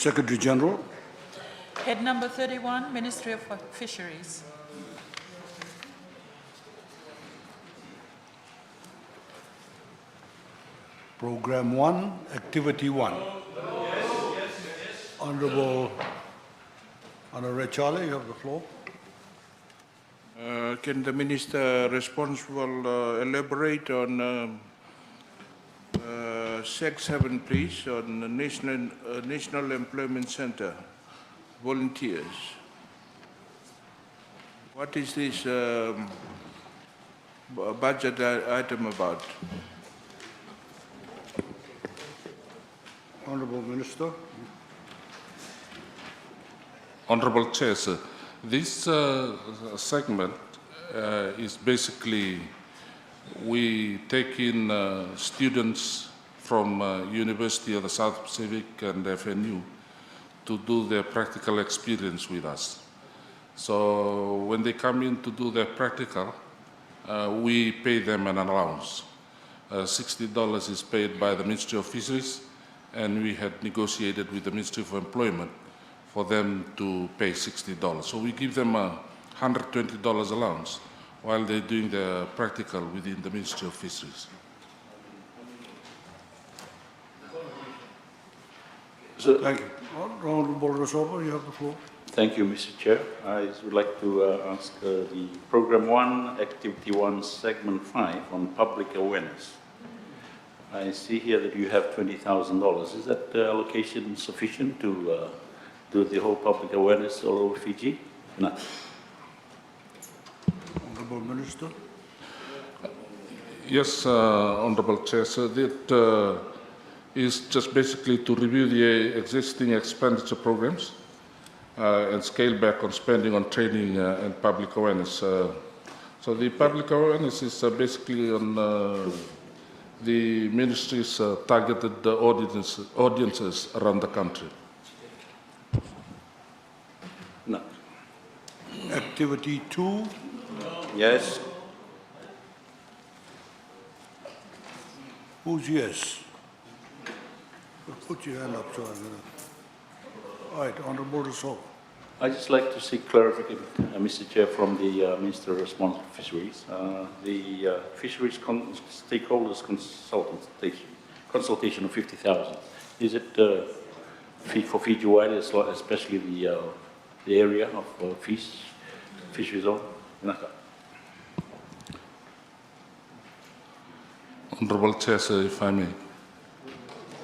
Secretary General. Head number 31, Ministry of Fisheries. Program 1, Activity 1. Honorable Chale, you have the floor. Can the minister responsible elaborate on Sec 7, please, on the National Employment Center, volunteers? What is this budget item about? Honorable Minister. Honorable Chair, sir, this segment is basically we take in students from University of the South Pacific and FNU to do their practical experience with us. So when they come in to do their practical, we pay them an allowance. $60 is paid by the Ministry of Fisheries, and we had negotiated with the Ministry of Employment for them to pay $60. So we give them a $120 allowance while they're doing their practical within the Ministry of Fisheries. So, Thank you. Honorable Rasopa, you have the floor. thank you, Mr. Chair. I would like to ask the Program 1, Activity 1, Segment 5 on public awareness. I see here that you have $20,000. Is that allocation sufficient to do the whole public awareness all over Fiji? No. Honorable Minister. Yes, Honorable Chair, so that is just basically to review the existing expenditure programs and scale back on spending on training and public awareness. So the public awareness is basically on the ministry's targeted audiences around the country. No. Activity 2. Yes. Who's yes? Put your hand up so I'm gonna. All right, Honorable Rasopa. I'd just like to seek clarification, Mr. Chair, from the Minister responsible for Fisheries. The Fisheries Stakeholders consultation of 50,000. Is it for Fiji-wide, especially the area of fishery zone? Honorable Chair, sir, if I may.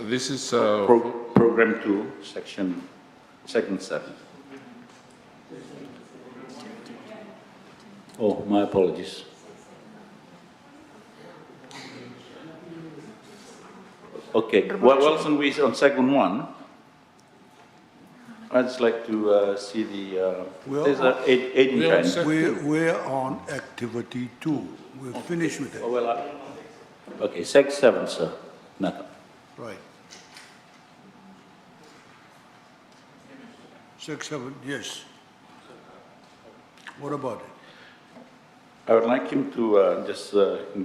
This is Program 2, Segment 7. Oh, my apologies. Okay, well, on Segment 1, I'd just like to see the, there's aid in kind. We're on Activity 2. We're finished with it. Oh, well, okay, Seg 7, sir. Nothing. Right. 6, 7, yes. What about it? I would like him to just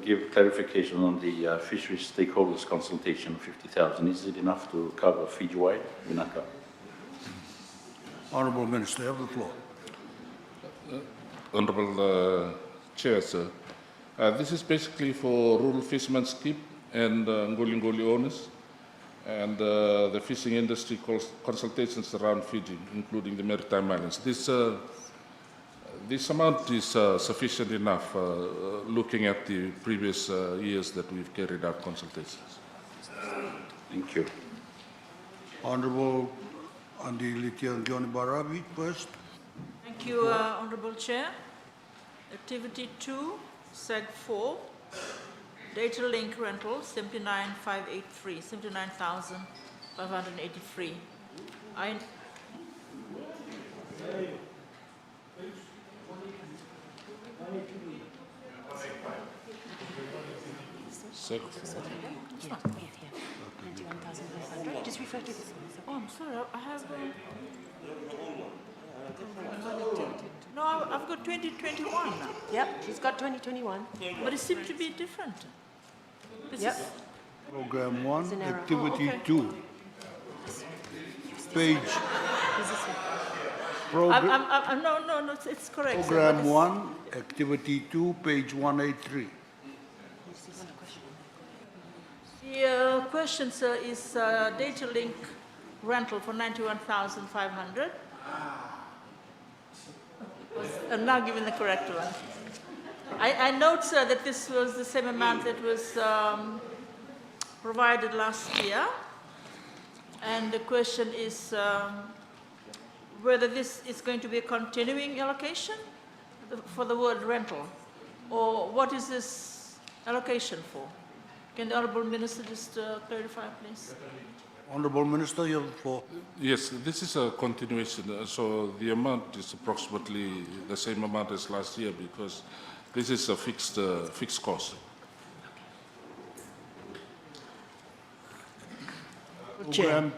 give clarification on the fisheries stakeholders consultation of 50,000. Is it enough to cover Fiji-wide? Vinaka. Honorable Minister, you have the floor. Honorable Chair, sir. This is basically for rural fishermen skip and Ngoli owners and the fishing industry consultations around Fiji, including the maritime islands. This amount is sufficient enough looking at the previous years that we've carried out consultations. Thank you. Honorable Andi Lithian Johnny Barabi first. Thank you, Honorable Chair. Activity 2, Seg 4, data link rental, 79,583, 79,583. Just refer to this one. Oh, I'm sorry, I have... no, I've got 2021 now. Yep, she's got 2021. But it seems to be different. This Yep. is... Program 1, It's an error. Activity okay. 2. page, No, it's correct. sir. program What 1, activity 2, page 183. The question, sir, is data link rental for 91,500. I'm now giving the correct one. I note, sir, that this was the same amount that was provided last year. And the question is whether this is going to be a continuing allocation for the word rental, or what is this allocation for? Can the Honourable Minister just clarify, please? Honourable Minister, you have the floor. Yes, this is a continuation. So the amount is approximately the same amount as last year because this is a fixed cost. Program,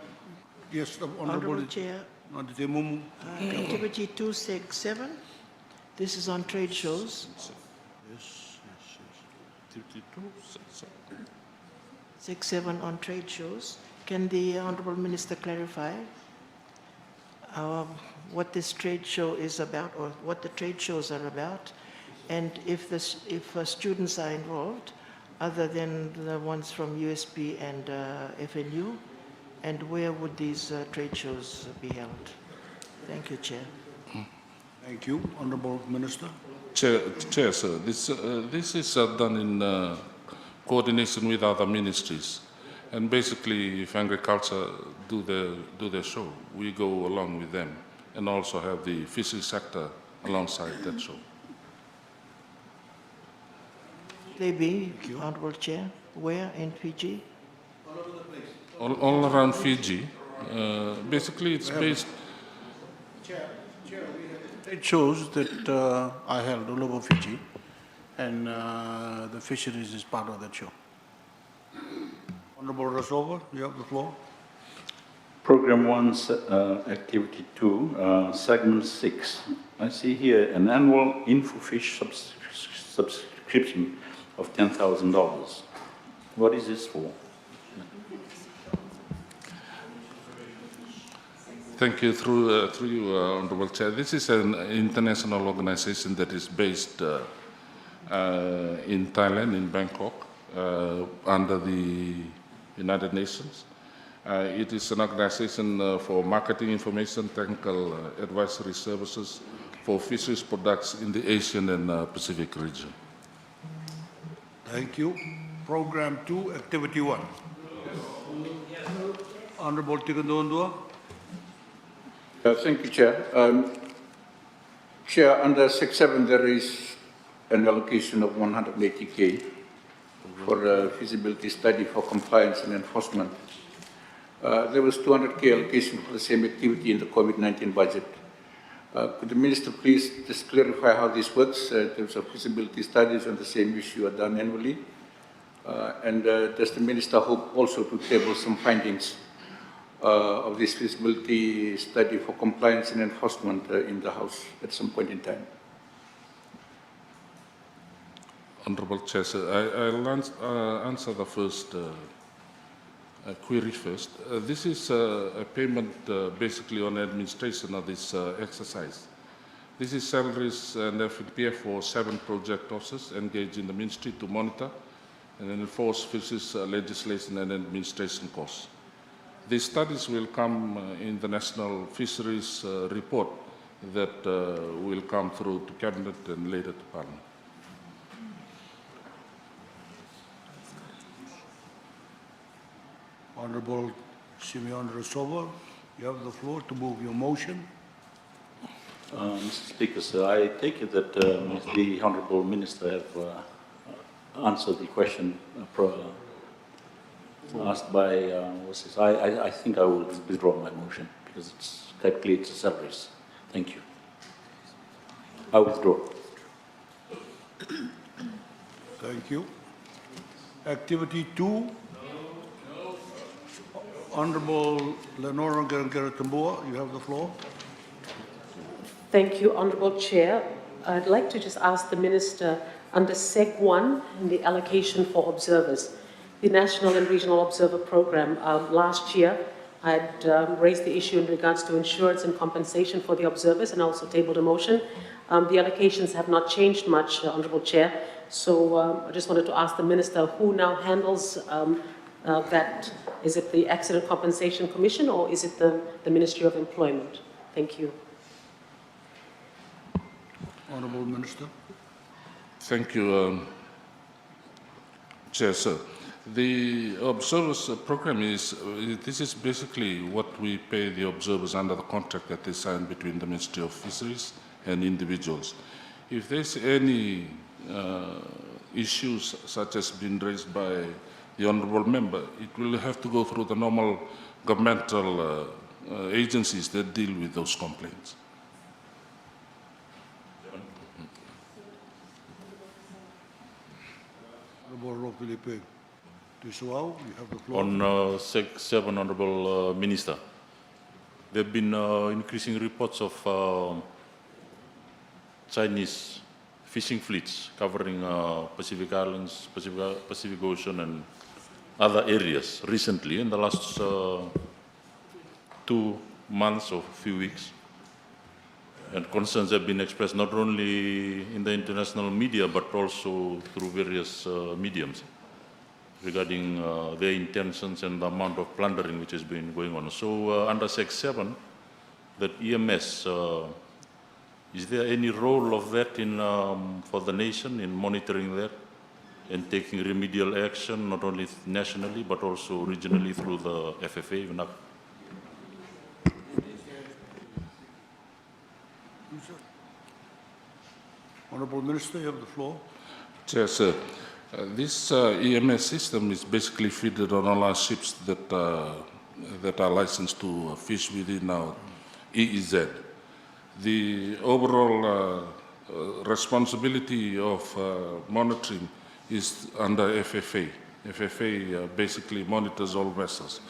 yes, Honourable Honourable Chair, Ndite Mumu. activity 267, this is on trade shows. 67 on trade shows. Can the Honourable Minister clarify what this trade show is about, or what the trade shows are about, and if students are involved, other than the ones from USP and FNU, and where would these trade shows be held? Thank you, Chair. Thank you. Honourable Minister. Chair, sir, this is done in coordination with other ministries. And basically, if agriculture do their show, we go along with them and also have the fishery sector alongside that show. They be, Honourable Chair, where in Fiji? All around Fiji. Basically, it's based. It shows that I held all over Fiji, and the fisheries is part of that show. Honourable Rasova, you have the floor. Program 1, activity 2, segment 6. I see here an annual InfoFish subscription of $10,000. What is this for? Thank you. Through you, Honourable Chair. This is an international organization that is based in Thailand, in Bangkok, under the United Nations. It is an organization for marketing information, technical advisory services for fisheries products in the Asian and Pacific region. Thank you. Program 2, activity 1. Honourable Tigandondua. Thank you, Chair. Chair, under 6.7 there is an allocation of 180K for a feasibility study for compliance and enforcement. There was 200K allocation for the same activity in the COVID-19 budget. Could the Minister please just clarify how this works? In terms of feasibility studies on the same issue are done annually. And does the Minister hope also to table some findings of this feasibility study for compliance and enforcement in the House at some point in time? Honourable Chair, I'll answer the first query first. This is a payment basically on administration of this exercise. This is salaries and FPF for 7 project officers engaged in the ministry to monitor and enforce fisheries legislation and administration costs. These studies will come in the National Fisheries Report that will come through to Cabinet and later to Parliament. Honourable Simeon Rasova, you have the floor to move your motion. Mr. Speaker, sir, I take it that the Honourable Minister have answered the question asked by, I think I will withdraw my motion because it's technically it's a salaries. Thank you. I withdraw. Thank you. Activity 2. Honourable Lenora Gargatambua, you have the floor. Thank you, Honourable Chair. I'd like to just ask the Minister under Seg 1 in the allocation for observers. The National and Regional Observer Programme last year I had raised the issue in regards to insurance and compensation for the observers and also tabled a motion. The allocations have not changed much, Honourable Chair. So I just wanted to ask the Minister who now handles that. Is it the Accident Compensation Commission or is it the Ministry of Employment? Thank you. Honourable Minister. Thank you, Chair, sir. The observers program this is basically what we pay the observers under the contract that they sign between the Ministry of Fisheries and individuals. If there's any issues such as been raised by the honourable member, it will have to go through the normal governmental agencies that deal with those complaints. Honourable Felipe Tissuau, you have the floor. On Sec 7, Honourable Minister, there have been increasing reports of Chinese fishing fleets covering Pacific Islands, Pacific Ocean and other areas recently in the last 2 months or few weeks. And concerns have been expressed not only in the international media but also through various mediums regarding their intentions and the amount of plundering which has been going on. So under Sec 7, that EMS, is there any role of that in, for the nation in monitoring that and taking remedial action, not only nationally but also regionally through the FFA, UNAC? Honourable Minister, you have the floor. Chair, sir. This EMS system is basically fitted on all our ships that are licensed to fish within our EEZ. The overall responsibility of monitoring is under FFA. FFA basically monitors all vessels.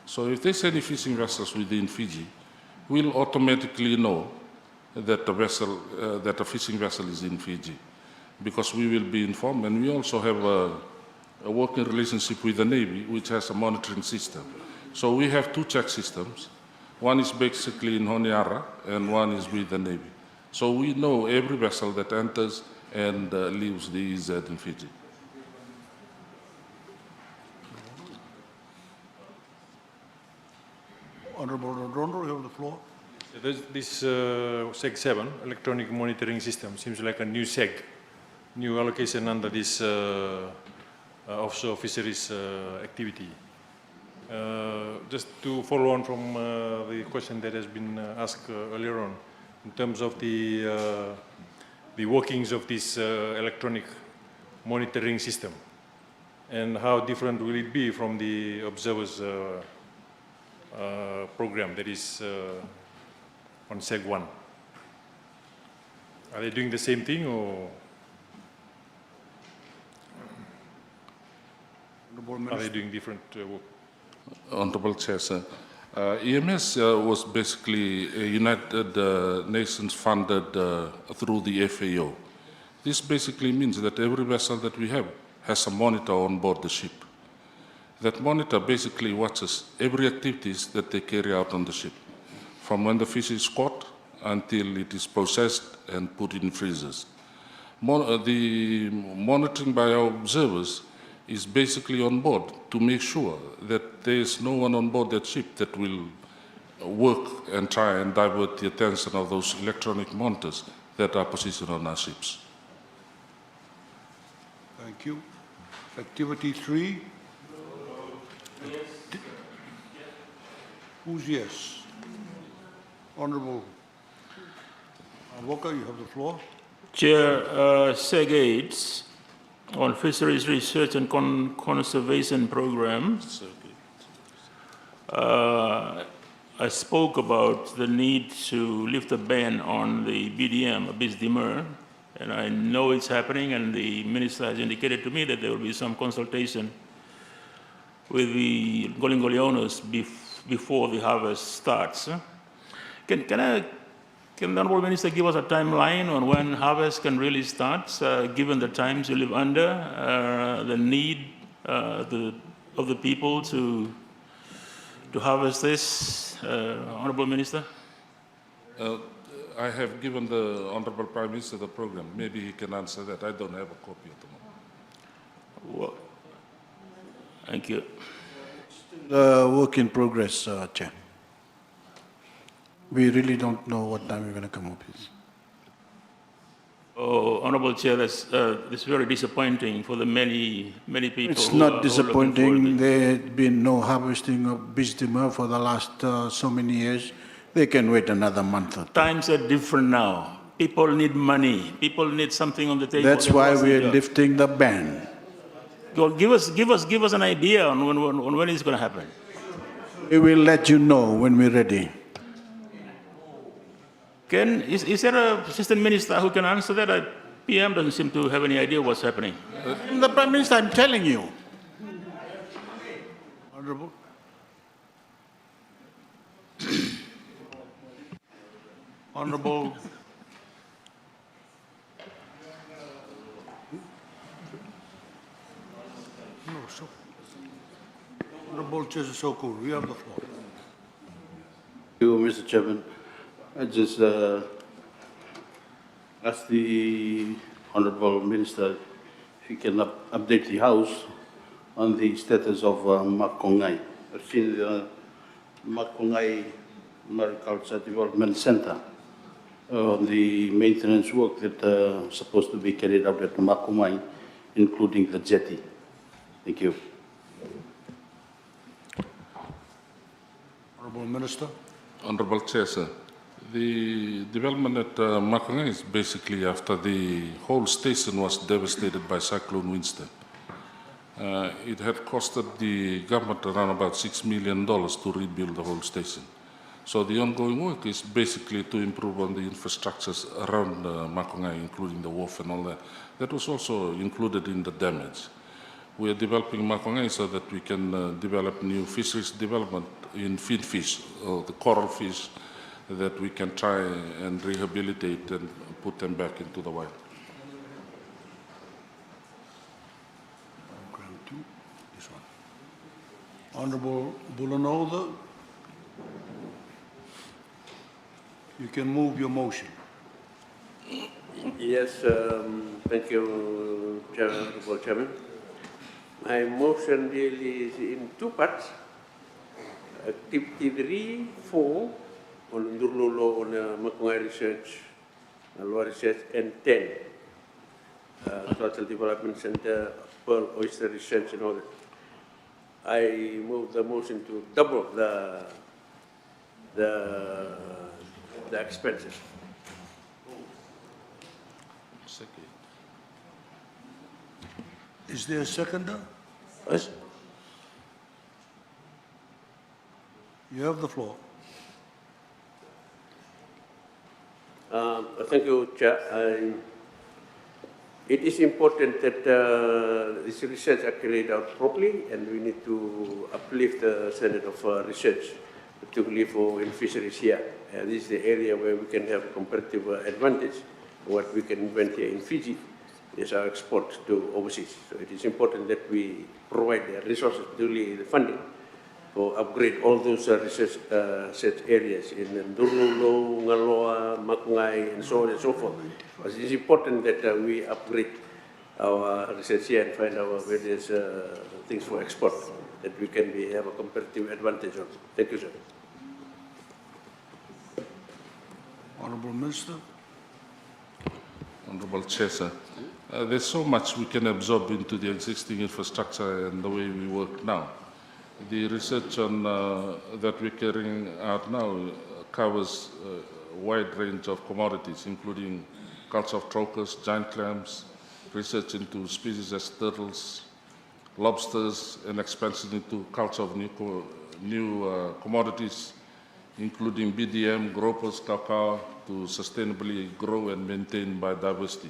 So if there's any fishing vessels within Fiji, we'll automatically know that a fishing vessel is in Fiji, because we will be informed, and we also have a working relationship with the Navy, which has a monitoring system. So we have 2 check systems. One is basically in Honiara, and one is with the Navy. So we know every vessel that enters and leaves the EEZ in Fiji. Honourable Rondo, you have the floor. This SEG 7, electronic monitoring system, seems like a new SEG, new allocation under this offshore fisheries activity. Just to follow on from the question that has been asked earlier on, in terms of the workings of this electronic monitoring system, and how different will it be from the observers program that is on SEG 1. Are they doing the same thing or are they doing different work? Honourable Chair, sir. EMS was basically a United Nations funded through the FAO. This basically means that every vessel that we have has a monitor on board the ship. That monitor basically watches every activities that they carry out on the ship, from when the fish is caught until it is processed and put in freezers. The monitoring by our observers is basically on board to make sure that there is no one on board that ship that will work and try and divert the attention of those electronic monitors that are positioned on our ships. Thank you. Activity 3. Who's yes? Honourable Avoka, you have the floor. Chair, SEG 8 on Fisheries Research and Conservation Program. I spoke about the need to lift a ban on the BDM, Abyss demur, and I know it's happening, and the Minister has indicated to me that there will be some consultation with the Golingoli owners before the harvest starts. Can the Honourable Minister give us a timeline on when harvest can really start, given the times you live under, the need of the people to to harvest this, Honorable Minister? I have given the Honorable Prime Minister the program. Maybe he can answer that. I don't have a copy at the moment. Well, thank you. Work in progress, Chair. We really don't know what time we're going to come up with. Oh, Honorable Chair, that's very disappointing for the many people. It's who not are looking disappointing. forward to There had been no harvesting of beech timber for the last so many years. They can wait another month or two. Times are different now. People need money. People need something on the table. That's They why lost we their are job. lifting the ban. Go- Give us an idea on when it's going to happen. We will let you know when we're ready. Is there an assistant minister who can answer that? PM doesn't seem to have any idea what's happening. The Prime Minister, I'm telling you. Honorable. Honorable. No, so. Honorable Chesisokun, you have the floor. Thank you, Mr. Chairman. I just ask the Honorable Minister if he can update the House on the status of Makongai. I've seen the Makongai Mariculture Development Center on the maintenance work that is supposed to be carried out at Makongai, including the jetty. Thank you. Honorable Minister. Honorable Chair, sir. The development at Makongai is basically after the whole station was devastated by Cyclone Winston. It had costed the government around about $6 million to rebuild the whole station. So the ongoing work is basically to improve on the infrastructures around Makongai, including the wharf and all that. That was also included in the damage. We are developing Makongai so that we can develop new fisheries development in finfish, or the coral fish, that we can try and rehabilitate and put them back into the wild. This one. Honorable Bulanova, you can move your motion. Yes, thank you, Honorable Chairman. My motion really is in two parts. Activity 3, 4 on Ndurlulo on Makongai Research, Alwa Research, and 10 Total Development Center, Pearl Oyster Research and all that. I move the motion to double the expenses. Is there a seconder? Yes. You have the floor. Thank you, Chair. It is important that this research are carried out properly, and we need to uplift the standard of research, particularly for in fisheries here. This is the area where we can have comparative advantage. What we can invent here in Fiji is our export to overseas. So it is important that we provide the resources, particularly the funding, to upgrade all those research areas in Ndurlulo, Ngaloa, Makongai, and so on and so forth. But it is important that we upgrade our research here and find our various things for export that we can have a comparative advantage on. Thank you, sir. Honorable Minister. Honorable Chair, sir. There's so much we can absorb into the existing infrastructure and the way we work now. The research on, that we're carrying out now covers a wide range of commodities, including culture of trochus, giant clams, research into species as turtles, lobsters, and expansion into culture of new commodities, including BDM, gropers, cacao, to sustainably grow and maintain biodiversity.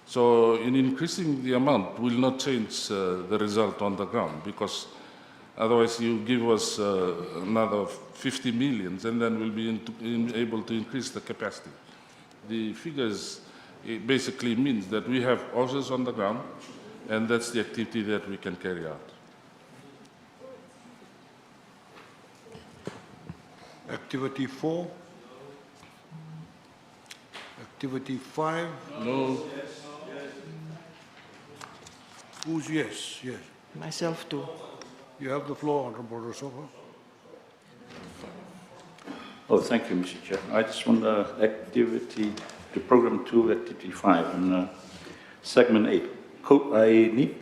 So in increasing the amount will not change the result on the ground, because otherwise you give us another 50 million and then we'll be able to increase the capacity. The figures, it basically means that we have horses on the ground, and that's the activity that we can carry out. Activity 4? Activity 5? No. Who's yes? Yes. Myself too. You have the floor, Honorable Rosofa. Oh, thank you, Mr. Chair. I just want activity, to program 2, activity 5, and segment 8. I need,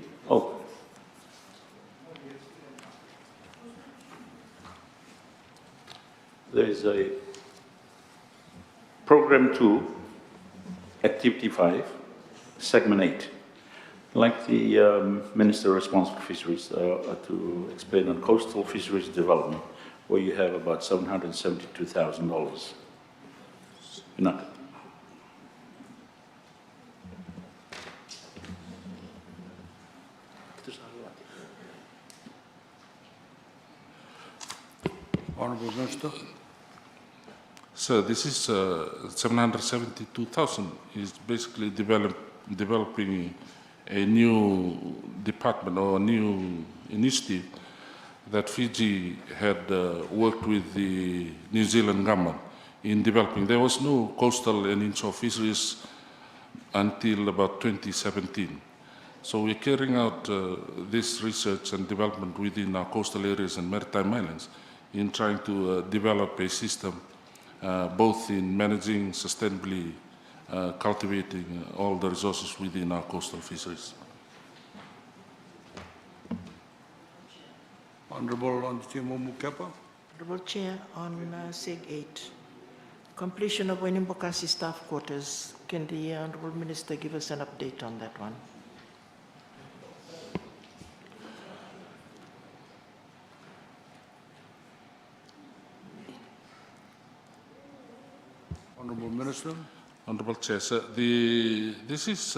there is a program 2, activity 5, segment 8. I'd like the Minister responsible for fisheries to explain on coastal fisheries development, where you have about $772,000. Enough. Honorable Minister. So this is 772,000 is basically developing a new department or a new initiative that Fiji had worked with the New Zealand government in developing. There was no coastal and inshore fisheries until about 2017. So we're carrying out this research and development within our coastal areas and maritime islands in trying to develop a system both in managing, sustainably cultivating all the resources within our coastal fisheries. Honorable Antimo Mukapa. Honorable Chair, on SEG 8, completion of Wenimbokasi staff quarters. Can the Honorable Minister give us an update on that one? Honorable Minister. Honorable Chair, sir, this is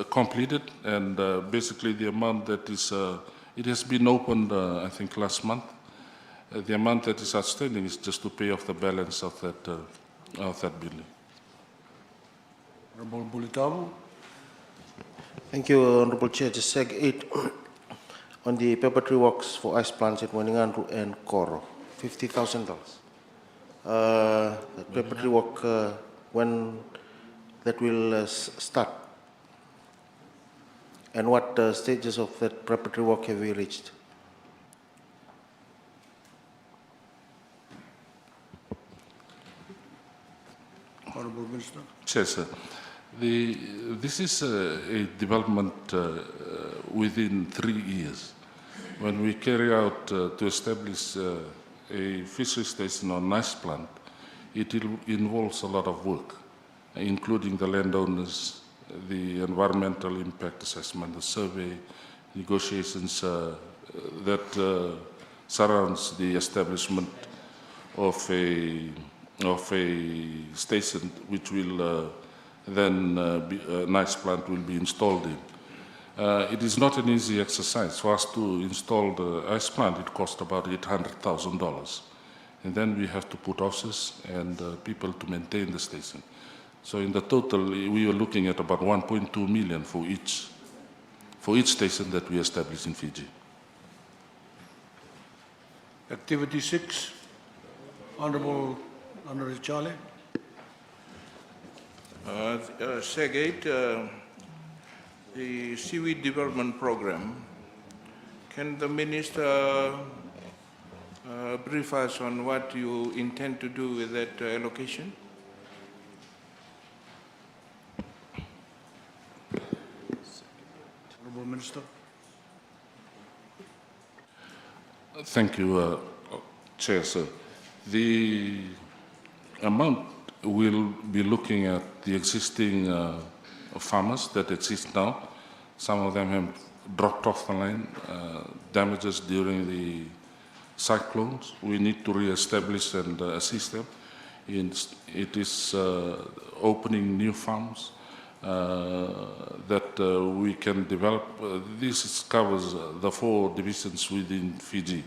completed, and basically the amount that is, it has been opened, I think, last month. The amount that is outstanding is just to pay off the balance of that building. Honorable Bulitavu. Thank you, Honorable Chair. Just SEG 8 on the preparatory works for ice plants at Waninganru and Koro, $50,000. The preparatory work, when that will start? And what stages of that preparatory work have we reached? Honorable Minister. Chair, sir. This is a development within 3 years. When we carry out to establish a fishery station on ice plant, it involves a lot of work, including the landowners, the environmental impact assessment, the survey, negotiations that surrounds the establishment of a station which will then an ice plant will be installed in. It is not an easy exercise. For us to install the ice plant, it cost about $800,000. And then we have to put houses and people to maintain the station. So in the total, we are looking at about 1.2 million for each station that we establish in Fiji. Activity 6. Honorable Charlie. SEG 8, the seaweed development program. Can the Minister brief us on what you intend to do with that allocation? Honorable Minister. Thank you, Chair, sir. The amount will be looking at the existing farmers that exist now. Some of them have dropped off the line, damages during the cyclones. We need to re-establish and assist them. It is opening new farms that we can develop. This covers the 4 divisions within Fiji.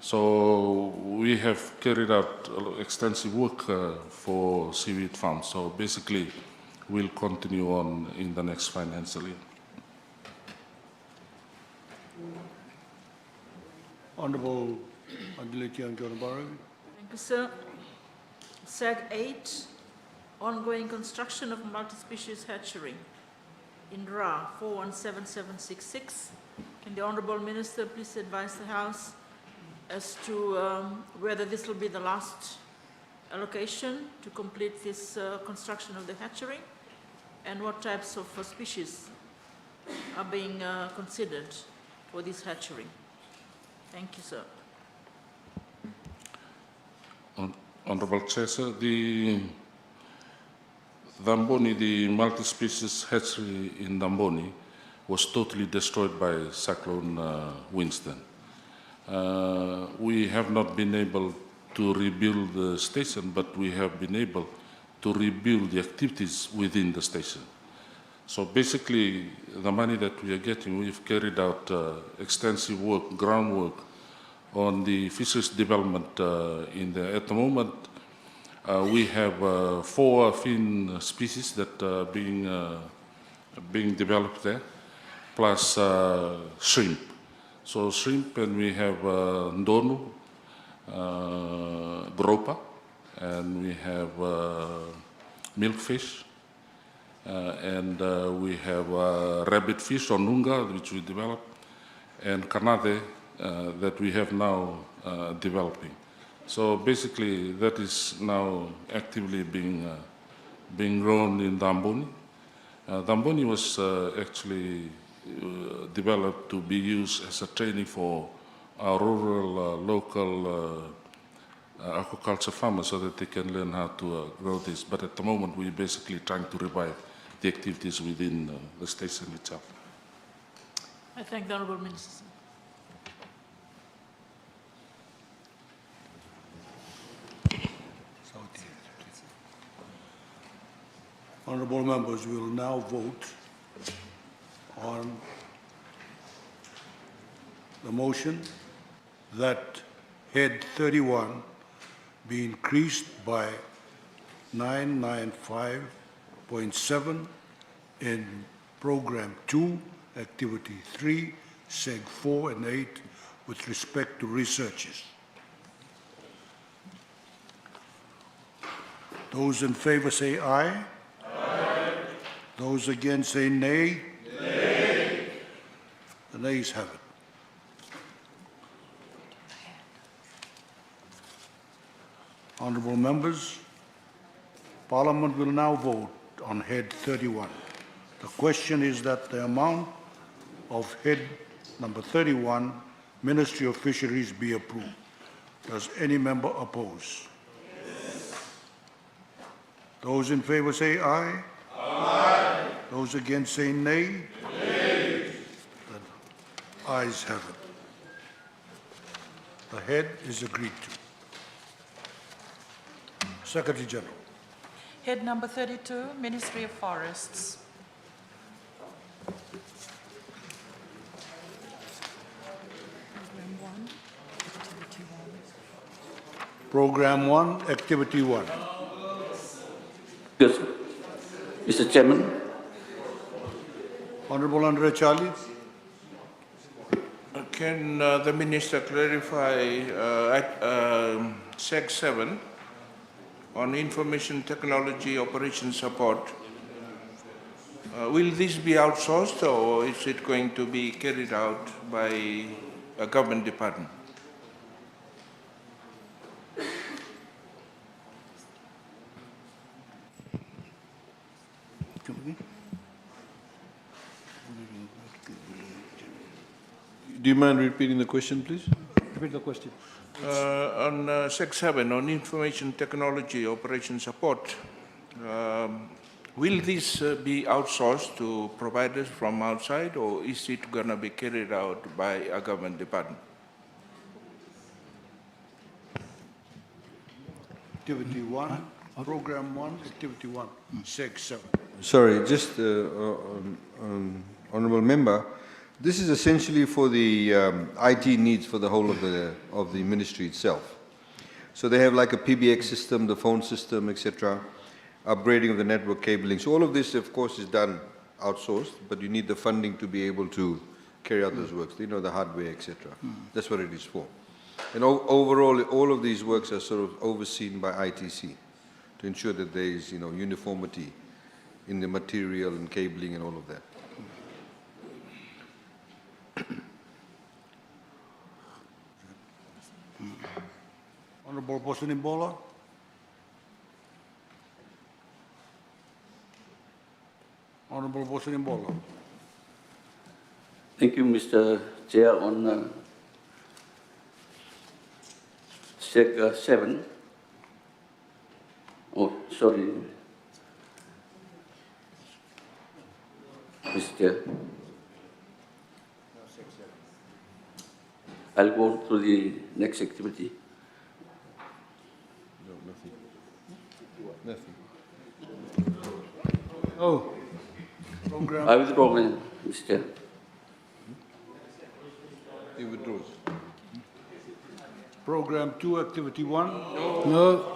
So we have carried out extensive work for seaweed farms. So basically, we'll continue on in the next financial year. Honorable Adileti Anjorabari. Thank Thank you, sir. SAG 8, ongoing construction of multi-species hatchery in RA 417766. Can the Honourable Minister please advise the House as to whether this will be the last allocation to complete this construction of the hatchery, and what types of species are being considered for this hatchery? Thank you, sir. Honourable Chair, sir, the Damboni, the multi-species hatchery in Damboni, was totally destroyed by Cyclone Winston. We have not been able to rebuild the station, but we have been able to rebuild the activities within the station. So basically, the money that we are getting, we've carried out extensive work, groundwork, on the fisheries development at the moment. We have 4 fin species that are being developed there, plus shrimp. So shrimp, and we have ndonu, gropa, and we have milkfish, and we have rabbit fish or nunga, which we develop, and kanade that we have now developing. So basically, that is now actively being grown in Damboni. Damboni was actually developed to be used as a training for our rural, local aquaculture farmers so that they can learn how to grow this. But at the moment, we're basically trying to revive the activities within the station itself. I thank the Honourable Minister. Honourable members, we will now vote on the motion that head 31 be increased by 995.7 in program 2, activity 3, seg 4 and 8 with respect to researches. Those in favor say aye. Aye. Those against say nay. Nay. The nays have it. Honourable members, Parliament will now vote on head 31. The question is that the amount of head number 31, Ministry of Fisheries, be approved. Does any member oppose? Those in favor say aye. Aye. Those against say nay. Nay. The ayes have it. The head is agreed to. Secretary General. Head number 32, Ministry of Forests. Program 1, Activity 1. Yes, Mr. Chairman. Honourable Andre Charlie. Can the Minister clarify at Seg 7 on information technology operation support, will this be outsourced or is it going to be carried out by a government department? Do you mind repeating the question, please? Repeat the question. On Seg 7, on information technology operation support, will this be outsourced to providers from outside or is it going to be carried out by a government department? Activity 1, Program 1, Activity 1, Seg 7. Sorry, just Honourable Member, this is essentially for the IT needs for the whole of the ministry itself. So they have like a PBX system, the phone system, etc., upgrading of the network cabling. So all of this, of course, is done outsourced, but you need the funding to be able to carry out those works, you know, the hardware, etc. That's what it is for. And overall, all of these works are sort of overseen by ITC to ensure that there is, uniformity in the material and cabling and all of that. Honorable Bosanimbola. Honorable Bosanimbola. Thank you, Mr. Chair. On Seg 7. Oh, sorry, Mr. Chair. I'll go to the next activity. No, nothing. Nothing. Oh. Program. I withdraw, Mr. Chair. He withdraws. Program 2, Activity 1. No.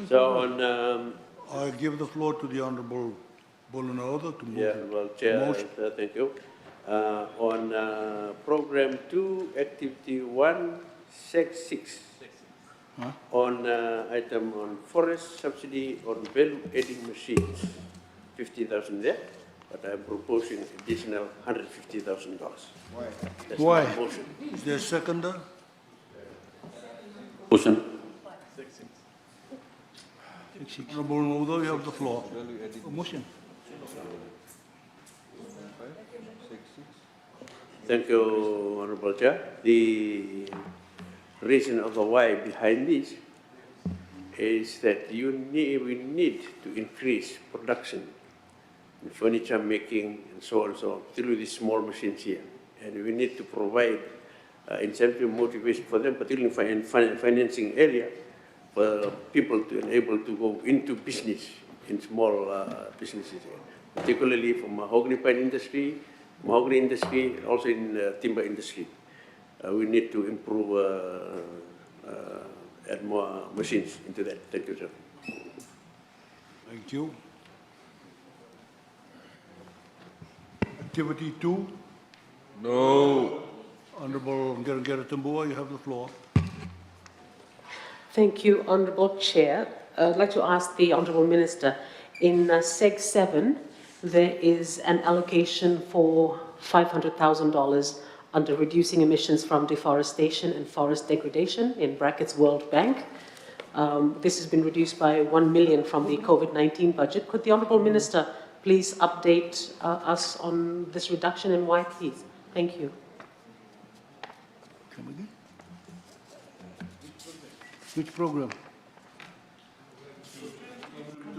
So on, I give the floor to the Honorable Bolunaoda to move. yeah, well, Chair, motion. thank you. On program 2, activity 1, sec 6. Huh? On item on forest subsidy on value-adding machines, 50,000 there, but I'm proposing additional $150,000. Why? That's Why? my motion. Is there a seconder? Motion. Honorable Udo, you have the floor. Motion. Thank you, Honorable Chair. The reason of the why behind this is that we need to increase production in furniture making and so on, so through these small machines here. And we need to provide incentive motivation for them, particularly in financing area, for people to enable to go into business in small businesses, particularly from mahogany pine industry, mahogany industry, and also in timber industry. We need to improve, add more machines into that. Thank you, sir. Thank you. Activity 2. No. Honorable Gerengera Tambua, you have the floor. Thank you, Honourable Chair. I'd like to ask the Honourable Minister, in Seg 7, there is an allocation for $500,000 under reducing emissions from deforestation and forest degradation, in brackets World Bank. This has been reduced by $1 million from the COVID-19 budget. Could the Honourable Minister please update us on this reduction and why, please? Thank you. Come again? Which program?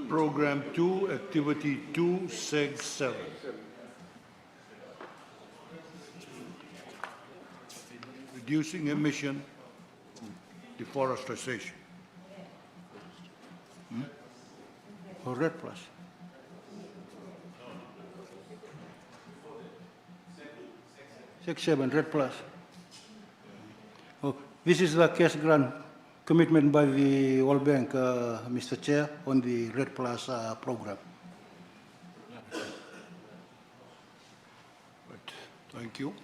Program 2, Activity 2, Seg 7. Reducing emission, deforestation. Or Red Plus? Seg 7, Red Plus. Oh, this is the cash grant commitment by the World Bank, Mr. Chair, on the Red Plus program. Right. Thank you.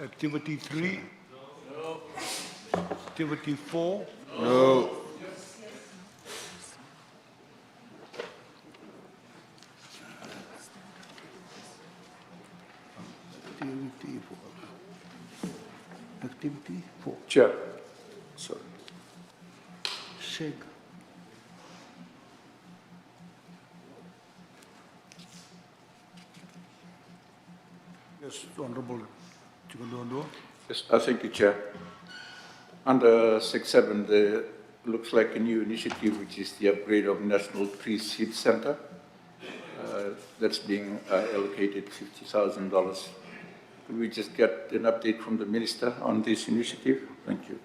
Activity 3. No. Activity 4. No. Activity 4. Activity 4. Chair. Sorry. Seg. Yes, Honorable Chikundondo. Yes, thank you, Chair. Under Seg 7, there looks like a new initiative, which is the upgrade of National Tree Seed Center. That's being allocated $50,000. Could we just get an update from the Minister on this initiative? Thank you.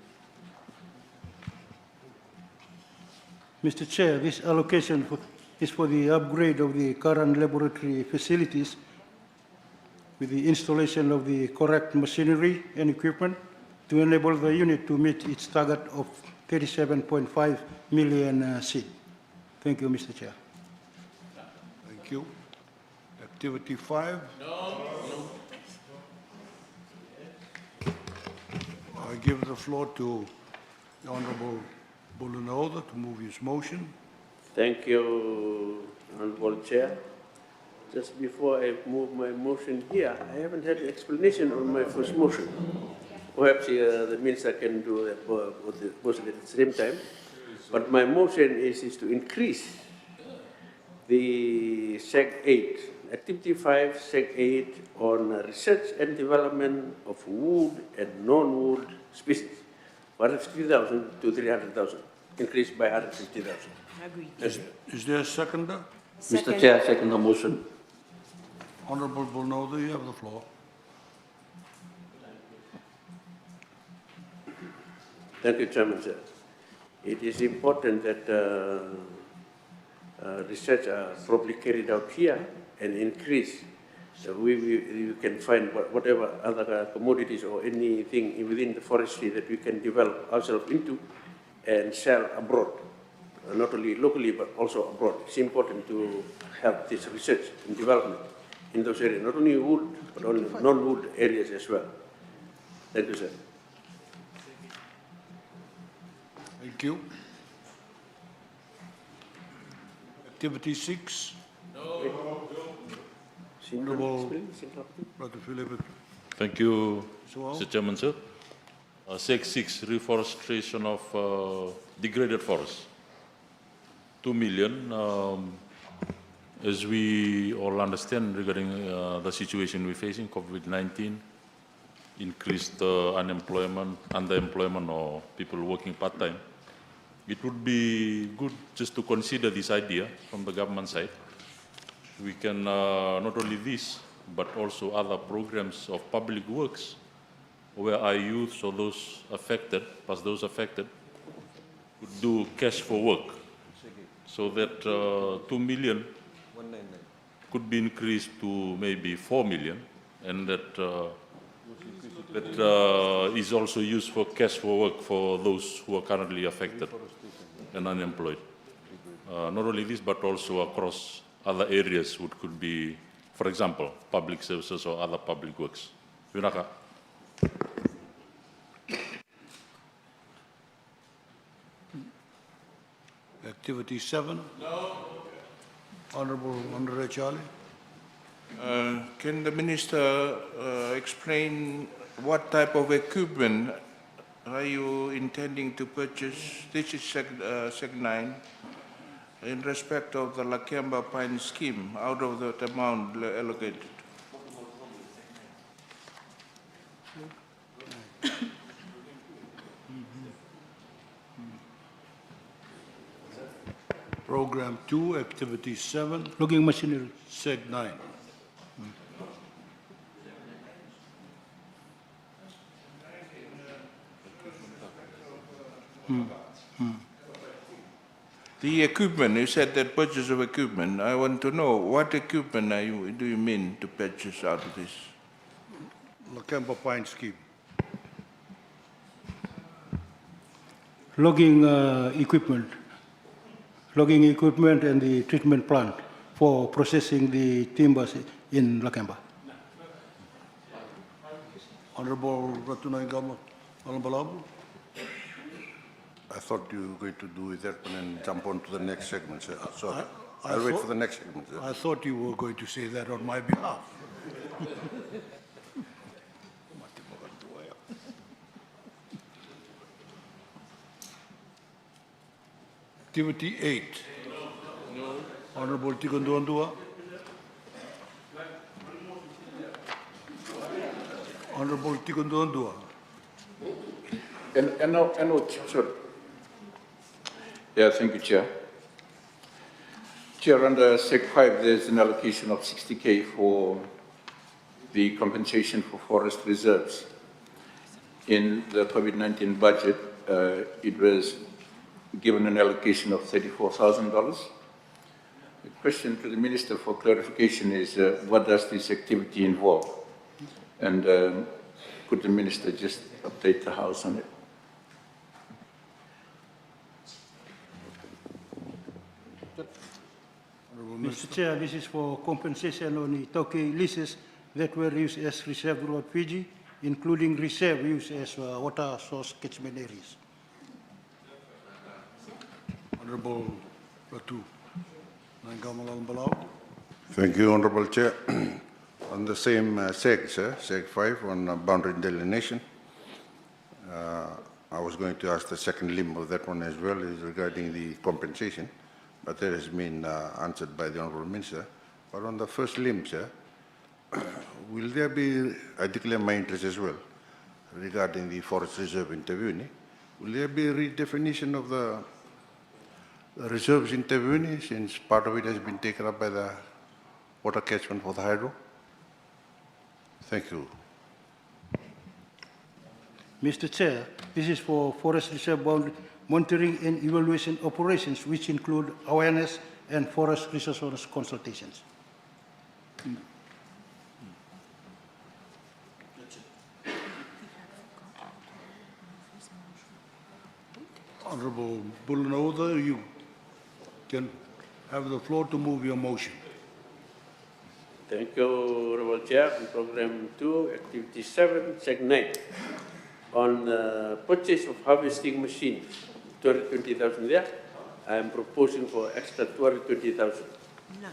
Mr. Chair, this allocation is for the upgrade of the current laboratory facilities with the installation of the correct machinery and equipment to enable the unit to meet its target of 37.5 million seed. Thank you, Mr. Chair. Thank you. Activity 5? I give the floor to the Honorable Bulunauda to move his motion. Thank you, Honorable Chair. Just before I move my motion here, I haven't had an explanation on my first motion. Perhaps the Minister can do that both at the same time. But my motion is to increase the SEG 8, Activity 5, SEG 8 on research and development of wood and non-wood species, 150,000 to 300,000, increased by 150,000. Agreed. Is there a seconder? Mr. Chair, second the motion. Honorable Bulunauda, you have the floor. Thank you, Chairman, sir. It is important that research are properly carried out here and increase. So we can find whatever other commodities or anything within the forestry that we can develop ourselves into and sell abroad, not only locally but also abroad. It's important to have this research and development in those areas, not only wood but only non-wood areas as well. Thank you, sir. Thank you. Activity 6? Honorable Brother Philip. Thank you, So- Mr. Chairman, sir. Sec 6, reforestation of degraded forests. 2 million. As we all understand regarding the situation we're facing, COVID-19, increased unemployment, underemployment, or people working part-time. It would be good just to consider this idea from the government side. We can not only this, but also other programs of public works where our youth or those affected, plus those affected, could do cash for work. So that 2 million could be increased to maybe 4 million, and that is also used for cash for work for those who are currently affected and unemployed. Not only this, but also across other areas which could be, for example, public services or other public works. Vinaka. Activity 7? No. Honorable Honorary Charlie. Can the Minister explain what type of equipment are you intending to purchase? This is Seg 9 in respect of the Lakemba Pine scheme out of that amount allocated. Program 2, Activity 7, Logging machinery. Seg 9. The equipment, you said that purchase of equipment. I want to know what equipment do you mean to purchase out of this? Lakemba Pine scheme. Logging equipment. Logging equipment and the treatment plant for processing the timbers in Lakemba. Honorable Ratunaingama, Honorable Abu. I thought you were going to do that and then jump on to the next segment, sir. So I I'll wait thought- for the next segment, sir. I thought you were going to say that on my behalf. Activity 8. No. Honorable Tikunduandua. Honorable Tikunduandua. Sorry. Yeah, thank you, Chair. Chair, under Sec 5, there's an allocation of 60K for the compensation for forest reserves. In the COVID-19 budget, it was given an allocation of $34,000. The question to the Minister for clarification is, what does this activity involve? And could the minister just update the House on it? Mr. Chair, this is for compensation on the Tauke leases that were used as reserve road Fiji, including reserve used as water source catchment areas. Honorable Ratu Nangamalal Balau. Thank you, Honorable Chair. On the same SEG, sir, SEG 5 on boundary delineation, I was going to ask the second limb of that one as well, is regarding the compensation, but that has been answered by the Honorable Minister. But on the first limb, sir, will there be, I declare my interest as well, regarding the Forest Reserve in Taveuni, will there be a redefinition of the reserves in Taveuni, since part of it has been taken up by the water catchment for the hydro? Thank you. Mr. Chair, this is for Forest Reserve boundary monitoring and evaluation operations, which include awareness and forest resource owners consultations. Honorable Bulanoda, you can have the floor to move your motion. Thank you, Honorable Chair. On Program 2, Activity 7, Seg 9, on purchase of harvesting machines, 220,000 there. I am proposing for extra 220,000. No.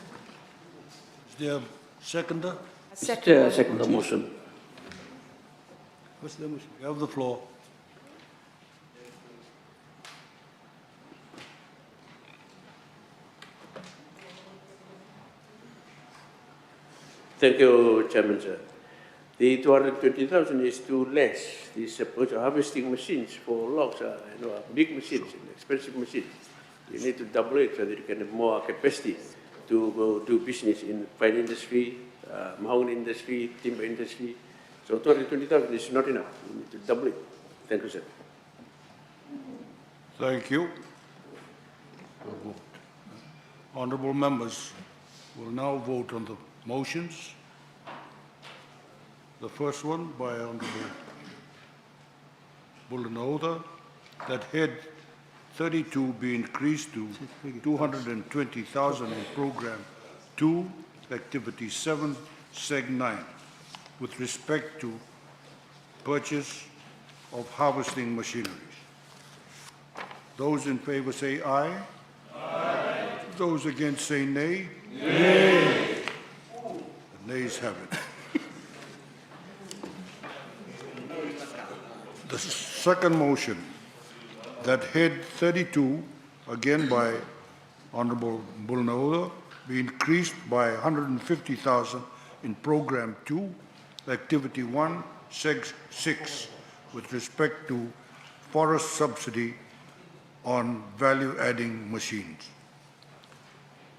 Is there a seconder? Second the motion. What's the motion? You have the floor. Thank you, Chairman, sir. The 220,000 is too less. These harvesting machines for logs are big machines, expensive machines. You need to double it so that you can have more capacity to go do business in pine industry, mahogany industry, timber industry. So 220,000 is not enough. You need to double it. Thank you, sir. Thank you. Honorable members will now vote on the motions. The first one by Honorable Bulanoda, that head 32 be increased to 220,000 in Program 2, Activity 7, Seg 9, with respect to purchase of harvesting machineries. Those in favor say aye. Aye. Those against say nay. Nay. The nays have it. The second motion, that head 32, again by Honorable Bulanoda, be increased by 150,000 in Program 2, Activity 1, Seg 6, with respect to forest subsidy on value-adding machines.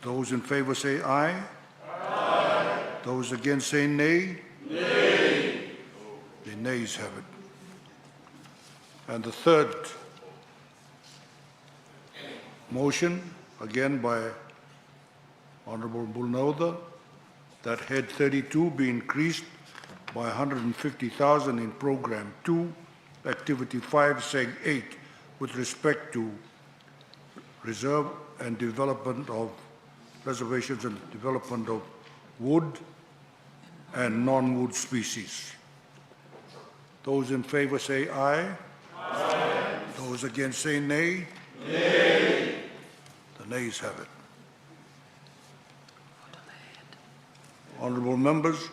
Those in favor say aye. Aye. Those against say nay. Nay. The nays have it. And the third motion, again by Honorable Bulanoda, that head 32 be increased by 150,000 in Program 2, Activity 5, Seg 8, with respect to reserve and development of reservations and development of wood and non-wood species. Those in favor say aye. Aye. Those against say nay. Nay. The nays have it. Honorable members,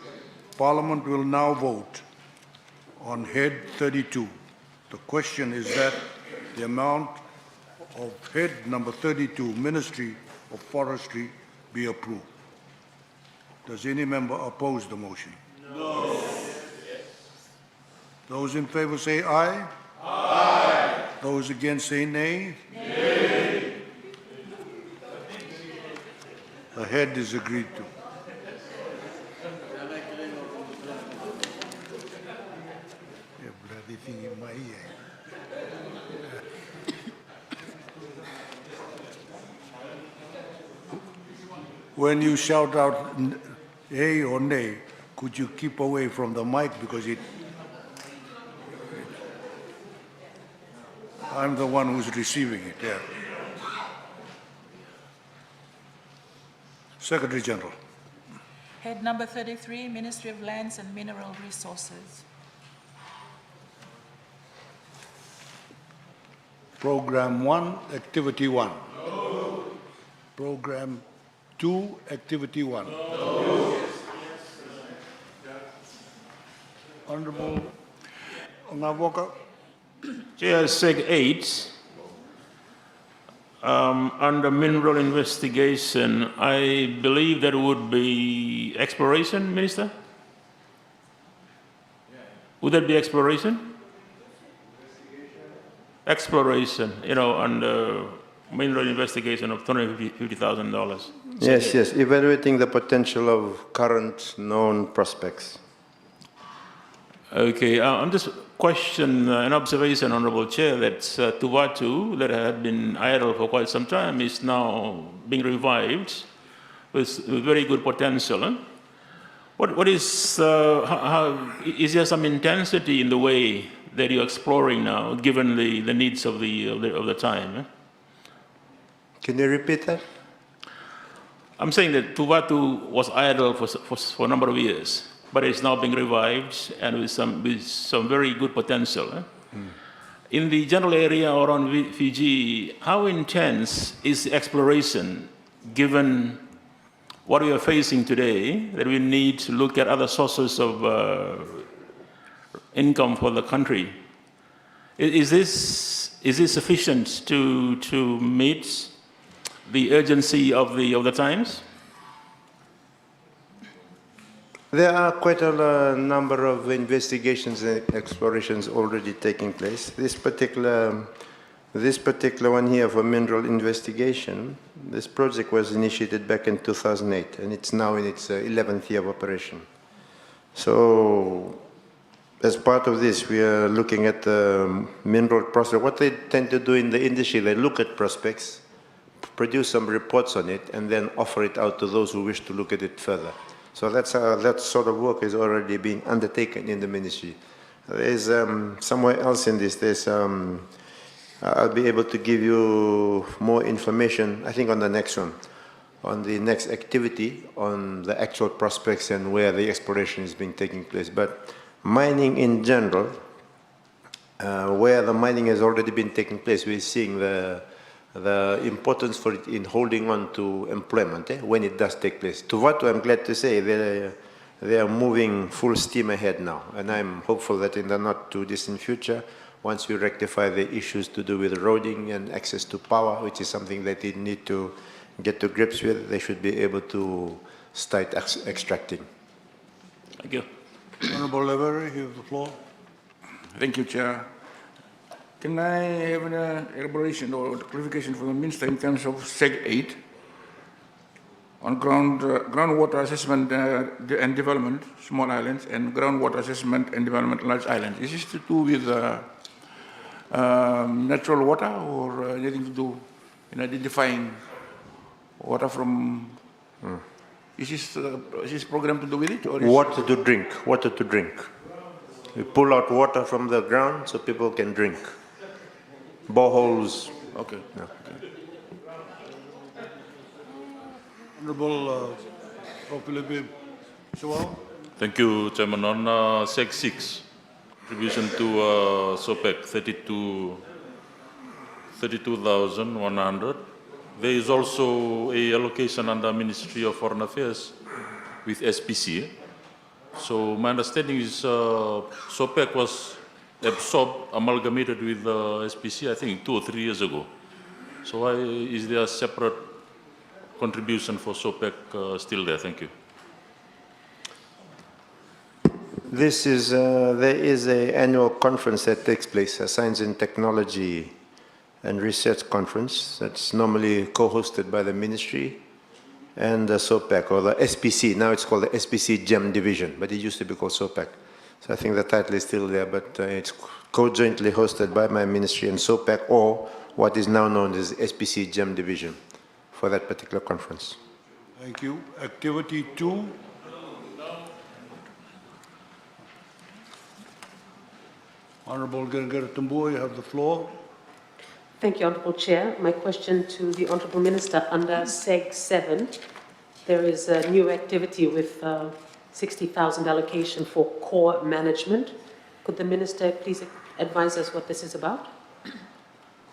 Parliament will now vote on head 32. The question is that the amount of head number 32, Ministry of Forestry, be approved. Does any member oppose the motion? No. Those in favor say aye. Aye. Those against say nay. Nay. The head is agreed to. Yeah, bloody thing in my ear. When you shout out yea or nay, Could you keep away from the mic because I'm the one who's receiving it, yeah. Secretary General. Head number 33, Ministry of Lands and Mineral Resources. Program 1, Activity 1. No. Program 2, Activity 1. No. Honorable Ngavoka. Chair, Seg 8, under mineral investigation, I believe that would be exploration, Minister? Would that be exploration? Exploration, you know, under mineral investigation of $250,000. Yes, yes, evaluating the potential of current known prospects. Okay, on this question, an observation, Honorable Chair, that Tuvalu, that had been idle for quite some time, is now being revived with very good potential. Huh? What is, is there some intensity in the way that you're exploring now, given the needs of the time? Huh? Can you repeat that? I'm saying that Tuvalu was idle for a number of years, but it's now being revived and with some very good potential. Eh? In the general area around Fiji, how intense is the exploration given what we are facing today, that we need to look at other sources of income for the country? Is this sufficient to meet the urgency of the times? There are quite a number of investigations and explorations already taking place. This particular one here for mineral investigation, this project was initiated back in 2008, and it's now in its 11th year of operation. So, as part of this, we are looking at mineral prospects. What they tend to do in the industry, they look at prospects, produce some reports on it, and then offer it out to those who wish to look at it further. So that sort of work is already being undertaken in the ministry. There's somewhere else in this, I'll be able to give you more information, I think on the next one, on the next activity, on the actual prospects and where the exploration is being taking place. But mining in general, where the mining has already been taking place, we're seeing the importance for it in holding on to employment when it does take place. Tuvalu, I'm glad to say, they are moving full steam ahead now, and I'm hopeful that in the not too distant future, once we rectify the issues to do with roading and access to power, which is something that they need to get to grips with, they should be able to start extracting. Thank you. Honorable Levery, you have the floor. Thank you, Chair. Can I have an elaboration or clarification from the Minister in terms of Seg 8 on groundwater assessment and development, small islands, and groundwater assessment and development, large islands? Is this to do with natural water or anything to do in identifying water from? Is this program to do with it? Or Water to drink, water to drink. We pull out water from the ground so people can drink. Boreholes. Okay. Yeah. Honorable Philippe Sewell. Thank you, Chairman. On Seg 6, contribution to SOPEC, 32,100. There is also a allocation under Ministry of Foreign Affairs with SPC. So my understanding is SOPEC was absorbed, amalgamated with SPC, I think 2 or 3 years ago. So why is there a separate contribution for SOPEC still there? Thank you. This is, there is an annual conference that takes place, a Science and Technology and Research Conference that's normally co-hosted by the ministry and the SOPEC, or the SPC. Now it's called the SPC GEM Division, but it used to be called SOPEC. So I think the title is still there, but it's co-jointly hosted by my ministry and SOPEC, or what is now known as SPC GEM Division, for that particular conference. Thank you. Activity 2. Honorable Gerengera Tumbua, you have the floor. Thank you, Honourable Chair. My question to the Honourable Minister, under Seg 7, there is a new activity with 60,000 allocation for core management. Could the Minister please advise us what this is about?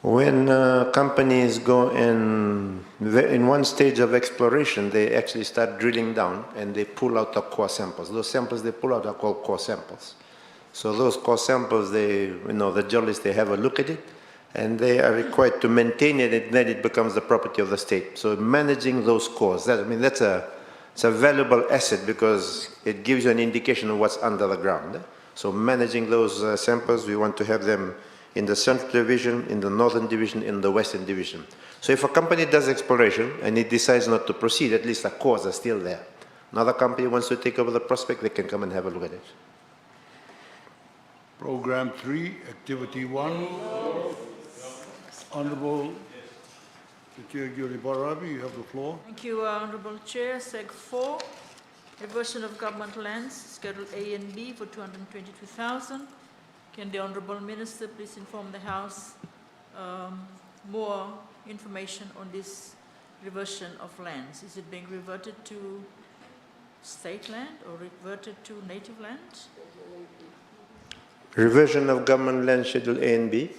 When companies go in one stage of exploration, they actually start drilling down and they pull out the core samples. Those samples they pull out are called core samples. So those core samples, the geologists, they have a look at it and they are required to maintain it, and then it becomes the property of the state. So managing those cores, it's a valuable asset because it gives you an indication of what's under the ground. So managing those samples, we want to have them in the Central Division, in the Northern Division, in the Western Division. So if a company does exploration and it decides not to proceed, at least the cores are still there. Another company wants to take over the prospect, they can come and have a look at it. Program 3, Activity 1. Honorable Chair Gyuri Barabi, you have the floor. Thank you, Honourable Chair. Seg 4, reversion of government lands, Schedule A and B for 222,000. Can the Honourable Minister please inform the House more information on this reversion of lands? Is it being reverted to state land or reverted to native lands? Reversion of government land, Schedule A and B?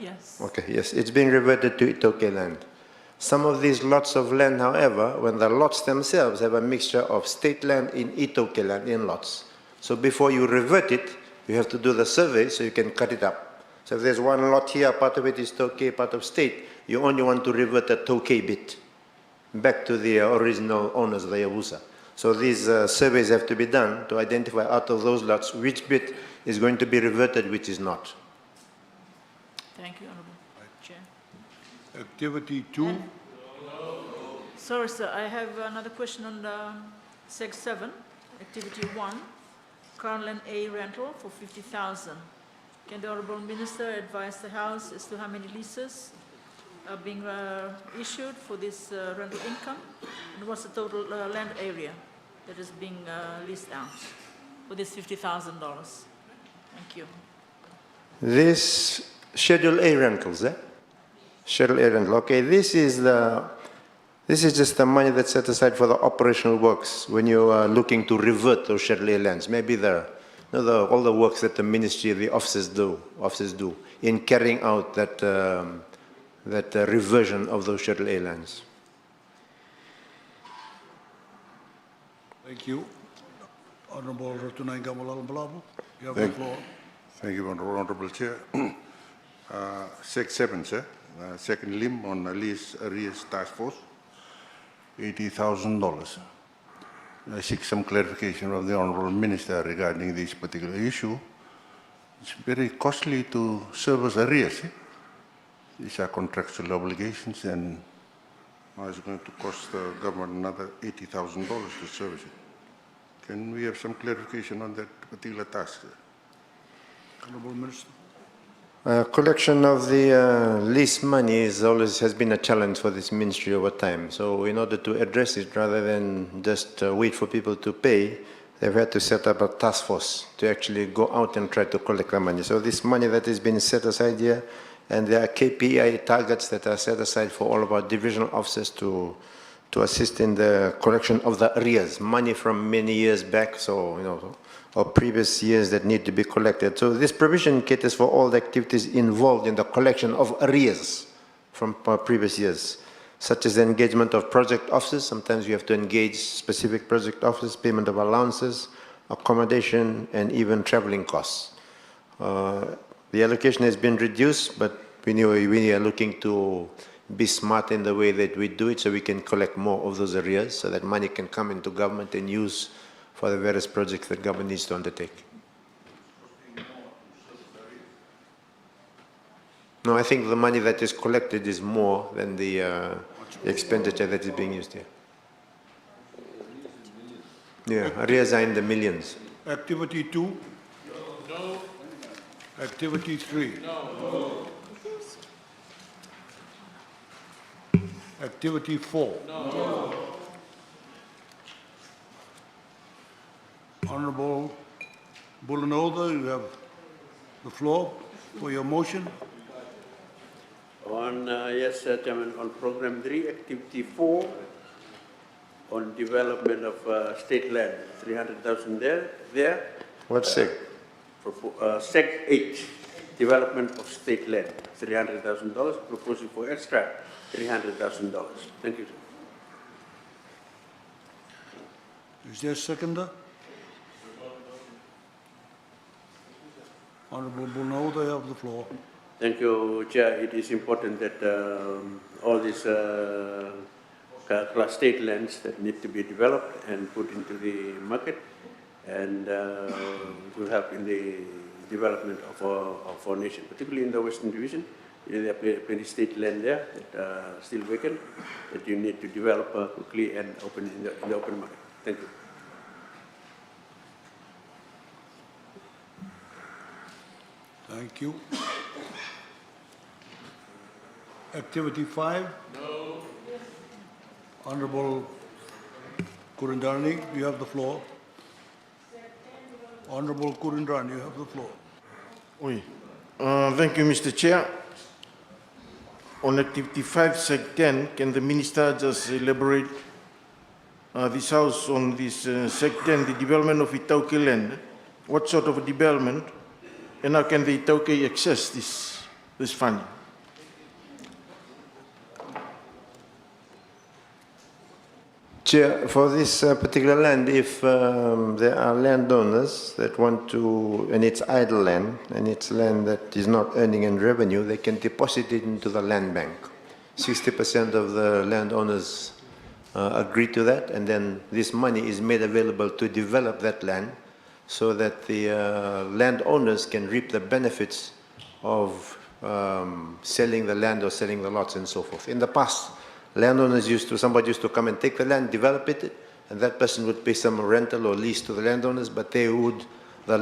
Yes. Okay, yes, it's being reverted to Itoke land. Some of these lots of land, however, when the lots themselves have a mixture of state land in Itoke land in lots. So before you revert it, you have to do the survey so you can cut it up. So if there's one lot here, part of it is Toke, part of state, you only want to revert the Toke bit back to the original owners of the Yabusa. So these surveys have to be done to identify out of those lots which bit is going to be reverted, which is not. Thank you, Honourable Chair. Activity 2. Sorry, sir, I have another question on Seg 7, Activity 1, Crown Land A rental for 50,000. Can the Honourable Minister advise the House as to how many leases are being issued for this rental income? And what's the total land area that is being leased out for this $50,000? Thank you. This Schedule A rentals, Schedule A rental. Okay, this is just the money that's set aside for the operational works when you are looking to revert those Schedule A lands. Maybe all the works that the ministry, the officers do in carrying out that reversion of those Schedule A lands. Thank you. Honorable Ratunai Gamalal Balabu, you have the floor. Thank you, Honorable Chair. Seg 7, sir. Second limb on lease arrears task force, $80,000. I seek some clarification from the Honorable Minister regarding this particular issue. It's very costly to service arrears. These are contractual obligations, and it's going to cost the government another $80,000 to service it. Can we have some clarification on that particular task, sir? Honorable Minister. Collection of the lease money has been a challenge for this ministry over time. So in order to address it, rather than just wait for people to pay, they've had to set up a task force to actually go out and try to collect the money. So this money that has been set aside here, and there are KPI targets that are set aside for all of our divisional officers to assist in the collection of the arrears, money from many years back, so, or previous years that need to be collected. So this provision caters for all the activities involved in the collection of arrears from previous years, such as the engagement of project officers. Sometimes you have to engage specific project officers, payment of allowances, accommodation, and even traveling costs. The allocation has been reduced, but we are looking to be smart in the way that we do it so we can collect more of those arrears so that money can come into government and use for the various projects that government needs to undertake. No, I think the money that is collected is more than the expenditure that is being used here. Yeah, arrears are in the millions. Activity 2. No. Activity 3. No. Activity 4. No. Honorable Bulanoda, you have the floor for your motion. On, yes, Chairman, on Program 3, Activity 4, on development of state land, 300,000 there. What seg? Seg 8, development of state land, $300,000, proposal for extra $300,000. Thank you, sir. Is there a seconder? Honorable Bulnauda, you have the floor. Thank you, Chair. It is important that all these class state lands that need to be developed and put into the market and to help in the development of our nation, particularly in the Western Division. There are plenty state land there that are still vacant that you need to develop quickly and open in the open market. Thank you. Thank you. Activity 5? No. Honorable Kurindani, you have the floor. Honorable Kurindani, you have the floor. Oui. Thank you, Mr. Chair. On Activity 5, Seg 10, can the Minister just elaborate this House on this Seg 10, the development of Itauke land? What sort of a development? And how can the Itauke access this funding? Chair, for this particular land, if there are landowners that want to, and it's idle land, and it's land that is not earning any revenue, they can deposit it into the land bank. 60% of the landowners agree to that, and then this money is made available to develop that land so that the landowners can reap the benefits of selling the land or selling the lots and so forth. In the past, somebody used to come and take the land, develop it, and that person would pay some rental or lease to the landowners, but the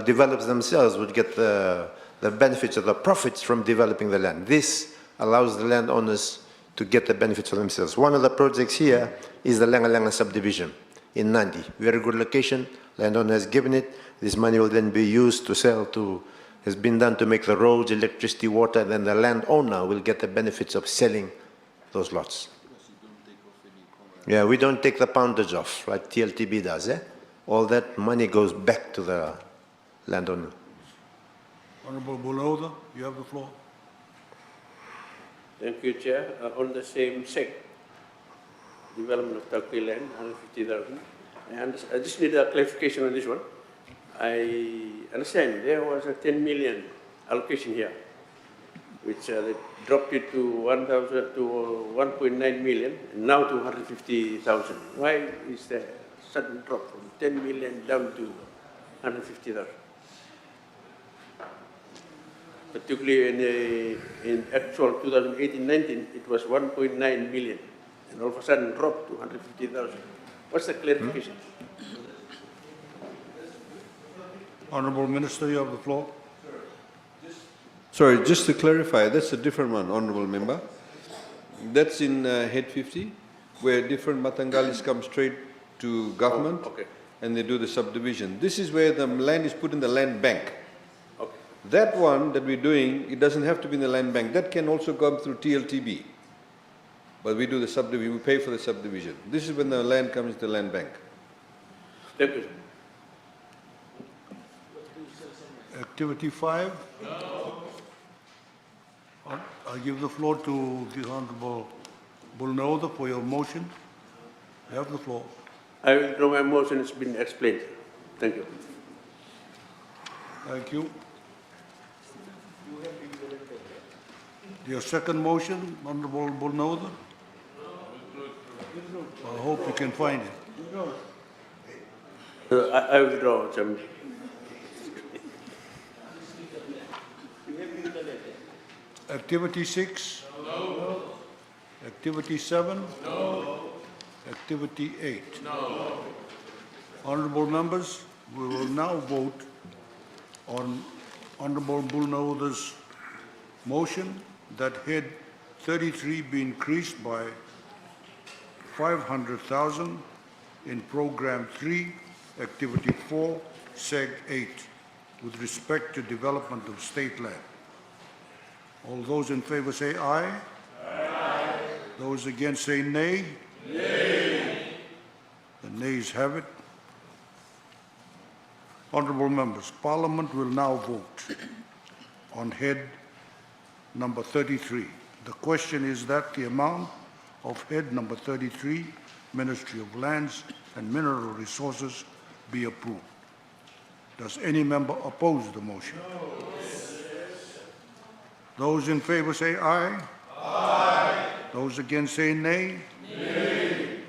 developers themselves would get the benefits of the profits from developing the land. This allows the landowners to get the benefits for themselves. One of the projects here is the Langalanga subdivision in Nandi. Very good location, landowner has given it. This money will then be used to sell to, has been done to make the roads, electricity, water, then the landowner will get the benefits of selling those lots. Yeah, we don't take the poundage off like TLTB does. All that money goes back to the landowner. Honorable Bulnauda, you have the floor. Thank you, Chair. On the same seg, development of Tauke land, 150,000. I just need a clarification on this one. I understand there was a 10 million allocation here, which they dropped it to 1.9 million, and now to 150,000. Why is there a sudden drop from 10 million down to 150,000? Particularly in actual 2018-19, it was 1.9 million, and all of a sudden dropped to 150,000. What's the clarification? Honorable Minister, you have the floor. Sorry, just to clarify, that's a different one, Honourable Member. That's in Head 50, where different Matangalis come straight to government and they do the subdivision. This is where the land is put in the land bank. That one that we're doing, it doesn't have to be in the land bank. That can also come through TLTB. But we do the subdivision, we pay for the subdivision. This is when the land comes to the land bank. Thank you. Activity 5? No. I give the floor to the Honorable Bulnauda for your motion. You have the floor. I will draw my motion, it's been explained. Thank you. Thank you. Your second motion, Honorable Bulnauda? I hope you can find it. I withdraw, Chairman. Activity 6? No. Activity 7? No. Activity 8? No. Honorable members, we will now vote on Honorable Bulnauda's motion that Head 33 be increased by 500,000 in Program 3, Activity 4, Seg 8. with respect to development of state land. All those in favor say aye. Aye. Those against say nay. Nay. The nays have it. Honorable members, Parliament will now vote on head number 33. The question is that the amount of head number 33, Ministry of Lands and Mineral Resources, be approved. Does any member oppose the motion? No. Those in favor say aye. Aye. Those against say nay. Nay.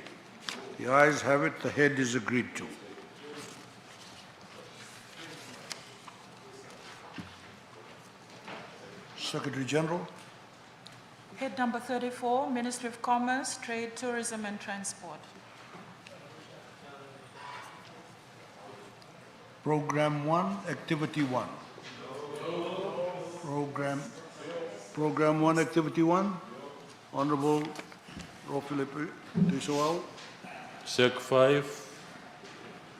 The ayes have it. The head is agreed to. Secretary General. Head number 34, Ministry of Commerce, Trade, Tourism and Transport. Program 1, Activity 1. Program 1, Activity 1. Honorable Rofilipe Desoal. Sec 5,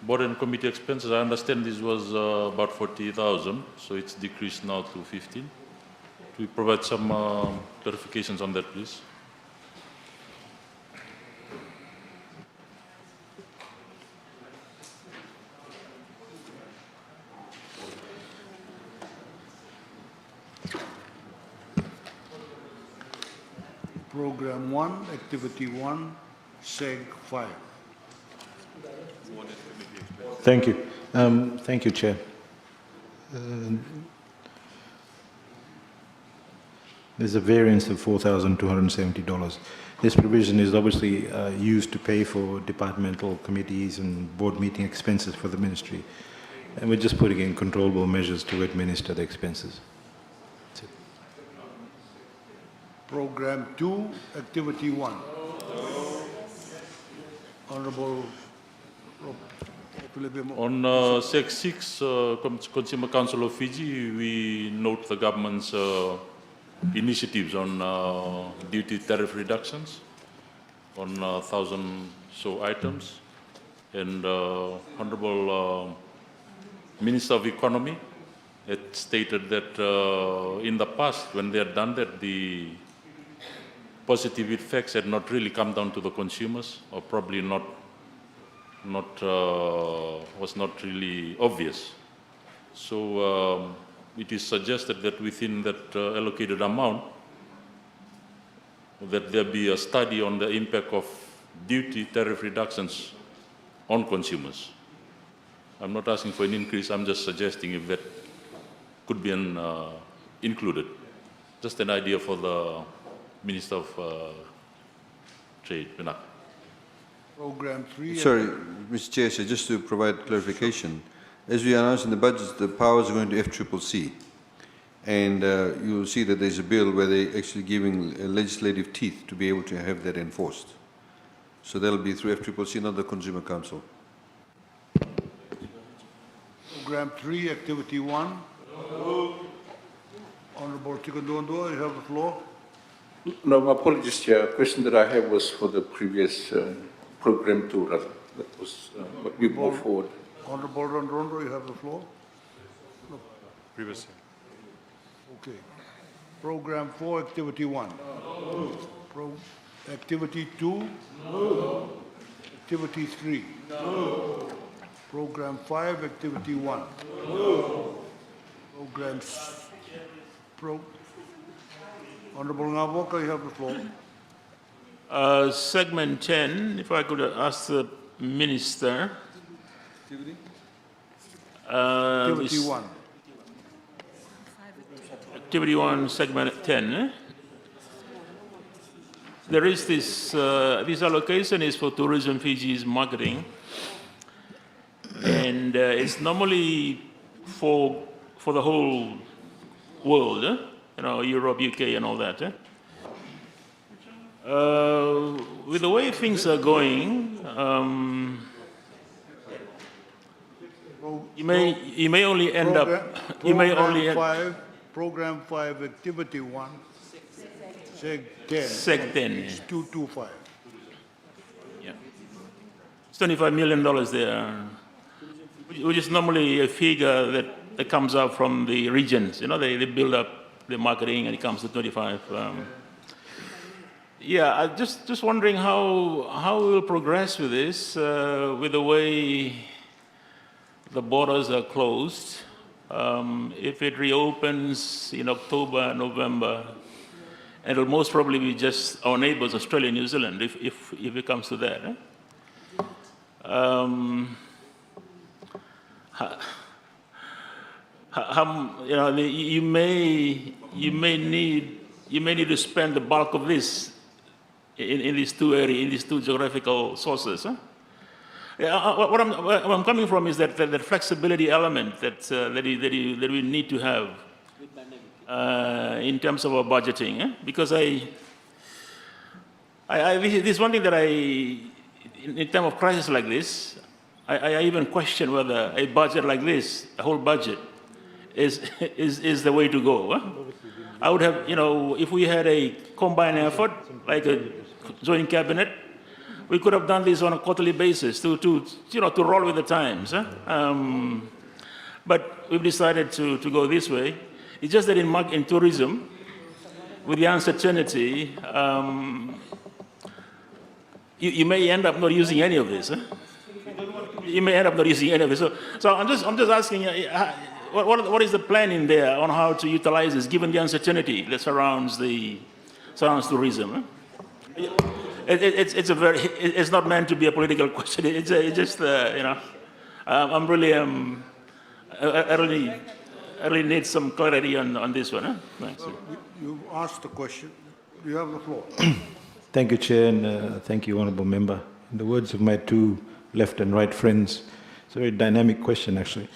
Board and Committee expenses. I understand this was about 40,000, so it's decreased now to 15. We provide some clarifications on that, please. Program 1, Activity 1, SEG 5. Thank you. Thank you, Chair. There's a variance of $4,270. This provision is obviously used to pay for departmental committees and board meeting expenses for the ministry. And we're just putting in controllable measures to administer the expenses. That's it. Program 2, Activity 1. Honorable On Sec 6, Consumer Council of Fiji, we note the government's initiatives on duty tariff reductions on 1,000 so items. And Honorable Minister of Economy had stated that in the past, when they had done that, the positive effects had not really come down to the consumers, or probably was not really obvious. So it is suggested that within that allocated amount, that there be a study on the impact of duty tariff reductions on consumers. I'm not asking for an increase, I'm just suggesting if that could be included. Just an idea for the Minister of Trade, Pinak. Program 3. Sorry, Mr. Chair, so just to provide clarification, as we announced in the budget, the powers are going to FCCC. And you'll see that there's a bill where they're actually giving legislative teeth to be able to have that enforced. So that'll be through FCCC, not the Consumer Council. Program 3, Activity 1. Honorable Tikondondo, you have the floor. No, my apologies, Chair. A question that I have was for the previous Program 2, rather. That was what we moved forward. Honorable Rondrondo, you have the floor. No. Previous. Okay. Program 4, Activity 1. No. Activity 2. No. Activity 3. No. Program 5, Activity 1. No. Honorable Ngavoka, you have the floor. Segment 10, if I could ask the Minister. Activity 1. Activity 1, segment 10. There is this allocation is for Tourism Fiji's marketing. And it's normally for the whole world, you know, Europe, UK, and all that. With the way things are going, you may only end up. Program 5, Activity 1. Seg 10. Seg 10. It's 225. Yeah. It's $25 million there, which is normally a figure that that comes out from the regions. They build up the marketing and it comes to 25. Yeah, I'm just wondering how we will progress with this, with the way the borders are closed. If it reopens in October, November, and it'll most probably be just our neighbors, Australia and New Zealand, if it comes to that. You may need to spend the bulk of this in these two areas, in these two geographical sources. What I'm coming from is that flexibility element that we need to have in terms of our budgeting, because this is one thing that in terms of crisis like this, I even question whether a budget like this, a whole budget, is the way to go. I would have, if we had a combined effort, like a joint cabinet, we could have done this on a quarterly basis to roll with the times. But we've decided to go this way. It's just that in tourism, with the uncertainty, you may end up not using any of this. You may end up not using any of this. So I'm just asking, what is the plan in there on how to utilize this, given the uncertainty that surrounds tourism? It's not meant to be a political question. It's just I'm really I really need some clarity on this one. Thanks. You asked the question. You have the floor. Thank you, Chair, and thank you, Honourable Member. In the words of my two left and right friends, it's a very dynamic question, actually.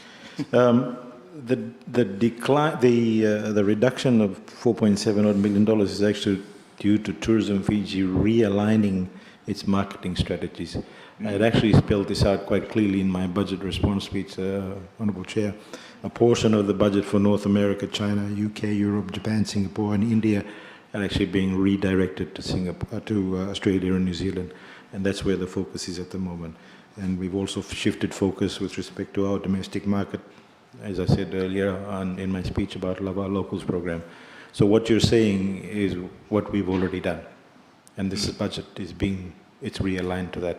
The decline, the reduction of $4.7 million is actually due to Tourism Fiji realigning its marketing strategies. I had actually spelled this out quite clearly in my budget response speech, Honourable Chair. A portion of the budget for North America, China, UK, Europe, Japan, Singapore, and India are actually being redirected to Australia and New Zealand, and that's where the focus is at the moment. And we've also shifted focus with respect to our domestic market, as I said earlier in my speech about our Locals program. So what you're saying is what we've already done, and this budget it's realigned to that.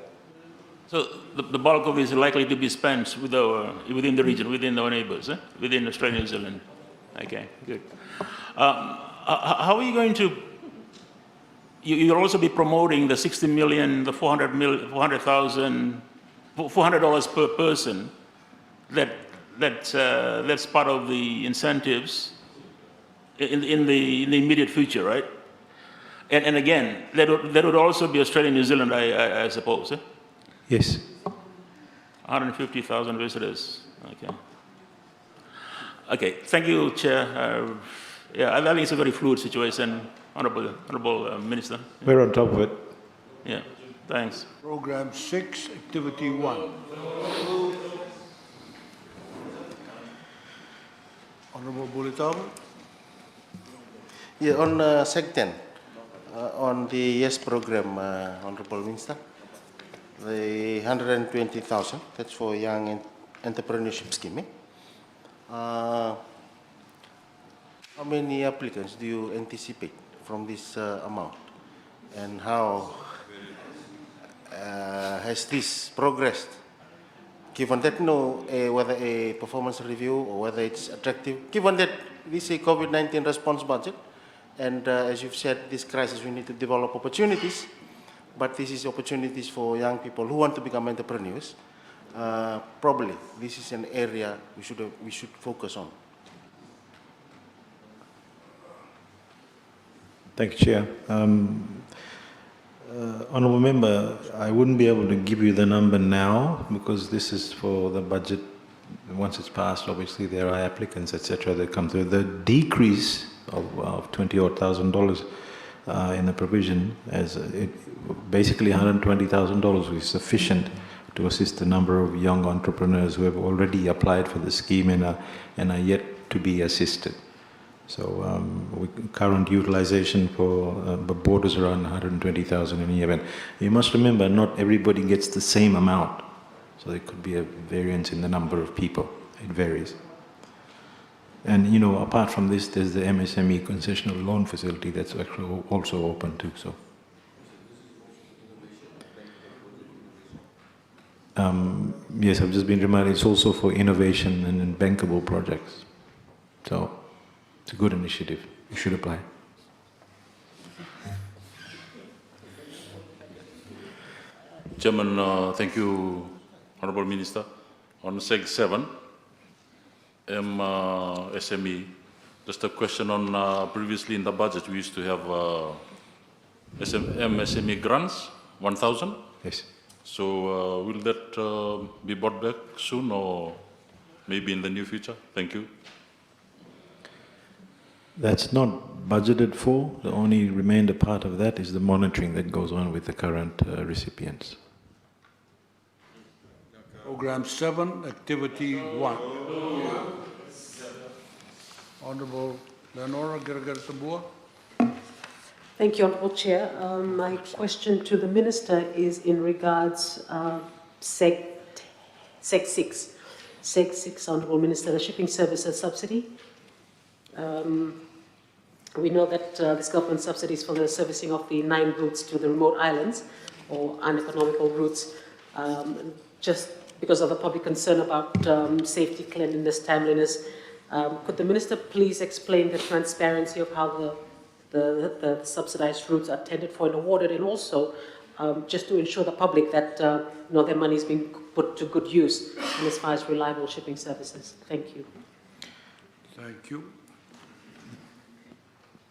So the bulk of it is likely to be spent within the region, within our neighbors, within Australia and New Zealand. Okay, good. How are you going to? You'll also be promoting the 60 million, the $400,000 per person. That's part of the incentives in the immediate future, right? And again, that would also be Australia and New Zealand, I suppose. Yes. 150,000 visitors. Okay. Okay. Thank you, Chair. I think it's a very fluid situation, Honourable Minister. We're on top of it. Yeah. Thanks. Program 6, Activity 1. Honourable Bulitau. Yeah, on Seg 10, on the YES program, Honourable Minister, the 120,000, that's for Young Entrepreneurship Scheme. How many applicants do you anticipate from this amount? And how has this progressed? Given that whether a performance review or whether it's attractive, given that this is a COVID-19 response budget, and as you've said, this crisis, we need to develop opportunities, but this is opportunities for young people who want to become entrepreneurs. Probably this is an area we should focus on. Thank you, Chair. Honourable Member, I wouldn't be able to give you the number now because this is for the budget. Once it's passed, obviously there are applicants, etc., that come through. The decrease of $20,000 in the provision, basically $120,000 is sufficient to assist the number of young entrepreneurs who have already applied for the scheme and are yet to be assisted. So current utilization for the borders around 120,000 in the event. You must remember, not everybody gets the same amount. So there could be a variance in the number of people. It varies. And, you know, apart from this, there's the MSME concessional loan facility that's actually also open too, so. Yes, I've just been reminded, it's also for innovation and bankable projects. So, it's a good initiative. You should apply. Chairman, thank you, Honorable Minister. On Seg 7, SME, just a question on previously in the budget, we used to have MSME grants, 1,000. Yes. So will that be brought back soon or maybe in the near future? Thank you. That's not budgeted for. The only remainder part of that is the monitoring that goes on with the current recipients. Program 7, Activity 1. Honorable Leonora Gerger-Tambua. Thank you, Honourable Chair. My question to the Minister is in regards Seg 6. Seg 6, Honourable Minister, the shipping services subsidy. We know that this government subsidies for the servicing of the 9 routes to the remote islands or uneconomical routes. Just because of the public concern about safety, cleanliness, timeliness, could the Minister please explain the transparency of how the subsidized routes are tended for and awarded, and also just to ensure the public that their money is being put to good use and as far as reliable shipping services? Thank you. Thank you.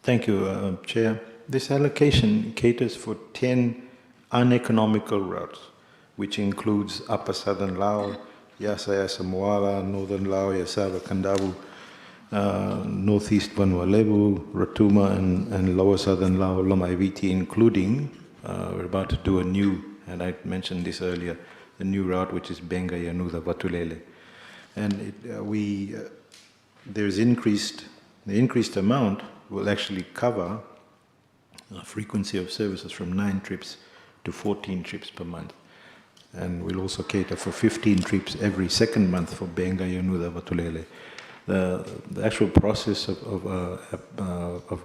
Thank you, Chair. This allocation caters for 10 uneconomical routes, which includes Upper Southern Lao, Yasa Yasa Moala, Northern Lao, Yasawa Kandavu, Northeast Vanuatu, Ratuma, and Lower Southern Lao, Loma Iviti, including, we're about to do a new, and I mentioned this earlier, the new route, which is Benga Yanuda Vatulele. And the increased amount will actually cover a frequency of services from 9 trips to 14 trips per month. And we'll also cater for 15 trips every second month for Benga Yanuda Vatulele. The actual process of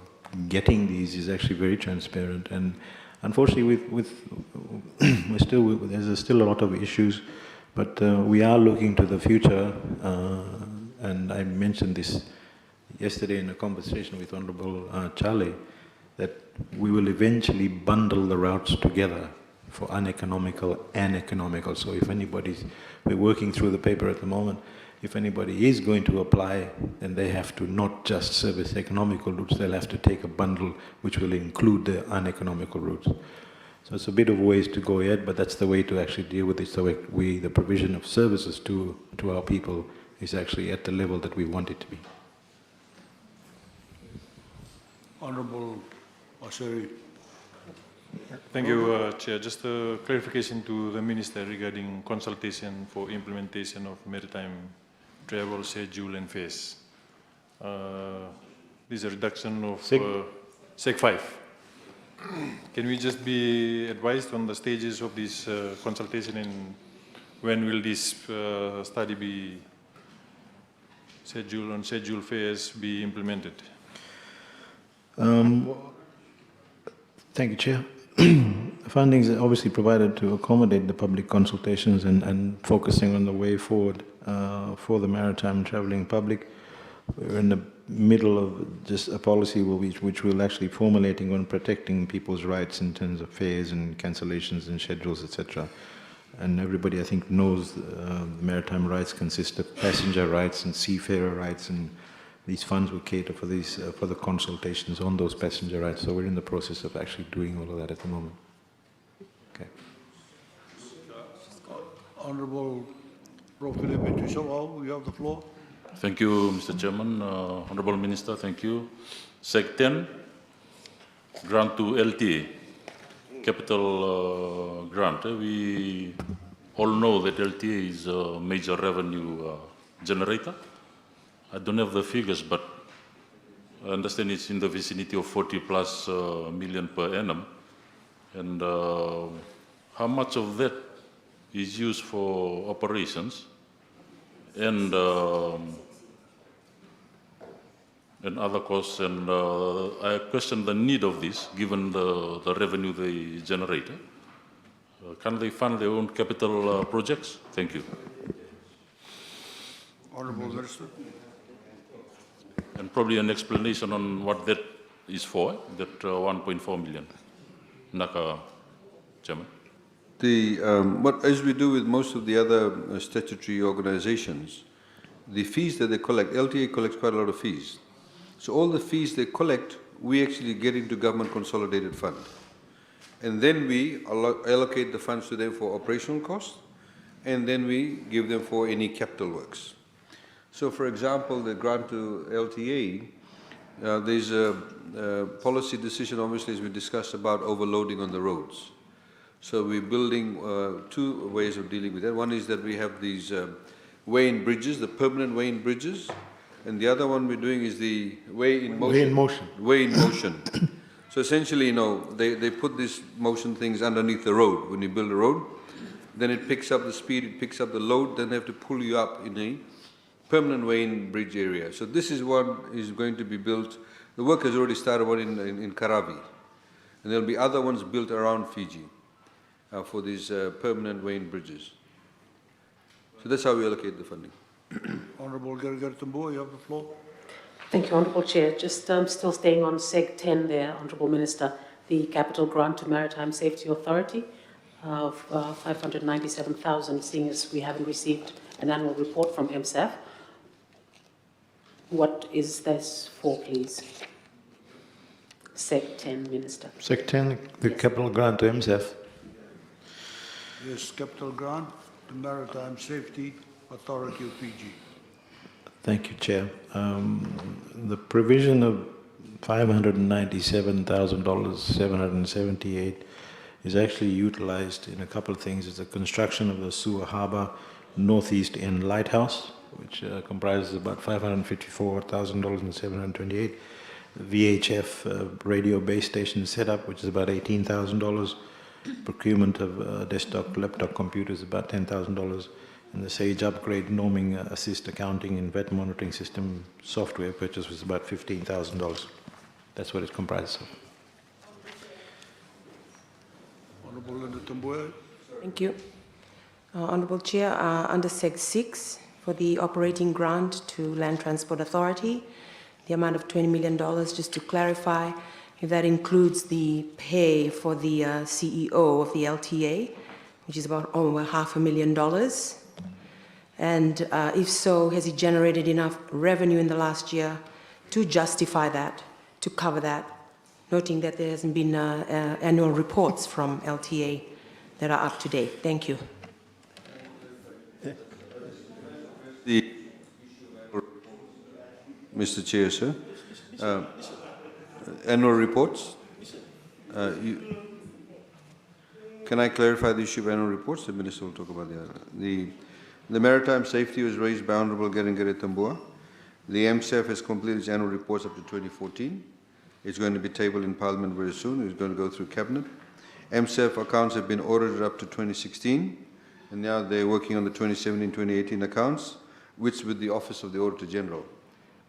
getting these is actually very transparent, and unfortunately there's still a lot of issues, but we are looking to the future, and I mentioned this yesterday in a conversation with Honorable Charlie, that we will eventually bundle the routes together for uneconomical and economical. So if we're working through the paper at the moment, if anybody is going to apply, then they have to not just service economical routes, they'll have to take a bundle which will include the uneconomical routes. So it's a bit of ways to go yet, but that's the way to actually deal with it. So the provision of services to our people is actually at the level that we want it to be. Honorable Waseri. Thank you, Chair. Just a clarification to the Minister regarding consultation for implementation of maritime travel schedule and phase. This is a reduction of Seg 5. Can we just be advised on the stages of this consultation, and when will this study be schedule phase be implemented? Thank you, Chair. Funding is obviously provided to accommodate the public consultations and focusing on the way forward for the maritime traveling public. We're in the middle of just a policy which we're actually formulating on protecting people's rights in terms of fares and cancellations and schedules, etc. And everybody, I think, knows the maritime rights consist of passenger rights and seafarer rights, and these funds will cater for these for the consultations on those passenger rights. So we're in the process of actually doing all of that at the moment. Okay. Honorable Prof. Philippe Tissowo, you have the floor. Thank you, Mr. Chairman. Honorable Minister, thank you. Seg 10, grant to LTA, capital grant. We all know that LTA is a major revenue generator. I don't have the figures, but I understand it's in the vicinity of 40+ million per annum. And how much of that is used for operations? And and other costs, and I question the need of this, given the revenue they generate. Can they fund their own capital projects? Thank you. Honorable Minister. And probably an explanation on what that is for, that 1.4 million. Naka, Chairman. As we do with most of the other statutory organizations, the fees that they collect, LTA collects quite a lot of fees. So all the fees they collect, we actually get into government consolidated fund. And then we allocate the funds to them for operational costs, and then we give them for any capital works. So for example, the grant to LTA, there's a policy decision, obviously, as we discussed, about overloading on the roads. So we're building two ways of dealing with that. One is that we have these way-in bridges, the permanent way-in bridges, and the other one we're doing is the way-in motion. Way-in motion. Way-in motion. So essentially, you know, they put these motion things underneath the road. When you build a road, then it picks up the speed, it picks up the load, then they have to pull you up in a permanent way-in bridge area. So this is one is going to be built. The work has already started one in Karavi. And there'll be other ones built around Fiji for these permanent way-in bridges. So that's how we allocate the funding. Honorable Gerger Tambua, you have the floor. Thank you, Honourable Chair. Just still staying on Seg 10 there, Honourable Minister, the capital grant to Maritime Safety Authority of 597,000, seeing as we haven't received an annual report from MSAF. What is this for, please? Seg 10, Minister. Sec 10, the capital grant to MSF. Yes, capital grant to Maritime Safety Authority of Fiji. Thank you, Chair. The provision of $597,778 is actually utilized in a couple of things. It's the construction of the Suwa Harbour Northeast End Lighthouse, which comprises about $554,728. VHF radio base station setup, which is about $18,000. Procurement of desktop, laptop computers, about $10,000. And the SAGE upgrade norming assist accounting and vet monitoring system software purchase was about $15,000. That's what it comprises of. Honorable Linda Tambua. Thank you. Honourable Chair, under Seg 6, for the operating grant to Land Transport Authority, the amount of $20 million, just to clarify, if that includes the pay for the CEO of the LTA, which is about over $500,000. And if so, has it generated enough revenue in the last year to justify that, to cover that, noting that there hasn't been annual reports from LTA that are up to date? Thank you. Mr. Chair, sir. Annual reports. Can I clarify the issue of annual reports? The Minister will talk about the other. The maritime safety was raised by Honourable Gerengere Tambua. The MSAF has completed its annual reports up to 2014. It's going to be tabled in Parliament very soon. It's going to go through Cabinet. MSAF accounts have been audited up to 2016, and now they're working on the 2017-2018 accounts, which with the Office of the Auditor General.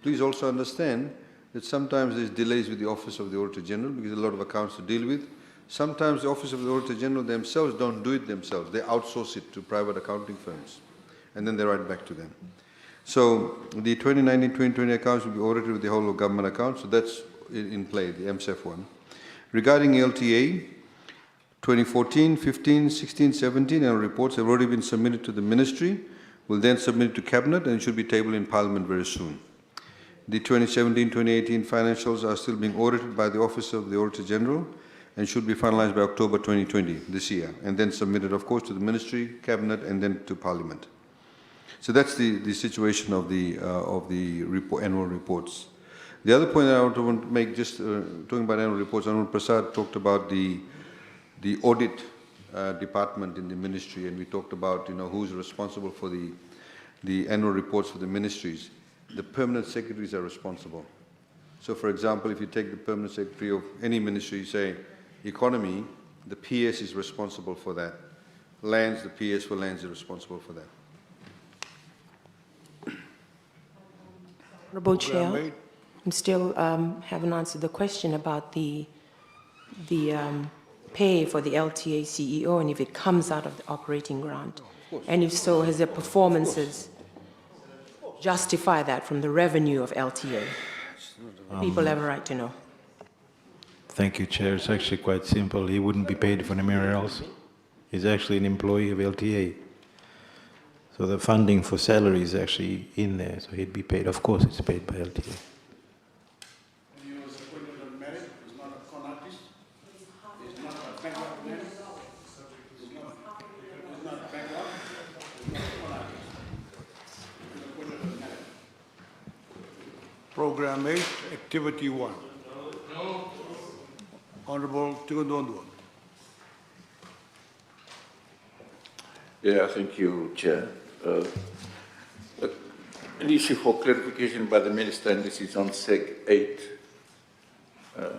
Please also understand that sometimes there's delays with the Office of the Auditor General because a lot of accounts to deal with. Sometimes the Office of the Auditor General themselves don't do it themselves. They outsource it to private accounting firms, and then they write back to them. So the 2019-2020 accounts will be audited with the whole of government accounts, so that's in play, the MSAF one. Regarding LTA, 2014, 15, 16, 17 annual reports have already been submitted to the Ministry. We'll then submit it to Cabinet, and it should be tabled in Parliament very soon. The 2017-2018 financials are still being audited by the Office of the Auditor General and should be finalized by October 2020, this year, and then submitted, of course, to the Ministry, Cabinet, and then to Parliament. So that's the situation of the annual reports. The other point that I want to make, just talking about annual reports, Honorable Prasad talked about the audit department in the Ministry, and we talked about, who's responsible for the annual reports for the ministries. The permanent secretaries are responsible. So, for example, if you take the permanent secretary of any ministry, say economy, the PS is responsible for that. Lands, the PS for lands is responsible for that. Honourable Chair. I still haven't answered the question about the pay for the LTA CEO and if it comes out of the operating grant. And if so, has their performances justify that from the revenue of LTA? People have a right to know. Thank you, Chair. It's actually quite simple. He wouldn't be paid from anywhere else. He's actually an employee of LTA. So the funding for salary is actually in there, so he'd be paid. Of course, it's paid by LTA. He was appointed on merit, he's not a con artist, he's not a bankrupt man, he's not bankrupt, he's not a con artist. He's appointed on merit. Program 8, Activity 1. Honorable Tigundondua. Yeah, thank you, Chair. An issue for clarification by the Minister, and this is on SEG 8.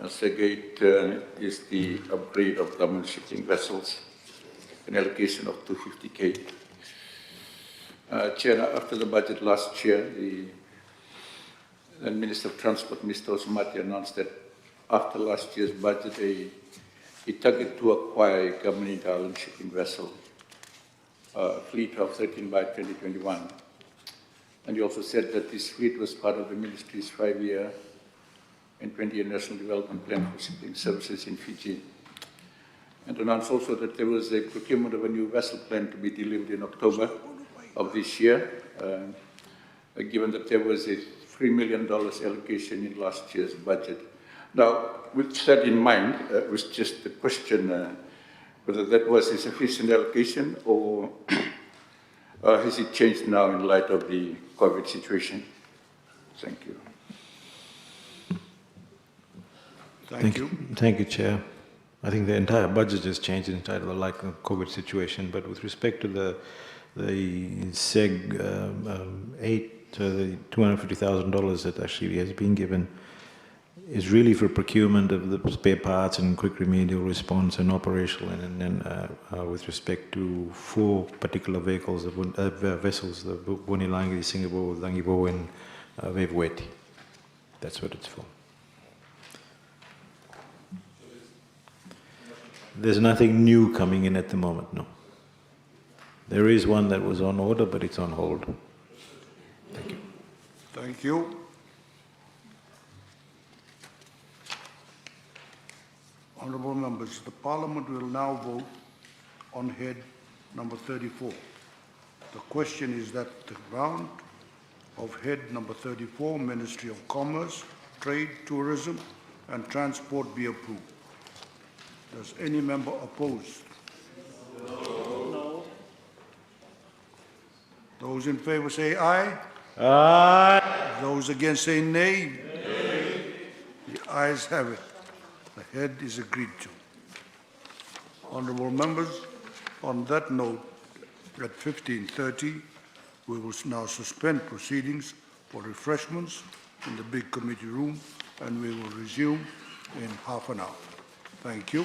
SEG 8 is the upgrade of government shipping vessels, an allocation of 250K. Chair, after the budget last year, the Minister of Transport, Mr. Osmati, announced that after last year's budget, he targeted to acquire a government island shipping vessel, fleet of 13 by 2021. And he also said that this fleet was part of the ministry's 5-year and 20-year national development plan for shipping services in Fiji. And announced also that there was a procurement of a new vessel plan to be delivered in October of this year, given that there was a $3 million allocation in last year's budget. Now, with that in mind, it was just a question whether that was a sufficient allocation or has it changed now in light of the COVID situation? Thank you. Thank you. Thank you, Chair. I think the entire budget has changed in light of the COVID situation, but with respect to the SEG 8, the $250,000 that actually has been given, is really for procurement of the spare parts and quick remedial response and operational, and then with respect to 4 particular vehicles, vessels, the Bonilangi, Singapore, Langibo, and Vevweti. That's what it's for. There's nothing new coming in at the moment, no. There is one that was on order, but it's on hold. Thank you. Thank you. Honourable members, the Parliament will now vote on head number 34. The question is that the grant of head number 34, Ministry of Commerce, Trade, Tourism and Transport be approved. Does any member oppose? No. Those in favour say aye. Aye. Those against say nay. Nay. The ayes have it. The head is agreed to. Honourable members, on that note, at 15:30, we will now suspend proceedings for refreshments in the big committee room, and we will resume in half an hour. Thank you.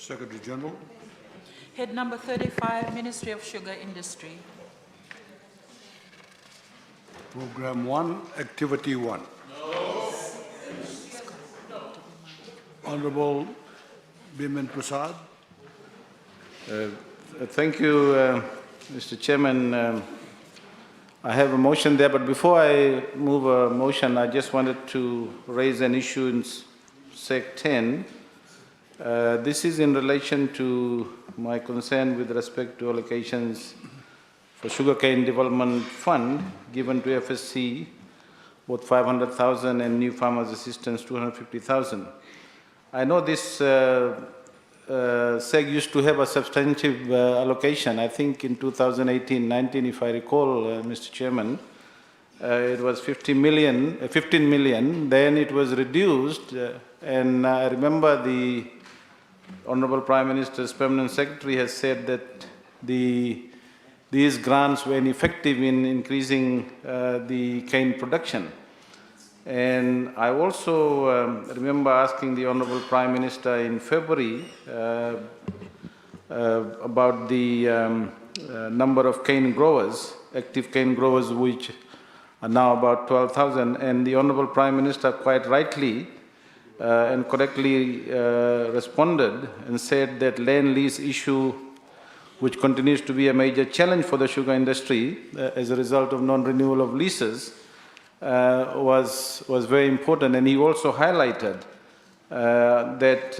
Secretary General. Head number 35, Ministry of Sugar Industry. Program 1, Activity 1. Honorable Biman Prasad. Thank you, Mr. Chairman. I have a motion there, but before I move a motion, I just wanted to raise an issue in Sec 10. This is in relation to my concern with respect to allocations for Sugarcane Development Fund given to FSC, both 500,000 and New Farmers Assistance 250,000. I know this SEG used to have a substantive allocation. I think in 2018-19, if I recall, Mr. Chairman, it was 15 million. Then it was reduced, and I remember the Honorable Prime Minister's Permanent Secretary has said that these grants were ineffective in increasing the cane production. And I also remember asking the Honorable Prime Minister in February about the number of cane growers, active cane growers, which are now about 12,000. And the Honorable Prime Minister quite rightly and correctly responded and said that land lease issue, which continues to be a major challenge for the sugar industry as a result of non-renewal of leases, was very important. And he also highlighted that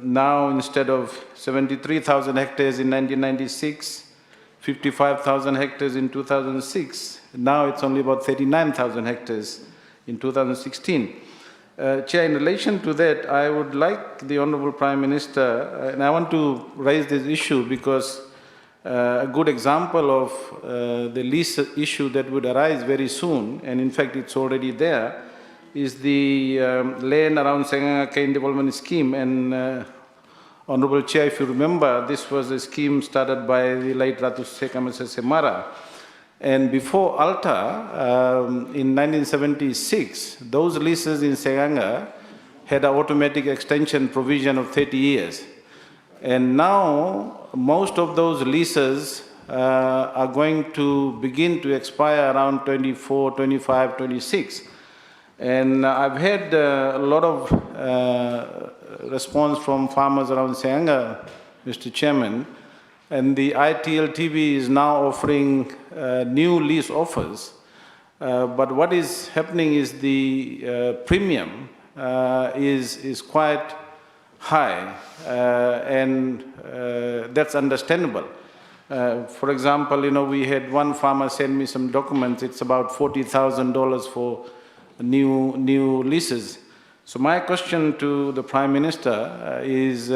now instead of 73,000 hectares in 1996, 55,000 hectares in 2006, now it's only about 39,000 hectares in 2016. Chair, in relation to that, I would like the Honorable Prime Minister, and I want to raise this issue because a good example of the lease issue that would arise very soon, and in fact it's already there, is the land around Senganga Cane Development Scheme. And Honorable Chair, if you remember, this was a scheme started by the late Ratu Sekamasa Semara. And before ALTA, in 1976, those leases in Senganga had an automatic extension provision of 30 years. And now, most of those leases are going to begin to expire around 24, 25, 26. And I've had a lot of response from farmers around Senganga, Mr. Chairman, and the ITLTB is now offering new lease offers. But what is happening is the premium is quite high, and that's understandable. For example, we had one farmer send me some documents. It's about $40,000 for new leases. So my question to the Prime Minister is,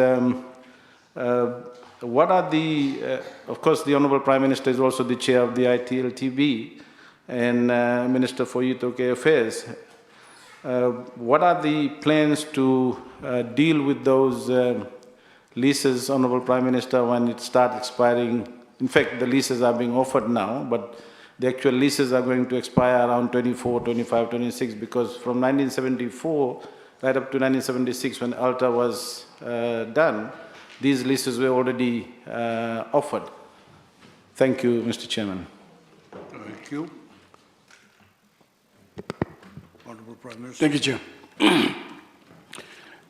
what are the, of course, the Honorable Prime Minister is also the chair of the ITLTB and Minister for Youth Affairs. What are the plans to deal with those leases, Honorable Prime Minister, when it starts expiring? In fact, the leases are being offered now, but the actual leases are going to expire around 24, 25, 26, because from 1974 right up to 1976, when ALTA was done, these leases were already offered. Thank you, Mr. Chairman. Thank you. Honorable Prime Minister. Thank you, Chair.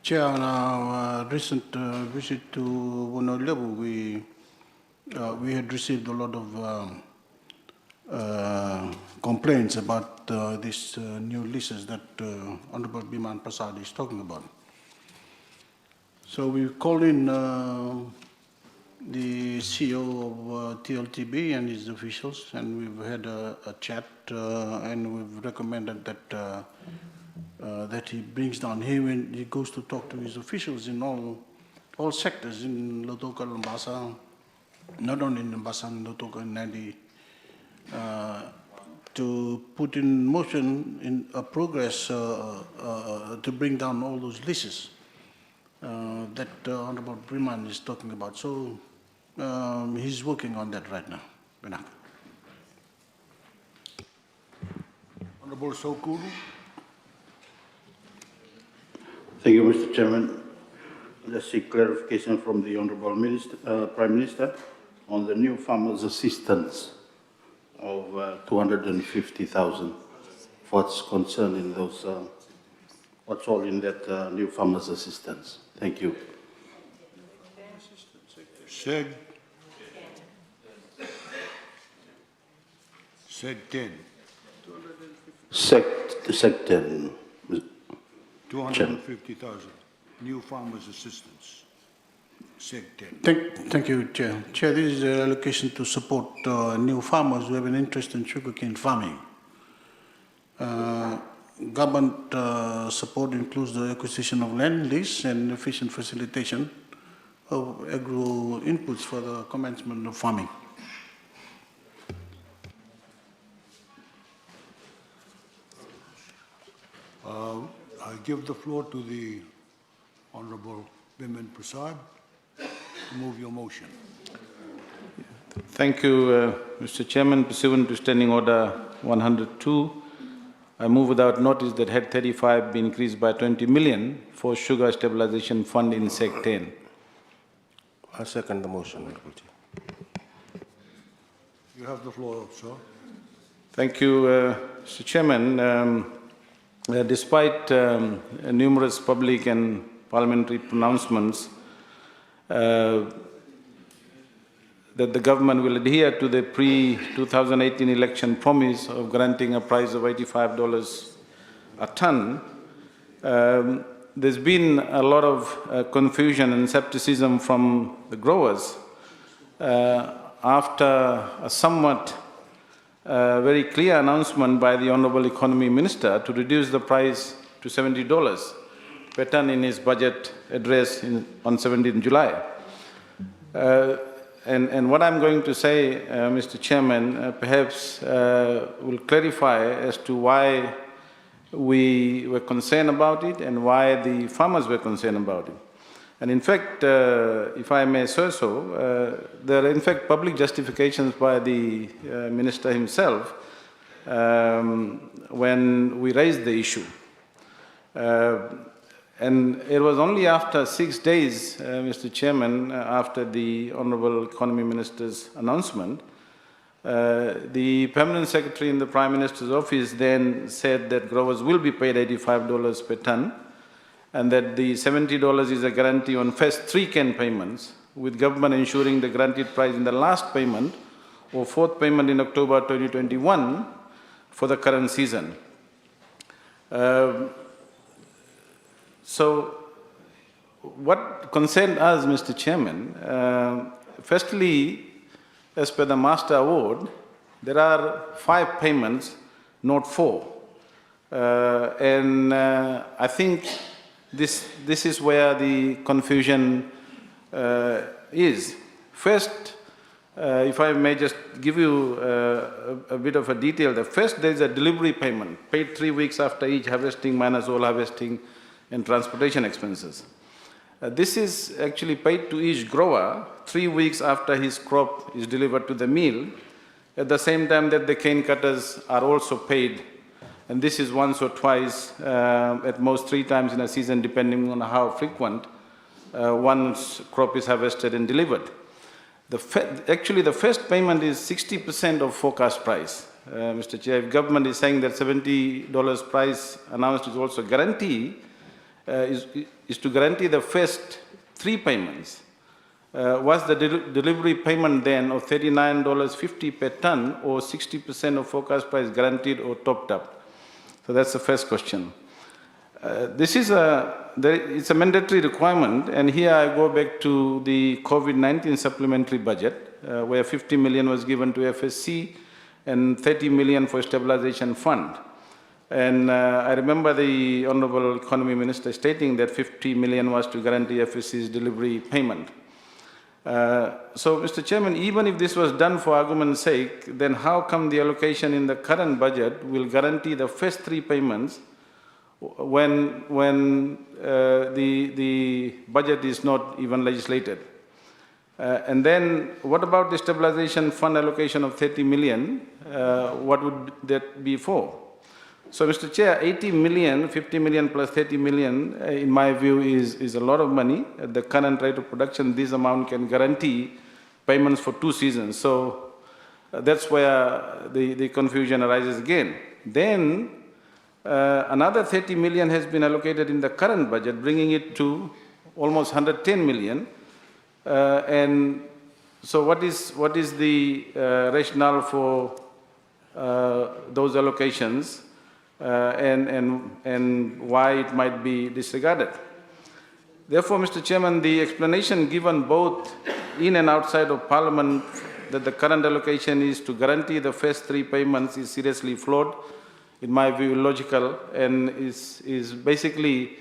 Chair, on our recent visit to Wonolebu, we had received a lot of complaints about these new leases that Honorable Biman Prasad is talking about. So we called in the CEO of TLTB and his officials, and we've had a chat, and we've recommended that that he brings down here when he goes to talk to his officials in all sectors, in Lautoka and Basa, not only in Basa and Lautoka and Nadi, to put in motion in a progress to bring down all those leases that Honorable Biman is talking about. So he's working on that right now. Honorable Sokuru. Thank you, Mr. Chairman. let's seek clarification from the Honorable Minister, Prime Minister on the new farmers' assistance of 250,000. What's concerned in those, what's all in that new farmers' assistance? Thank you. Seg 10. Sec 10. 250,000, new farmers' assistance. Seg 10. Thank you, Chair. Chair, this is an allocation to support new farmers who have an interest in sugarcane farming. Government support includes the acquisition of land, lease, and efficient facilitation of agro inputs for the commencement of farming. I give the floor to the Honorable Biman Prasad to move your motion. Thank you, Mr. Chairman. Pursuant to Standing Order 102, I move without notice that Head 35 be increased by 20 million for Sugar Stabilization Fund in Sec 10. I second the motion, Honorable Chair. You have the floor, sir. Thank you, Mr. Chairman. Despite numerous public and parliamentary pronouncements that the government will adhere to the pre-2018 election promise of granting a price of $85 a ton, there's been a lot of confusion and skepticism from the growers after a somewhat very clear announcement by the Honorable Economy Minister to reduce the price to $70 per ton in his budget address on 17 July. And what I'm going to say, Mr. Chairman, perhaps will clarify as to why we were concerned about it and why the farmers were concerned about it. And in fact, if I may say so, there are in fact public justifications by the Minister himself when we raised the issue. And it was only after 6 days, Mr. Chairman, after the Honourable Economy Minister's announcement, the Permanent Secretary in the Prime Minister's office then said that growers will be paid $85 per tonne, and that the $70 is a guarantee on first 3 cane payments, with government ensuring the guaranteed price in the last payment or 4th payment in October 2021 for the current season. So what concerned us, Mr. Chairman, firstly, as per the Master Award, there are 5 payments, not 4. And I think this is where the confusion is. First, if I may just give you a bit of a detail, the first there is a delivery payment, paid 3 weeks after each harvesting minus all harvesting and transportation expenses. This is actually paid to each grower 3 weeks after his crop is delivered to the mill, at the same time that the cane cutters are also paid. And this is once or twice, at most 3 times in a season, depending on how frequent one's crop is harvested and delivered. Actually, the first payment is 60% of forecast price. Mr. Chair, if government is saying that $70 price announced is also guarantee, is to guarantee the first 3 payments. Was the delivery payment then of $39.50 per ton, or 60% of forecast price guaranteed or topped up? So that's the first question. This is it's a mandatory requirement, and here I go back to the COVID-19 supplementary budget, where 50 million was given to FSC and 30 million for stabilization fund. And I remember the Honorable Economy Minister stating that 50 million was to guarantee FSC's delivery payment. So, Mr. Chairman, even if this was done for argument's sake, then how come the allocation in the current budget will guarantee the first 3 payments when the budget is not even legislated? And then what about the stabilization fund allocation of 30 million? What would that be for? So, Mr. Chair, 80 million, 50 million plus 30 million, in my view, is a lot of money. At the current rate of production, this amount can guarantee payments for 2 seasons. So, that's where the confusion arises again. Then, another 30 million has been allocated in the current budget, bringing it to almost 110 million. And so what is the rationale for those allocations and why it might be disregarded? Therefore, Mr. Chairman, the explanation given both in and outside of Parliament that the current allocation is to guarantee the first 3 payments is seriously flawed, in my view, illogical, and is basically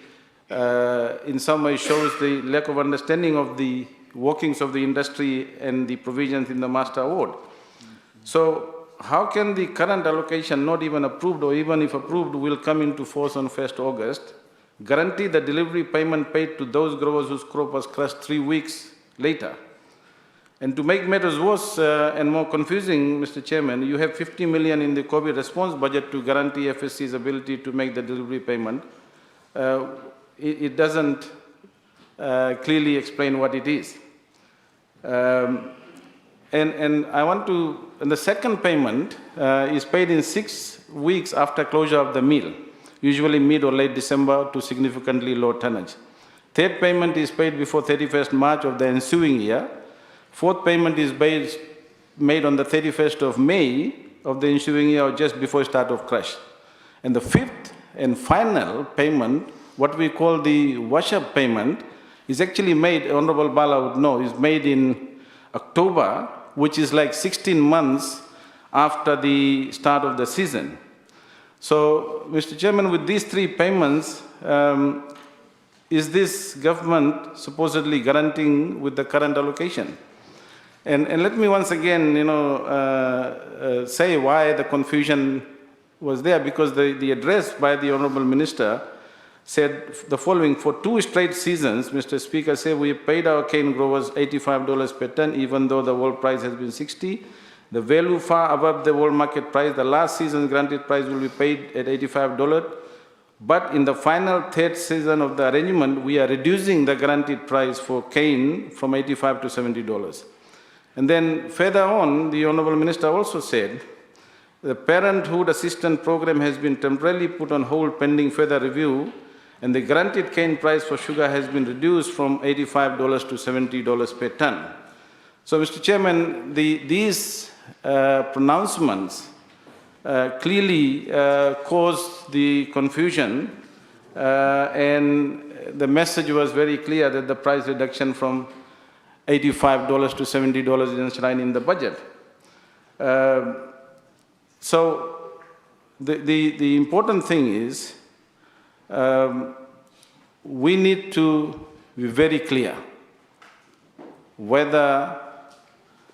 in some way shows the lack of understanding of the workings of the industry and the provisions in the Master Award. So how can the current allocation, not even approved or even if approved, will come into force on 1st August, guarantee the delivery payment paid to those growers whose crop was crushed 3 weeks later? And to make matters worse and more confusing, Mr. Chairman, you have 50 million in the COVID response budget to guarantee FSC's ability to make the delivery payment. It doesn't clearly explain what it is. And I want to, and the second payment is paid in 6 weeks after closure of the mill, usually mid or late December to significantly low tonnage. Third payment is paid before 31st March of the ensuing year. Fourth payment is made on the 31st of May of the ensuing year or just before start of crush. And the fifth and final payment, what we call the wash-up payment, is actually made, Honorable Bala would know, is made in October, which is like 16 months after the start of the season. So, Mr. Chairman, with these 3 payments, is this government supposedly guaranteeing with the current allocation? And let me once again, say why the confusion was there, because the address by the Honorable Minister said the following: for 2 straight seasons, Mr. Speaker, say we paid our cane growers $85 per ton, even though the world price has been 60. The value far above the world market price. The last season's granted price will be paid at $85. But in the final 3rd season of the arrangement, we are reducing the guaranteed price for cane from $85 to $70. And then further on, the Honorable Minister also said, the Parenthood Assistance Program has been temporarily put on hold pending further review, and the guaranteed cane price for sugar has been reduced from $85 to $70 per ton. So, Mr. Chairman, these pronouncements clearly caused the confusion, and the message was very clear that the price reduction from $85 to $70 is enshrined in the budget. So the important thing is we need to be very clear whether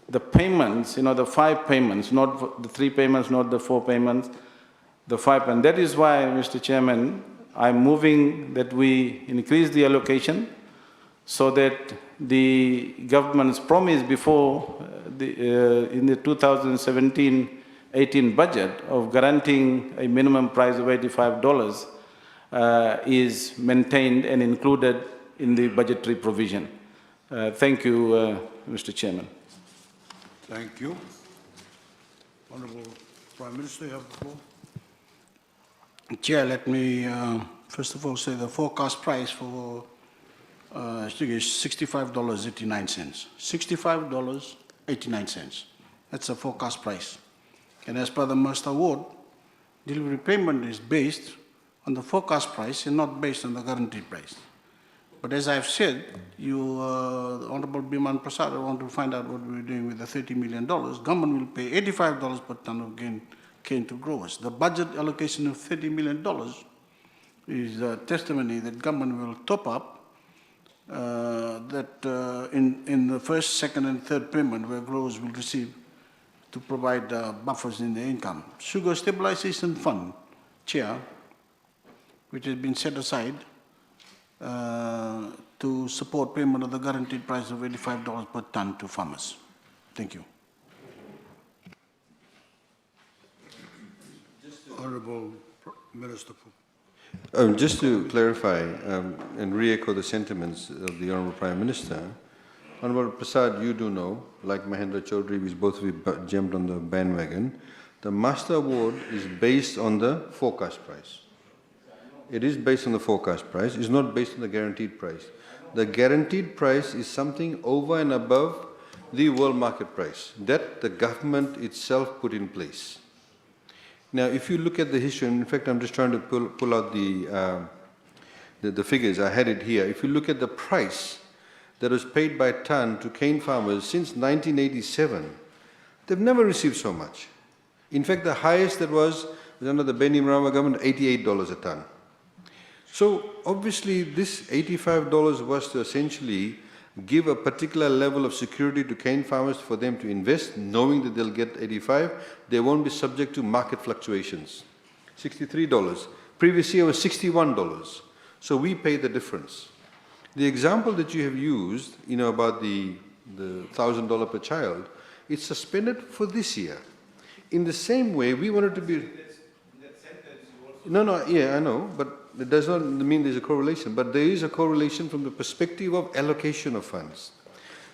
the payments, the 5 payments, not the 3 payments, not the 4 payments, the 5, and that is why, Mr. Chairman, I'm moving that we increase the allocation so that the government's promise before in the 2017-18 budget of guaranteeing a minimum price of $85 is maintained and included in the budgetary provision. Thank you, Mr. Chairman. Thank you. Honorable Prime Minister, you have the floor. Chair, let me first of all say the forecast price for sugar is $65.89. $65.89. That's the forecast price. And as per the Master Award, delivery payment is based on the forecast price and not based on the guaranteed price. But as I've said, you, Honorable Biman Prasad, I want to find out what we're doing with the $30 million. Government will pay $85 per ton of cane to growers. The budget allocation of $30 million is a testimony that government will top up in the first, second, and third payment where growers will receive to provide buffers in their income. Sugar Stabilization Fund, Chair, which has been set aside to support payment of the guaranteed price of $85 per ton to farmers. Thank you. Honorable Minister. Just to clarify and re-echo the sentiments of the Honourable Prime Minister, Honourable Prasad, you do know, like Mahendra Chaudhary, which both of you jumped on the bandwagon, the Master Award is based on the forecast price. It is based on the forecast price. It's not based on the guaranteed price. The guaranteed price is something over and above the world market price that the government itself put in place. Now, if you look at the history, and in fact, I'm just trying to pull out the figures. I had it here. If you look at the price that was paid by ton to cane farmers since 1987, they've never received so much. In fact, the highest that was under the Benny Marama government, $88 a ton. So obviously, this $85 was to essentially give a particular level of security to cane farmers for them to invest, knowing that they'll get 85. They won't be subject to market fluctuations. $63. Previous year was $61. So we pay the difference. The example that you have used, about the $1,000 per child, it's suspended for this year. In the same way, we wanted to be... No, yeah, I know, but it does not mean there's a correlation, but there is a correlation from the perspective of allocation of funds.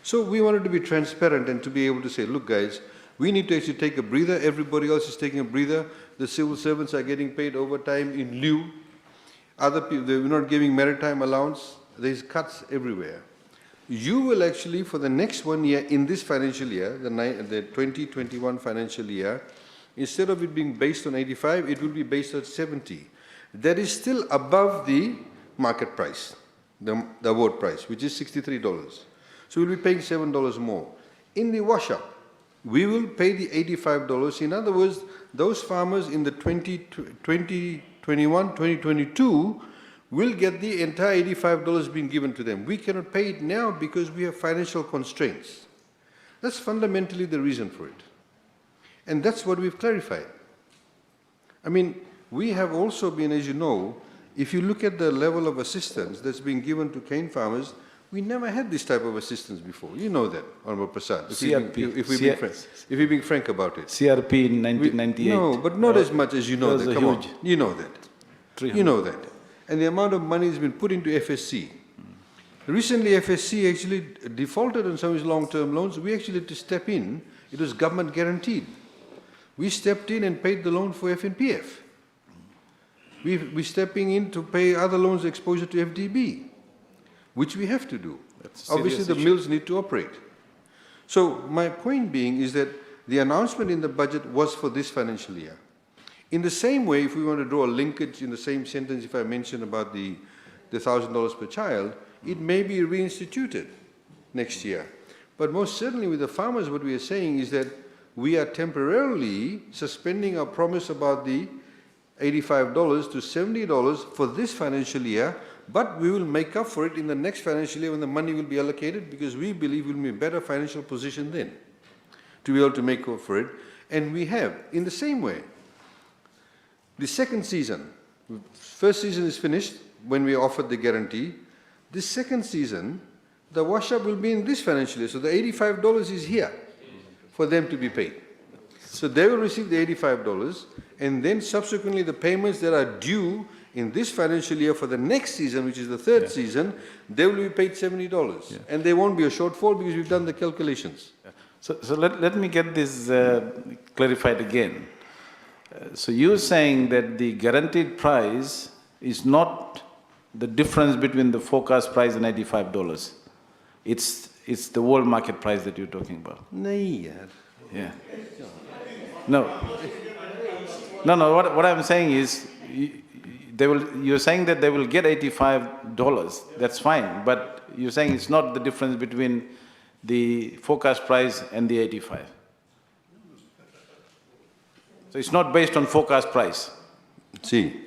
So we wanted to be transparent and to be able to say, look guys, we need to actually take a breather, everybody else is taking a breather, the civil servants are getting paid overtime in lieu, other people, they're not giving maritime allowance, there's cuts everywhere. You will actually, for the next 1 year, in this financial year, the 2021 financial year, instead of it being based on 85, it will be based on 70. That is still above the market price, the award price, which is $63. So we'll be paying $7 more. In the wash-up, we will pay the $85. In other words, those farmers in the 2021, 2022 will get the entire $85 being given to them. We cannot pay it now because we have financial constraints. That's fundamentally the reason for it. And that's what we've clarified. I mean, we have also been, as you know, if you look at the level of assistance that's been given to cane farmers, we never had this type of assistance before. You know that, Honourable Prasad. If we're being frank about it. CRP in 1998. No, but not as much as you know that. Come on, you know that. 300. You know that. And the amount of money has been put into FSC. Recently, FSC actually defaulted on some of its long-term loans. We actually had to step in. It was government guaranteed. We stepped in and paid the loan for FNPF. We're stepping in to pay other loans exposure to FDB, which we have to do. Obviously, the mills need to operate. So my point being is that the announcement in the budget was for this financial year. In the same way, if we want to draw a linkage in the same sentence, if I mention about the $1,000 per child, it may be reinstituted next year. But most certainly with the farmers, what we are saying is that we are temporarily suspending our promise about the $85 to $70 for this financial year, but we will make up for it in the next financial year when the money will be allocated, because we believe we'll be in a better financial position then to be able to make up for it. And we have, in the same way, the second season, first season is finished when we offered the guarantee. This second season, the wash-up will be in this financial year, so the $85 is here for them to be paid. So they will receive the $85, and then subsequently the payments that are due in this financial year for the next season, which is the third season, they will be paid $70. And there won't be a shortfall because we've done the calculations. So let me get this clarified again. So you're saying that the guaranteed price is not the difference between the forecast price and $85. It's the world market price that you're talking about. No, yeah. No. What I'm saying is, you're saying that they will get $85. That's fine, but you're saying it's not the difference between the forecast price and the 85. So it's not based on forecast price. See,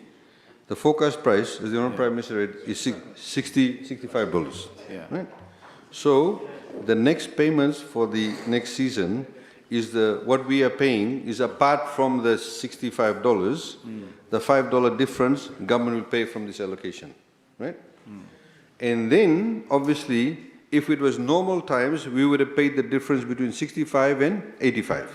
the forecast price, as the Honourable Prime Minister read, is $65. Yeah. Right? So the next payments for the next season is what we are paying is apart from the $65, the $5 difference government will pay from this allocation, right? And then, obviously, if it was normal times, we would have paid the difference between 65 and 85.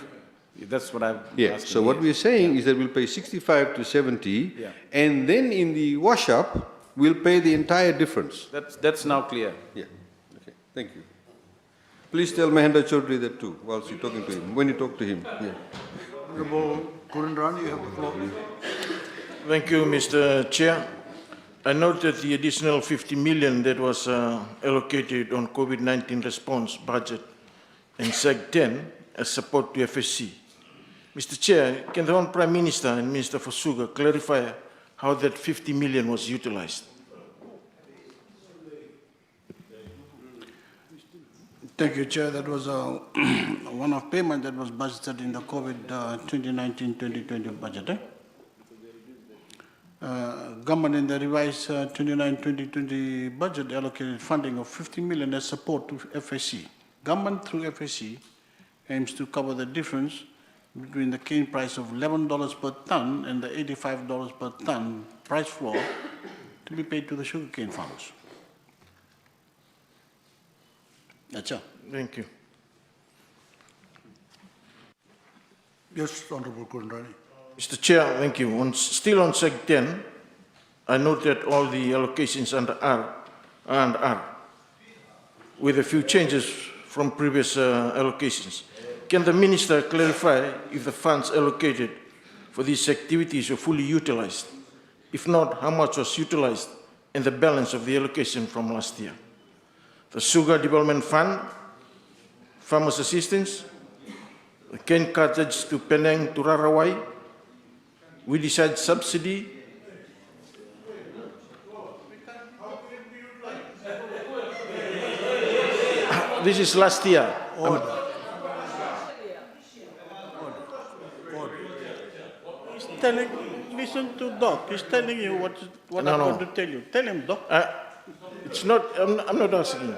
That's what I'm Yeah, asking. so what we're saying is that we'll pay 65 to 70, Yeah. and then in the wash-up, we'll pay the entire difference. That's now clear. Yeah, okay, thank you. Please tell Mahendra Chaudhary that too, whilst you're talking to him, when you talk to him. Yeah. Honorable Kurundrani, you have the floor. Thank you, Mr. Chair. I note that the additional 50 million that was allocated on COVID-19 response budget in Seg 10 as support to FSC. Mr. Chair, can the Honourable Prime Minister and Minister for Sugar clarify how that 50 million was utilized? Thank you, Chair. That was a one-off payment that was budgeted in the COVID 2019-2020 budget. Government in the revised 29-2020 budget allocated funding of 50 million as support to FSC. Government through FSC aims to cover the difference between the cane price of $11 per ton and the $85 per ton price floor to be paid to the sugarcane farmers. That's all. Thank you. Yes, Honorable Kurundrani. Mr. Chair, thank you. Still on Seg 10, I note that all the allocations under R are under R, with a few changes from previous allocations. Can the Minister clarify if the funds allocated for these activities were fully utilized? If not, how much was utilized and the balance of the allocation from last year? The Sugar Development Fund, Farmers Assistance, the cane cartage to Penang to Rarawai, we decide subsidy. This is last year. He's telling, listen to Doc. He's telling you what No, I'm no. going to tell you. Tell him, Doc. It's not, I'm not asking.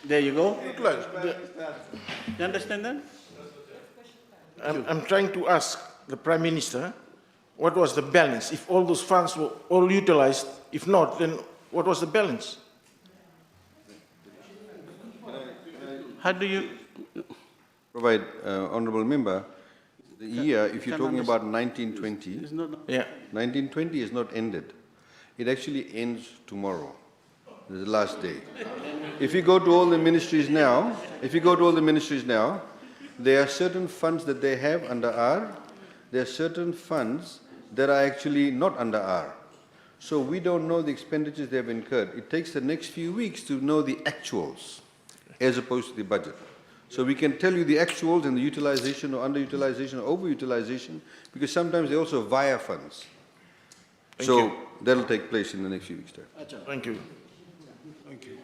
There you go. You understand that? I'm trying to ask the Prime Minister, what was the balance? If all those funds were all utilized, if not, then what was the balance? How do you... Provide, Honourable Member, the year, if you're talking about 1920, yeah. 1920 is not ended. It actually ends tomorrow, the last day. If you go to all the ministries now, there are certain funds that they have under R, there are certain funds that are actually not under R. So we don't know the expenditures they have incurred. It takes the next few weeks to know the actuals as opposed to the budget. So we can tell you the actuals and the utilization or underutilization or overutilization because sometimes they're also via funds. So that'll take place in the next few weeks' time. Thank you. Thank you.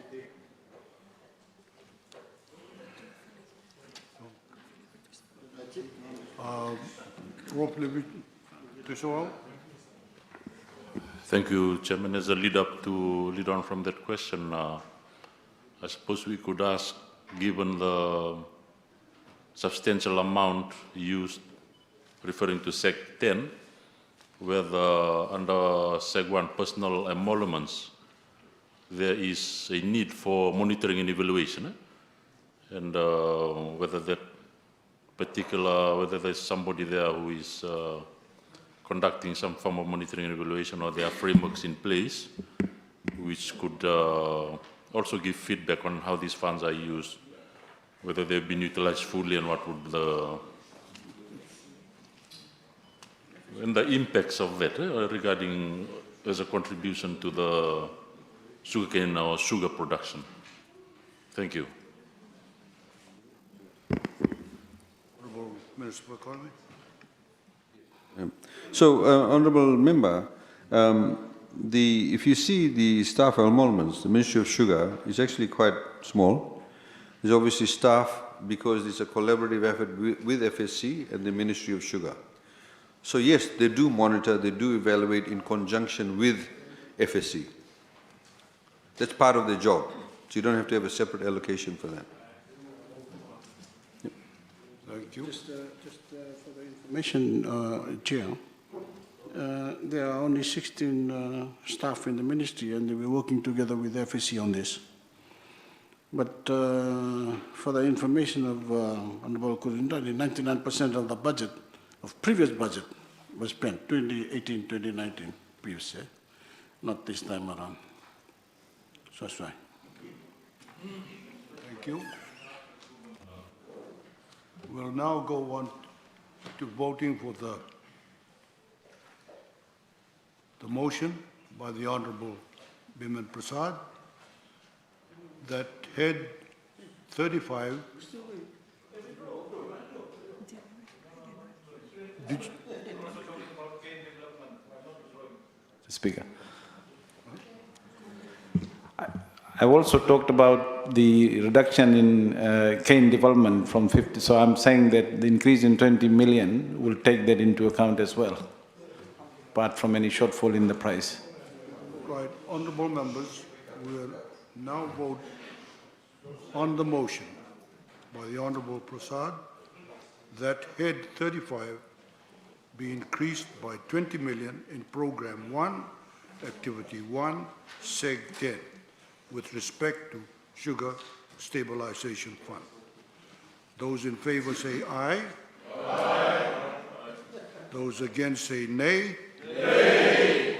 Rob Levy-Tissoel. Thank you, Chairman. As a lead on from that question, I suppose we could ask, given the substantial amount used referring to Seg 10, whether under Seg 1 personal emoluments, there is a need for monitoring and evaluation, and whether that whether there's somebody there who is conducting some form of monitoring and evaluation, or there are frameworks in place which could also give feedback on how these funds are used, whether they've been utilized fully, and what would the impacts of that regarding as a contribution to the sugarcane or sugar production. Thank you. Honourable Minister McCarthy. So, Honourable Member, if you see the staff emoluments, the Ministry of Sugar is actually quite small. There's obviously staff because it's a collaborative effort with FSC and the Ministry of Sugar. So yes, they do monitor, they do evaluate in conjunction with FSC. That's part of their job. So you don't have to have a separate allocation for that. Yep. Thank you. Just for the information, Chair, there are only 16 staff in the ministry, and we're working together with FSC on this. But for the information of Honorable Kurindani, 99% of the budget, of previous budget, was spent 2018, 2019, previous year, not this time around. So that's why. Thank you. We'll now go on to voting for the motion by the Honorable Biman Prasad that head 35. Speaker. I've also talked about the reduction in cane development from 50, so I'm saying that the increase in 20 million will take that into account as well, apart from any shortfall in the price. Right, honorable members, we'll now vote on the motion by the Honorable Prasad that head 35 be increased by 20 million in Program 1, Activity 1, Seg 10, with respect to Sugar Stabilization Fund. Those in favor say aye. Aye. Those against say nay. Nay.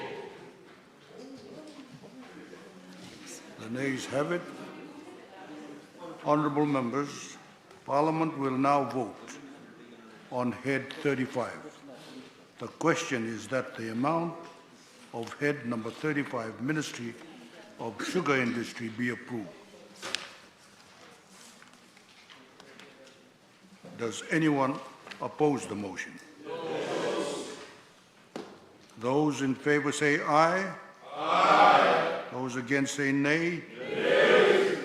The nays have it. Honorable members, Parliament will now vote on head 35. The question is that the amount of head number 35, Ministry of Sugar Industry, be approved. Does anyone oppose the motion? Those in favor say aye. Aye. Those against say nay. Nay.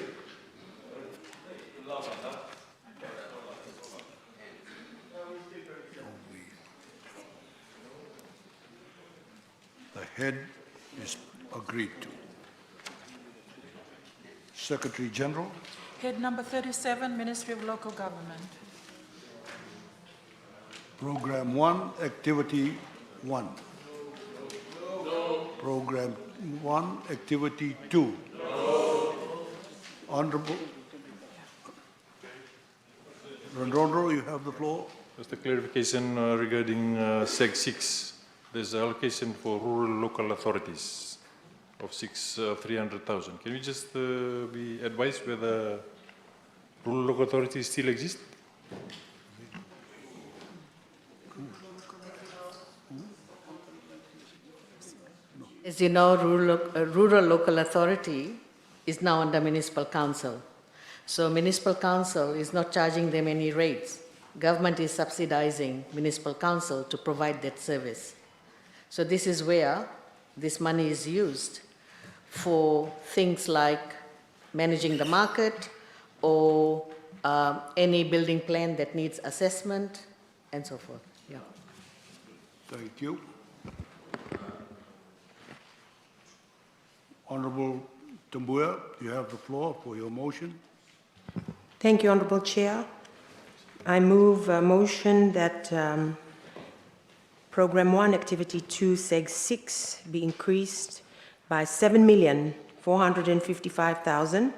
The head is agreed to. Secretary General. Head number 37, Ministry of Local Government. Program 1, Activity 1. No. Program 1, Activity 2. No. Honorable Rondoro, you have the floor. Just a clarification regarding Seg 6. There's allocation for rural local authorities of 300,000. Can we just be advised whether rural local authorities still exist? As you know, rural local authority is now under municipal council. So municipal council is not charging them any rates. Government is subsidizing municipal council to provide that service. So this is where this money is used for things like managing the market or any building plan that needs assessment and so forth. Yeah. Thank you. Honorable Tambuya, you have the floor for your motion. Thank you, Honorable Chair. I move a motion that Program 1, Activity 2, Seg 6 be increased by 7,455,000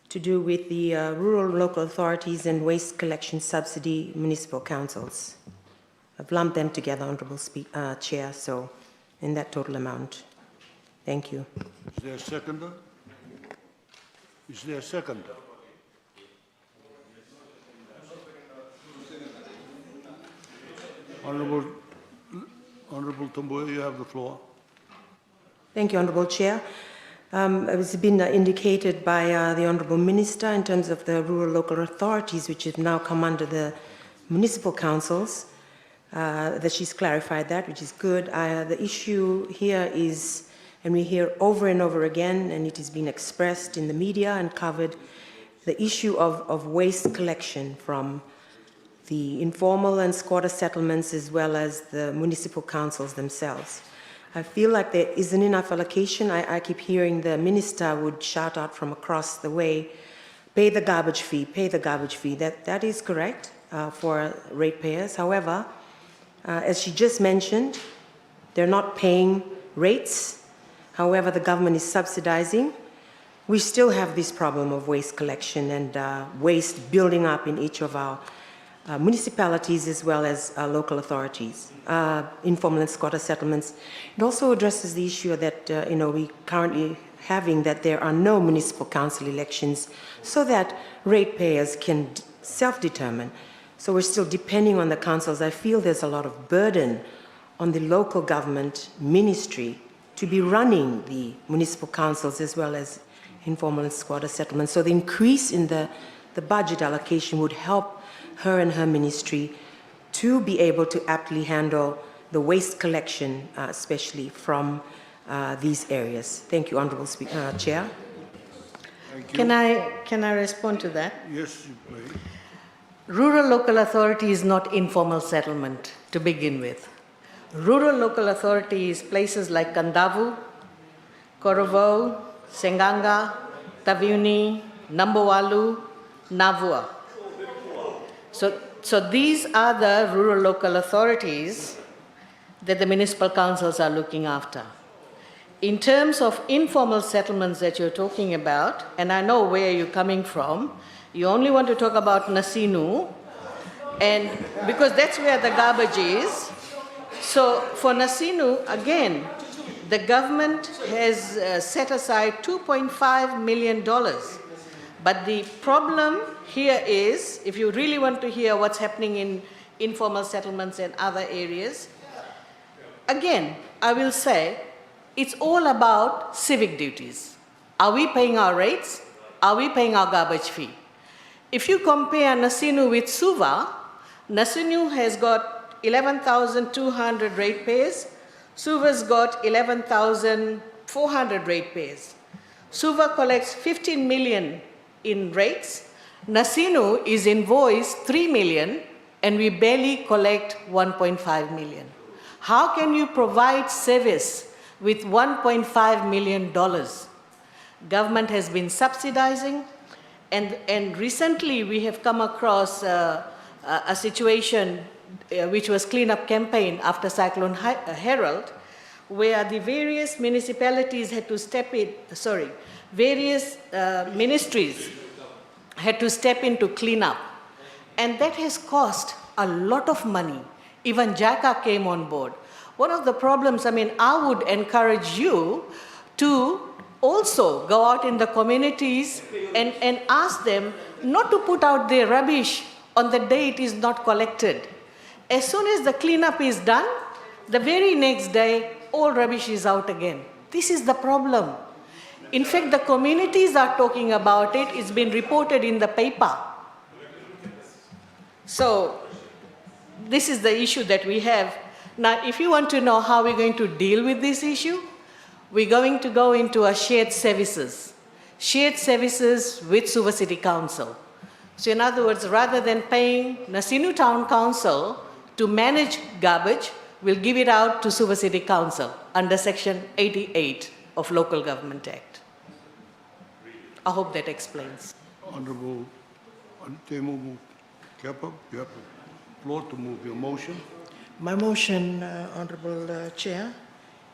to do with the rural local authorities and waste collection subsidy municipal councils. I've lumped them together, Honorable Chair, so in that total amount. Thank you. Is there a seconder? Is there a seconder? Honorable Tambuya, you have the floor. Thank you, Honorable Chair. It has been indicated by the Honorable Minister in terms of the rural local authorities, which have now come under the municipal councils, that she's clarified that, which is good. The issue here is, and we hear over and over again, and it has been expressed in the media and covered, the issue of waste collection from the informal and squatter settlements as well as the municipal councils themselves. I feel like there isn't enough allocation. I keep hearing the minister would shout out from across the way, pay the garbage fee, pay the garbage fee. That is correct for ratepayers. However, as she just mentioned, they're not paying rates. However, the government is subsidizing we still have this problem of waste collection and waste building up in each of our municipalities as well as local authorities, informal and squatter settlements. It also addresses the issue that we currently having that there are no municipal council elections so that ratepayers can self-determine. So we're still depending on the councils. I feel there's a lot of burden on the local government ministry to be running the municipal councils as well as informal and squatter settlements. So the increase in the budget allocation would help her and her ministry to be able to aptly handle the waste collection, especially from these areas. Thank you, Honorable Chair. Thank you. Can I respond to that? Yes, you may. Rural local authority is not informal settlement to begin with. Rural local authority is places like Kandavu, Korovo, Senganga, Taviuni, Nambowalu, Navua. So these are the rural local authorities that the municipal councils are looking after. In terms of informal settlements that you're talking about, and I know where you're coming from, you only want to talk about Nasinu, and because that's where the garbage is. So for Nasinu, again, the government has set aside $2.5 million. But the problem here is, if you really want to hear what's happening in informal settlements and other areas, again, I will say, it's all about civic duties. Are we paying our rates? Are we paying our garbage fee? If you compare Nasinu with Suva, Nasinu has got 11,200 ratepayers, Suva's got 11,400 ratepayers. Suva collects 15 million in rates, Nasinu is invoiced 3 million, and we barely collect 1.5 million. How can you provide service with $1.5 million? Government has been subsidizing, and recently we have come across a situation which was cleanup campaign after Cyclone Herald, where the various municipalities had to step in, various ministries had to step in to clean up. And that has cost a lot of money. Even JICA came on board. One of the problems, I would encourage you to also go out in the communities and ask them not to put out their rubbish on the day it is not collected. As soon as the cleanup is done, the very next day, all rubbish is out again. This is the problem. In fact, the communities are talking about it. It's been reported in the paper. So this is the issue that we have. Now, if you want to know how we're going to deal with this issue, we're going to go into a shared services with Suva City Council. So in other words, rather than paying Nasinu Town Council to manage garbage, we'll give it out to Suva City Council under Section 88 of Local Government Act. I hope that explains. Honorable Temu Kepa, you have the floor to move your motion. My motion, Honorable Chair,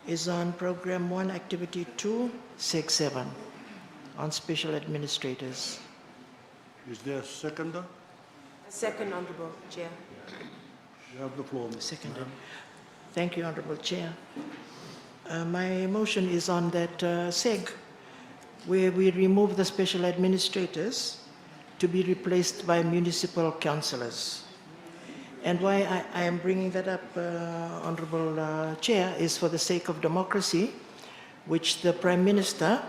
is on Program 1, Activity 2, Seg 7, on special administrators. Is there a seconder? Second, Honorable Chair. You have the floor. Seconded. Thank you, Honorable Chair. My motion is on that Seg, where we remove the special administrators to be replaced by municipal councillors. And why I am bringing that up, Honorable Chair, is for the sake of democracy, which the Prime Minister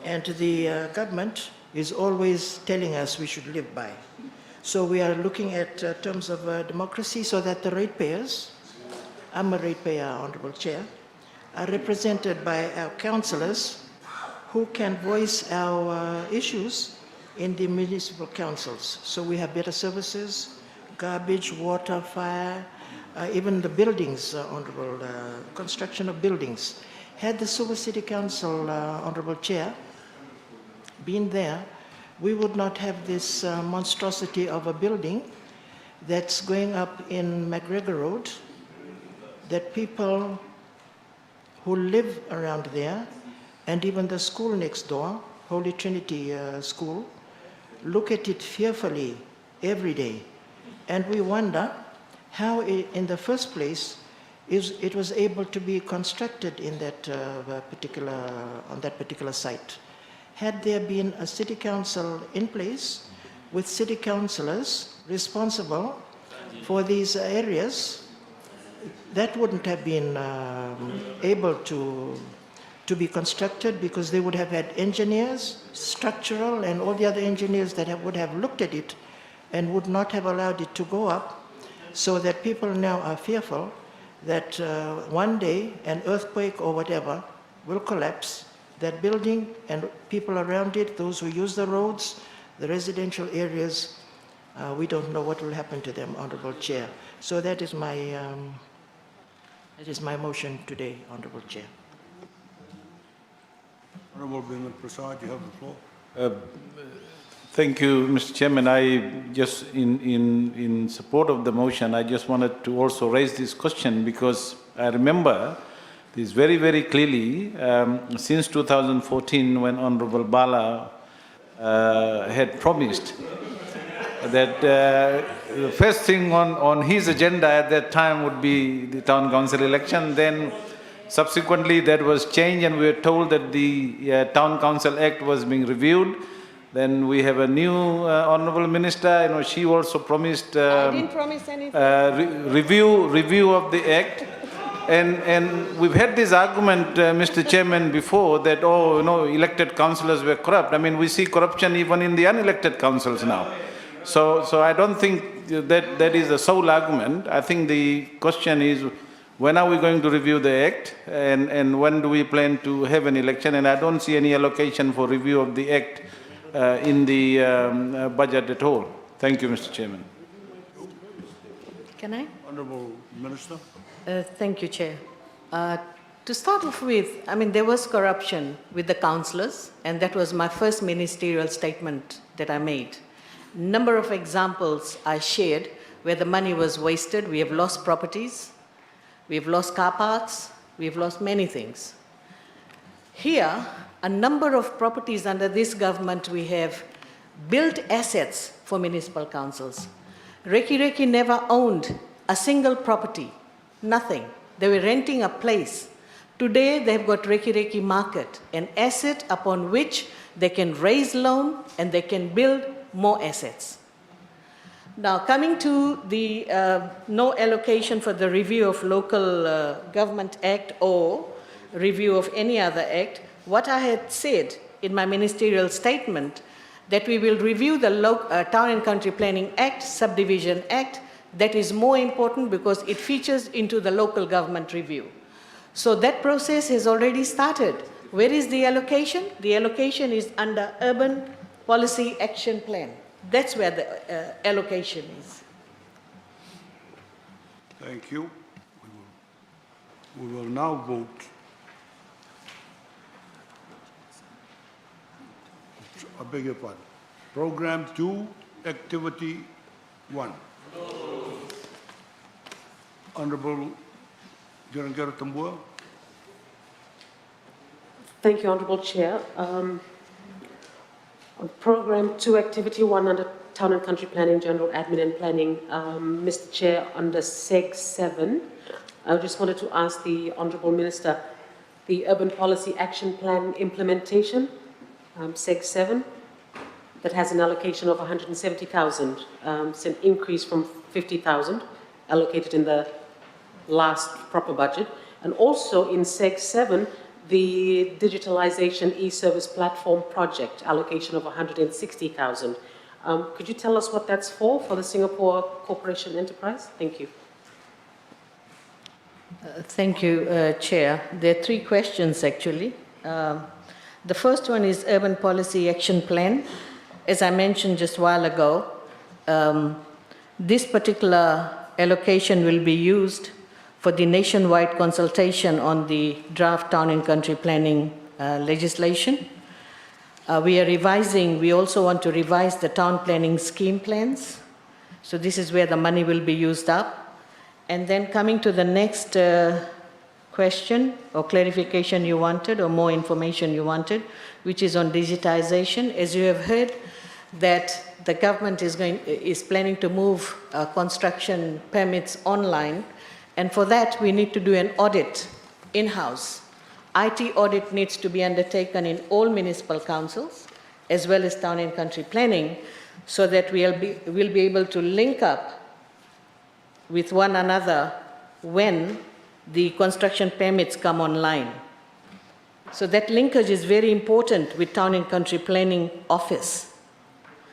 and the government is always telling us we should live by. So we are looking at terms of democracy so that the ratepayers, I'm a ratepayer, Honorable Chair, are represented by our councillors who can voice our issues in the municipal councils. So we have better services, garbage, water, fire, even the buildings, Honorable, construction of buildings. Had the Suva City Council, Honorable Chair, been there, we would not have this monstrosity of a building that's going up in McGregor Road, that people who live around there, and even the school next door, Holy Trinity School, look at it fearfully every day. And we wonder how, in the first place, it was able to be constructed in that on that particular site. Had there been a city council in place with city councillors responsible for these areas, that wouldn't have been able to be constructed, because they would have had engineers, structural and all the other engineers that would have looked at it and would not have allowed it to go up, so that people now are fearful that one day an earthquake or whatever will collapse that building and people around it, those who use the roads, the residential areas. We don't know what will happen to them, Honorable Chair. So that is my motion today, Honorable Chair. Honorable Bimal Prasad, you have the floor. Thank you, Mr. Chairman. I just, in support of the motion, I just wanted to also raise this question, because I remember this very, very clearly since 2014, when Honorable Bala had promised that the first thing on his agenda at that time would be the town council election. Then subsequently that was changed, and we were told that the Town Council Act was being reviewed. Then we have a new Honorable Minister, she also promised I didn't promise anything. review of the Act. And we've had this argument, Mr. Chairman, before that, elected councillors were corrupt. I mean, we see corruption even in the unelected councils now. So I don't think that is the sole argument. I think the question is, when are we going to review the Act, and when do we plan to have an election? And I don't see any allocation for review of the Act in the budget at all. Thank you, Mr. Chairman. Can I? Honorable Minister. Thank you, Chair. To start off with, there was corruption with the councillors, and that was my first ministerial statement that I made. Number of examples I shared where the money was wasted. We have lost properties, we have lost car parks, we have lost many things. Here, a number of properties under this government, we have built assets for municipal councils. Reki Reki never owned a single property, nothing. They were renting a place. Today, they've got Reki Reki Market, an asset upon which they can raise loan and they can build more assets. Now, coming to the no allocation for the review of Local Government Act or review of any other act, what I had said in my ministerial statement, that we will review the Town and Country Planning Act, Subdivision Act. That is more important because it features into the local government review. So that process has already started. Where is the allocation? The allocation is under Urban Policy Action Plan. That's where the allocation is. Thank you. We will now vote. I beg your pardon. Program 2, Activity 1. Honorable Girangara Tambua. Thank you, Honorable Chair. On Program 2, Activity 1 under Town and Country Planning, General Admin and Planning, Mr. Chair, under Seg 7, I just wanted to ask the Honorable Minister, the Urban Policy Action Plan implementation, Seg 7, that has an allocation of 170,000. It's an increase from 50,000 allocated in the last proper budget. And also in Seg 7, the digitalization e-service platform project, allocation of 160,000. Could you tell us what that's for the Singapore Corporation Enterprise? Thank you. Thank you, Chair. There are three questions, actually. The first one is Urban Policy Action Plan. As I mentioned just a while ago, this particular allocation will be used for the nationwide consultation on the draft Town and Country Planning legislation. We also want to revise the town planning scheme plans. So this is where the money will be used up. And then coming to the next question or clarification you wanted or more information you wanted, which is on digitization. As you have heard, that the government is planning to move construction permits online, and for that we need to do an audit in-house. IT audit needs to be undertaken in all municipal councils, as well as town and country planning, so that we'll be able to link up with one another when the construction permits come online. So that linkage is very important with Town and Country Planning Office.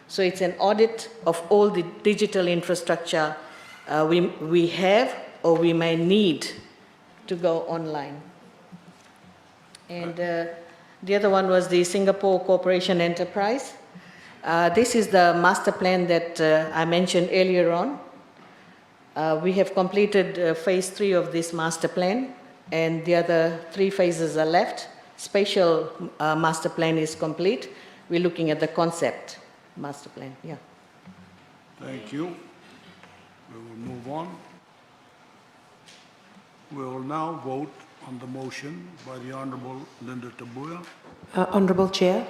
So it's an audit of all the digital infrastructure we have or we may need to go online. And the other one was the Singapore Corporation Enterprise. This is the master plan that I mentioned earlier on. We have completed phase 3 of this master plan, and the other 3 phases are left. Spatial master plan is complete. We're looking at the concept master plan. Yeah. Thank you. We will move on. We will now vote on the motion by the Honourable Linda Tabuya. Honourable Chair,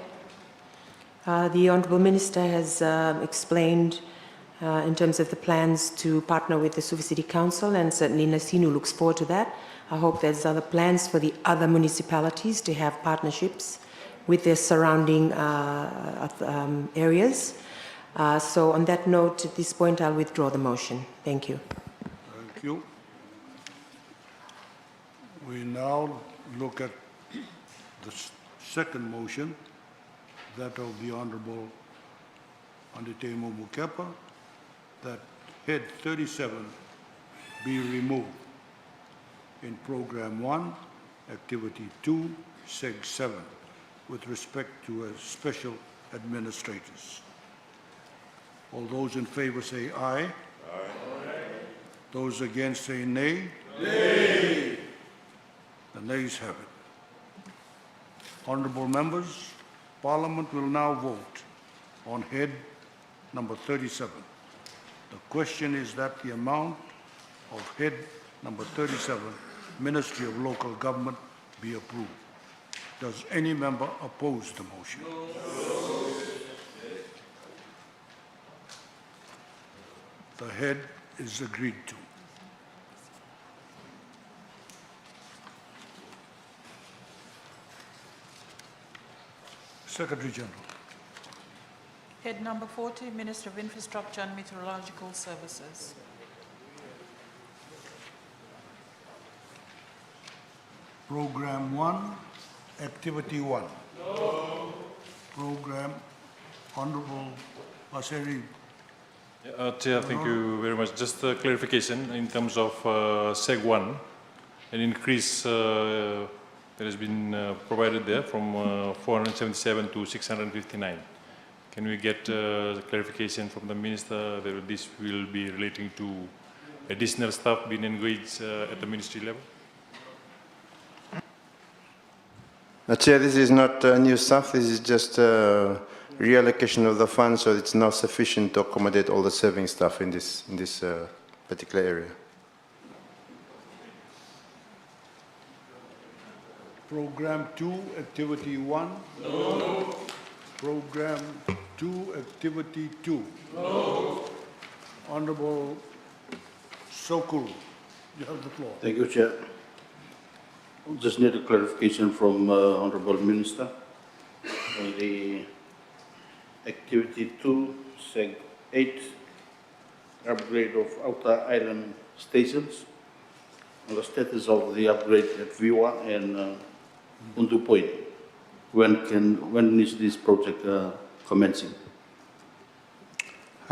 the Honourable Minister has explained in terms of the plans to partner with the Suva City Council, and certainly Nasinu looks forward to that. I hope there's other plans for the other municipalities to have partnerships with their surrounding areas. So on that note, at this point, I'll withdraw the motion. Thank you. Thank you. We now look at the second motion, that of the Honourable Anditemo Mukepa, that Head 37 be removed in Program 1, Activity 2, Seg 7, with respect to special administrators. All those in favour say aye. Aye. Those against say nay. Nay. The nays have it. Honourable members, Parliament will now vote on Head number 37. The question is that the amount of Head number 37, Ministry of Local Government, be approved. Does any member oppose the motion? No. The head is agreed to. Secretary General. Head number 40, Minister of Infrastructure and Meteorological Services. Program 1, Activity 1. No. Program, Honourable Aseri. Chair, thank you very much. Just a clarification in terms of SEG 1, an increase that has been provided there from 477 to 659. Can we get clarification from the Minister that this will be relating to additional staff being engaged at the ministry level? Chair, this is not new staff. This is just reallocation of the funds, so it's not sufficient to accommodate all the serving staff in this particular area. Program 2, Activity 1. No. Program 2, Activity 2. No. Honourable Sokuru, you have the floor. Thank you, Chair. Just need a clarification from Honourable Minister on the Activity 2, Seg 8, upgrade of outer island stations, on the status of the upgrade at Viwa and Undu Point. When is this project commencing?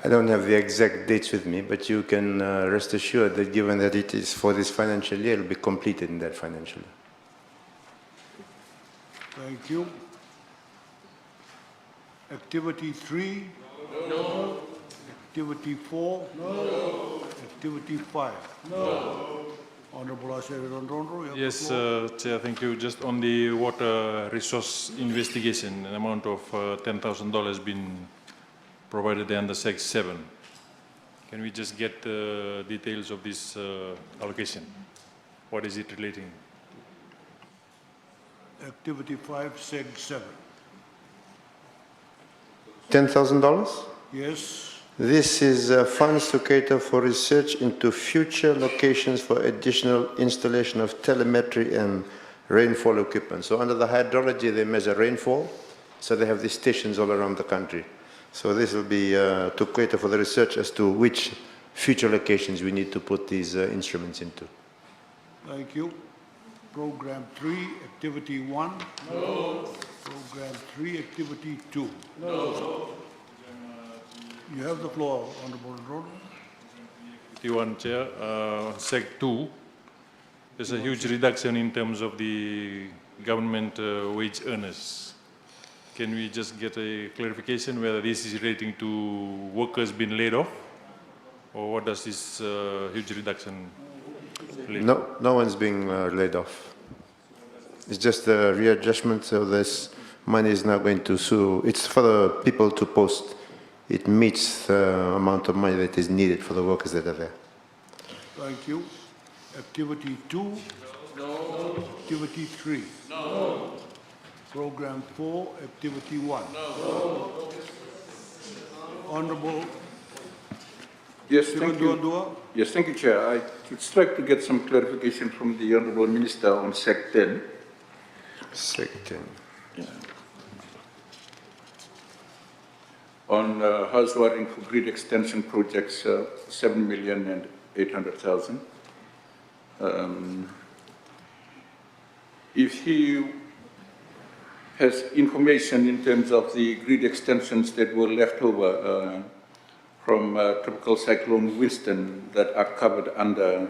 I don't have the exact dates with me, but you can rest assured that given that it is for this financial year, it will be completed in that financial year. Thank you. Activity 3? No. Activity 4? No. Activity 5? No. Honourable Aseri Rondrondo, you have Yes, the floor. Chair, thank you. Just on the water resource investigation, an amount of $10,000 been provided under SEG 7. Can we just get the details of this allocation? What is it relating? Activity 5, Seg 7. $10,000? Yes. This is funds to cater for research into future locations for additional installation of telemetry and rainfall equipment. So under the hydrology, they measure rainfall. So they have these stations all around the country. So this will be to cater for the research as to which future locations we need to put these instruments into. Thank you. Program 3, Activity 1. No. Program 3, Activity 2. No. You have the floor, Honorable Rodon. T1 Chair, Seg 2, there's a huge reduction in terms of the government wage earners. Can we just get a clarification whether this is relating to workers being laid off, or what does this huge reduction relate to? No one's being laid off. It's just a readjustment, so this money is now going to sue. It's for the people to post. It meets the amount of money that is needed for the workers that are there. Thank you. Activity 2. No. Activity 3. No. Program 4, Activity 1. No. Honorable. Yes, thank you. Yes, thank you, Chair. I would like to get some clarification from the Honorable Minister on Seg 10. Seg 10. Yeah. On house wiring for grid extension projects, 7,800,000. If he has information in terms of the grid extensions that were left over from Tropical Cyclone Winston that are covered under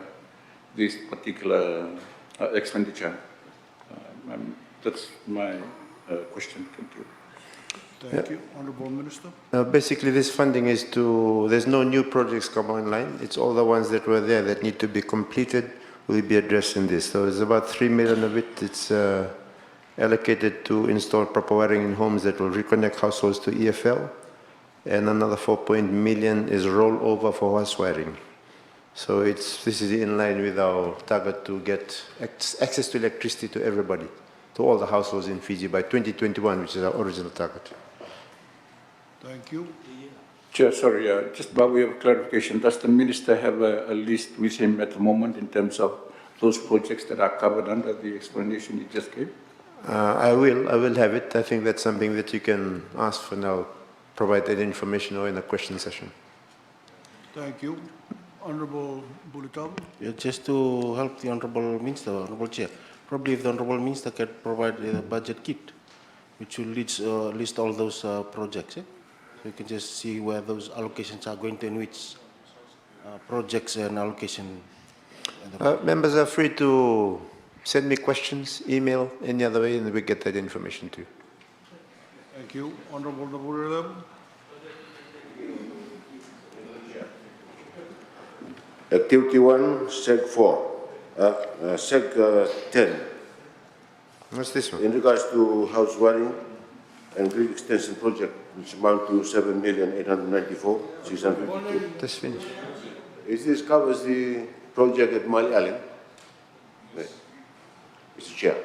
this particular expenditure, that's my question. Thank you. Thank you. Honorable Minister. Basically, this funding is to, there's no new projects come online. It's all the ones that were there that need to be completed will be addressed in this. So it's about 3 million of it. It's allocated to install proper wiring in homes that will reconnect households to EFL. And another 4 million is rollover for house wiring. So this is in line with our target to get access to electricity to everybody, to all the households in Fiji by 2021, which is our original target. Thank you. Chair, sorry, just by way of clarification, does the Minister have a list with him at the moment in terms of those projects that are covered under the explanation he just gave? I will have it. I think that's something that you can ask for now, provide that information or in a question session. Thank you. Honorable Bulitavu. Yeah, just to help the Honorable Minister, Honorable Chair, probably if the Honorable Minister can provide a budget kit, which will list all those projects. So you can just see where those allocations are going to, in which projects and allocation. Members are free to send me questions, email, any other way, and we get that information to you. Thank you. Honorable Bulitavu. Activity 1, Seg 4, Seg 10. What's this one? In regards to house wiring and grid extension project, which amount to 7,894,652. That's finished. Is this covers the project at Mali Island? Mr. Chair.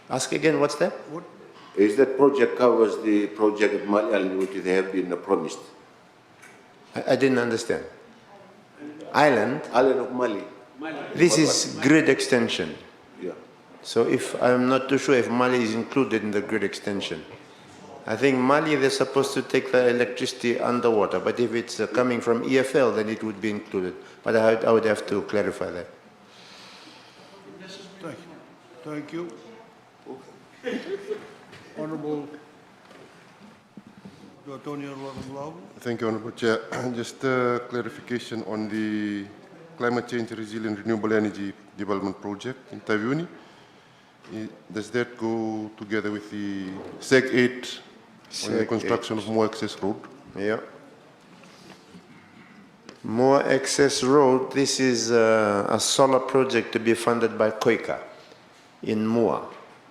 Ask again, what's that? What? Is that project covers the project at Mali Island which they have been promised? I didn't understand. Island? Island of Mali. This is grid extension. Yeah. So I'm not too sure if Mali is included in the grid extension. I think Mali, they're supposed to take the electricity underwater, but if it's coming from EFL, then it would be included. But I would have to clarify that. Thank you. Honorable Antonio Lavu. Thank you, Honorable Chair. Just a clarification on the climate change resilient renewable energy development project in Taviuni. Does that go together with the Seg 8 on the construction of Moa Access Road? Yeah. Moa Access Road, this is a solar project to be funded by KOICA in Moa.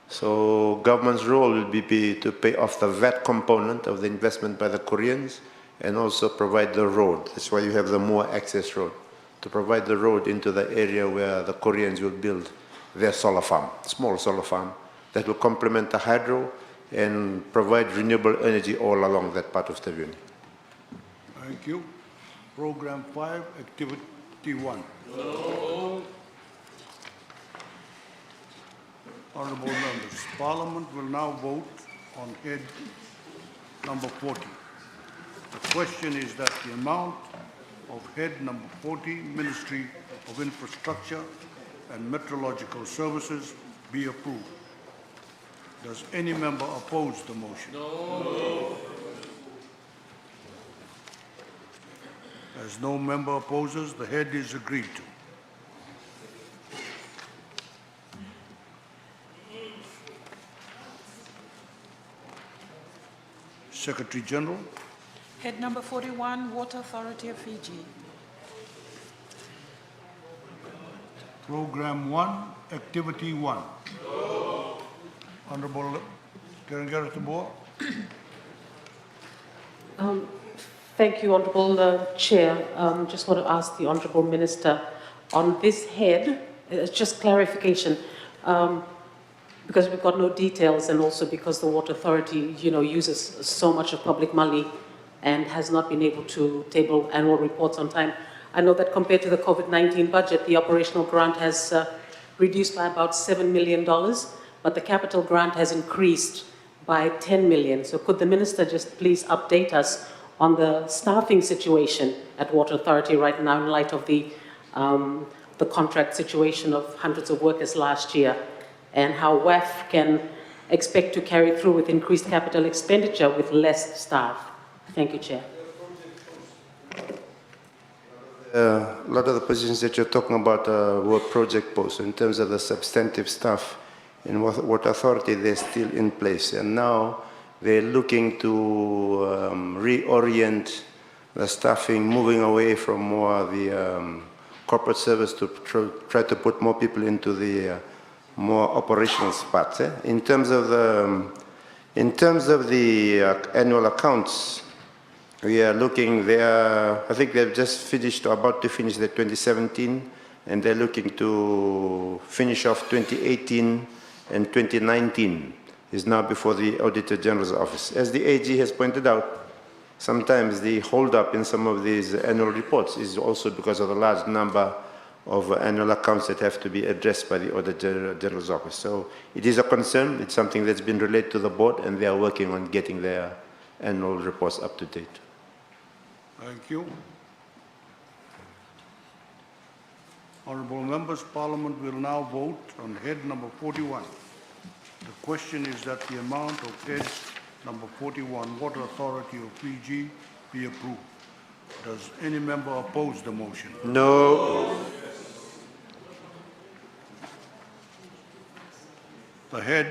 So government's role will be to pay off the VAT component of the investment by the Koreans and also provide the road. That's why you have the Moa Access Road, to provide the road into the area where the Koreans will build their solar farm, small solar farm, that will complement the hydro and provide renewable energy all along that part of Taveuni. Thank you. Program 5, Activity 1. Honorable members, Parliament will now vote on head number 40. The question is that the amount of head number 40, Ministry of Infrastructure and Meteorological Services, be approved. Does any member oppose the motion? No. As no member opposes, the head is agreed to. Secretary General. Head number 41, Water Authority of Fiji. Program 1, Activity 1. Honorable Terengara Tambua. Thank you, Honourable Chair. Just want to ask the Honourable Minister on this head, just clarification, because we've got no details and also because the Water Authority, uses so much of public money and has not been able to table annual reports on time. I know that compared to the COVID-19 budget, the operational grant has reduced by about $7 million, but the capital grant has increased by 10 million. So could the Minister just please update us on the staffing situation at Water Authority right now in light of the contract situation of hundreds of workers last year, and how WAF can expect to carry through with increased capital expenditure with less staff? Thank you, Chair. A lot of the positions that you're talking about were project posts. In terms of the substantive staff in Water Authority, they're still in place. And now they're looking to reorient the staffing, moving away from more the corporate service to try to put more people into the more operational spots. In terms of the annual accounts, we are looking there. I think they've just finished, or about to finish, the 2017, and they're looking to finish off 2018 and 2019 is now before the Auditor General's office. As the AG has pointed out, sometimes the hold-up in some of these annual reports is also because of the large number of annual accounts that have to be addressed by the Auditor General's office. So it is a concern. It's something that's been relayed to the board, and they are working on getting their annual reports up to date. Thank you. Honourable members, Parliament will now vote on head number 41. The question is that the amount of head number 41, Water Authority of Fiji, be approved. Does any member oppose the motion? No. The head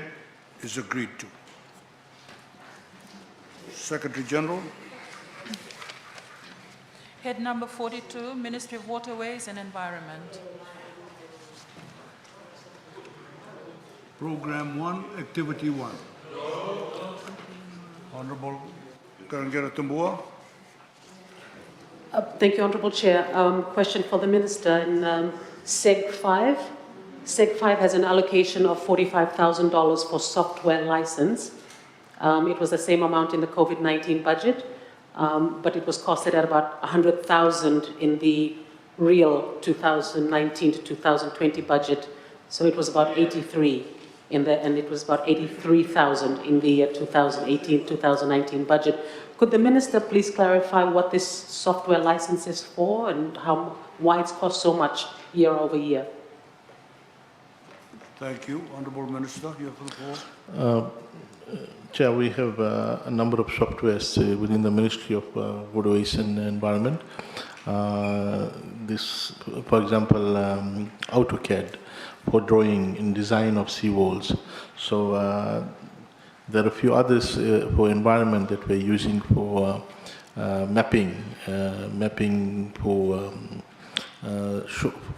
is agreed to. Secretary General. Head number 42, Ministry of Waterways and Environment. Program 1, Activity 1. Honourable Terengara Tambua. Thank you, Honourable Chair. Question for the Minister in SEG 5. SEG 5 has an allocation of $45,000 for software license. It was the same amount in the COVID-19 budget, but it was costed at about $100,000 in the real 2019 to 2020 budget. So it was about 83 and it was about 83,000 in the 2018-2019 budget. Could the Minister please clarify what this software license is for and why it's cost so much year over year? Thank you. Honourable Minister, you have the floor. Chair, we have a number of softwares within the Ministry of Waterways and Environment. This, for example, AutoCAD for drawing and design of seawalls. So there are a few others for environment that we're using for mapping for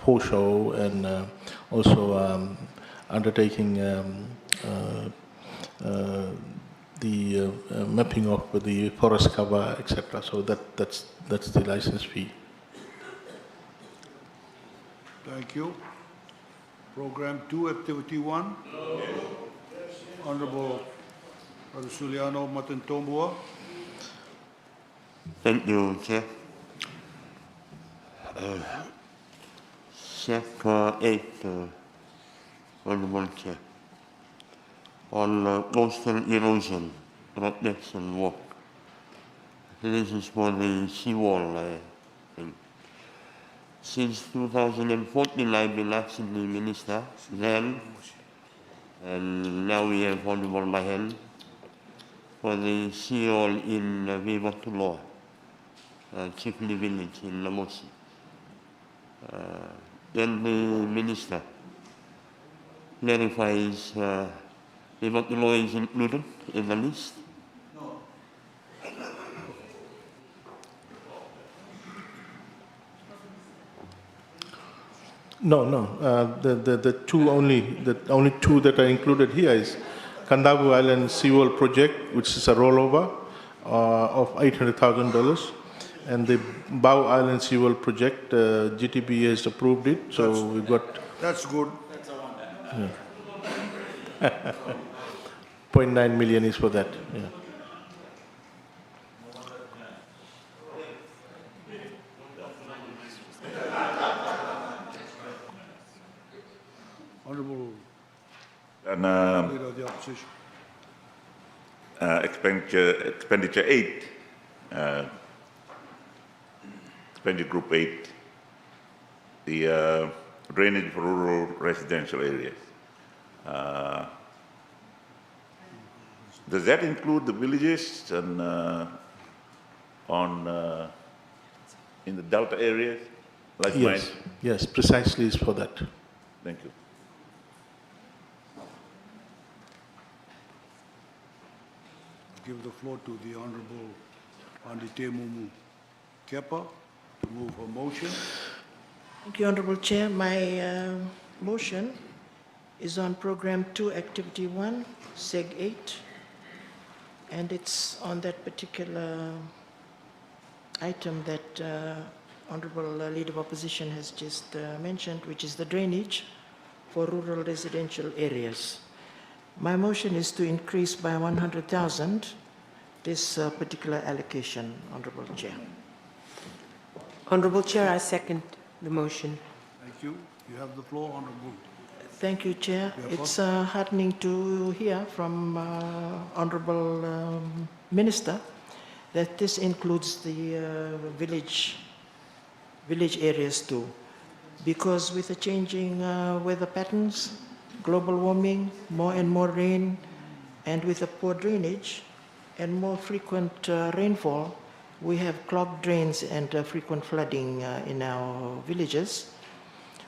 foreshore, and also undertaking the mapping of the forest cover, etc. So that's the license fee. Thank you. Program 2, Activity 1. Honorable Brother Suliano Matantombua. Thank you, Chair. Sector 8, Honorable Chair. On coastal erosion protection work. This is for the seawall thing. Since 2014, I've been asking the Minister then, and now we have Honorable Mahen, for the seawall in Vivatuloa, Chifli village in Lamosi. Then the Minister clarifies Vivatuloa is included in the list. No, no. The only two that are included here is Kandavu Island Seawall Project, which is a rollover of $800,000, and the Bau Island Seawall Project. GTB has approved it, so we've got. That's good. Yeah. 0.9 million is for that. Yeah. Honorable And Leader of the Opposition. expenditure 8, expenditure group 8, the drainage for rural residential areas. Does that include the villages and in the delta areas? Like Yes, mine? yes, precisely is for that. Thank you. Give the floor to the Honorable Andite Mumu Kepa to move her motion. Thank you, Honorable Chair. My motion is on Program 2, Activity 1, Seg 8, and it's on that particular item that Honorable Leader of Opposition has just mentioned, which is the drainage for rural residential areas. My motion is to increase by 100,000 this particular allocation, Honorable Chair. Honorable Chair, I second the motion. Thank you. You have the floor, Honorable. Thank you, Chair. Yeah, It's heartening to hear from Honorable Minister that this includes the village areas too, because with the changing weather patterns, global warming, more and more rain, and with the poor drainage and more frequent rainfall, we have clogged drains and frequent flooding in our villages,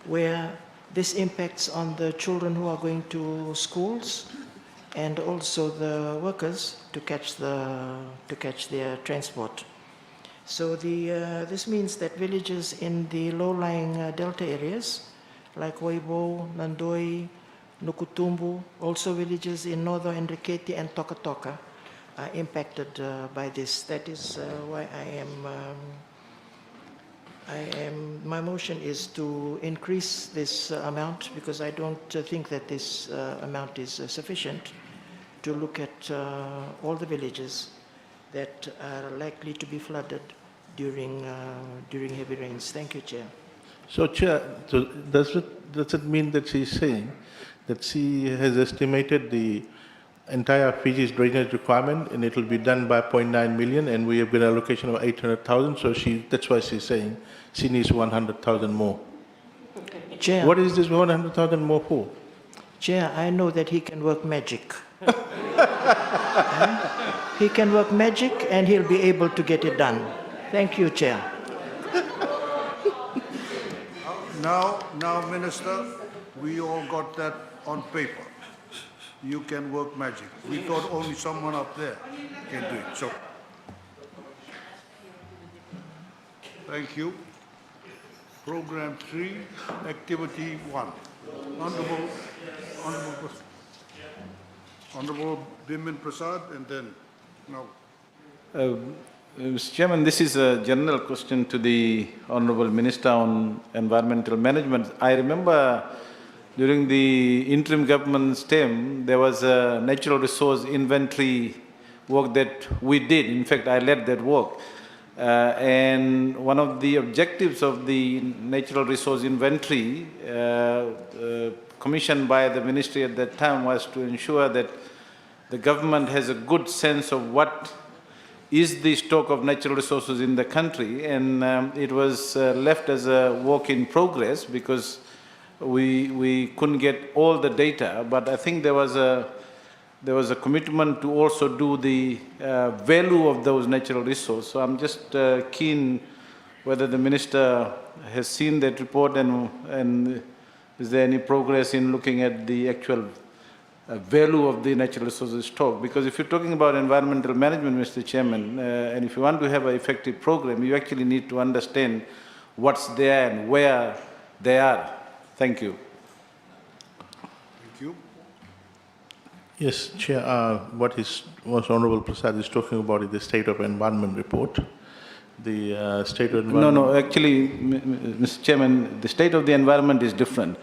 where this impacts on the children who are going to schools and also the workers to catch their transport. So this means that villages in the low-lying delta areas like Waibo, Nandoi, Nukutumbu, also villages in northern Enriqueti and Toka Toka are impacted by this. That is why my motion is to increase this amount, because I don't think that this amount is sufficient to look at all the villages that are likely to be flooded during heavy rains. Thank you, Chair. So, Chair, so does it mean that she's saying that she has estimated the entire Fiji's drainage requirement and it will be done by 0.9 million, and we have got an allocation of 800,000, so that's why she's saying she needs 100,000 more. Chair. What is this 100,000 more for? Chair, I know that he can work magic. He can work magic and he'll be able to get it done. Thank you, Chair. Now, Minister, we all got that on paper. You can work magic. We thought only someone up there can do it. So, thank you. Program 3, Activity 1. Honorable Bimin Prasad, and then now. Mr. Chairman, this is a general question to the Honorable Minister on Environmental Management. I remember during the interim government's term, there was a natural resource inventory work that we did. In fact, I led that work. And one of the objectives of the natural resource inventory commissioned by the ministry at that time was to ensure that the government has a good sense of what is the stock of natural resources in the country, and it was left as a work in progress because we couldn't get all the data, but I think there was a commitment to also do the value of those natural resources. So I'm just keen whether the minister has seen that report and is there any progress in looking at the actual value of the natural resources stock? Because if you're talking about environmental management, Mr. Chairman, and if you want to have an effective program, you actually need to understand what's there and where they are. Thank you. Thank you. Yes, Chair, what Honorable Prasad is talking about is the State of Environment report. The State of Environment... No, actually, Mr. Chairman, the state of the environment is different.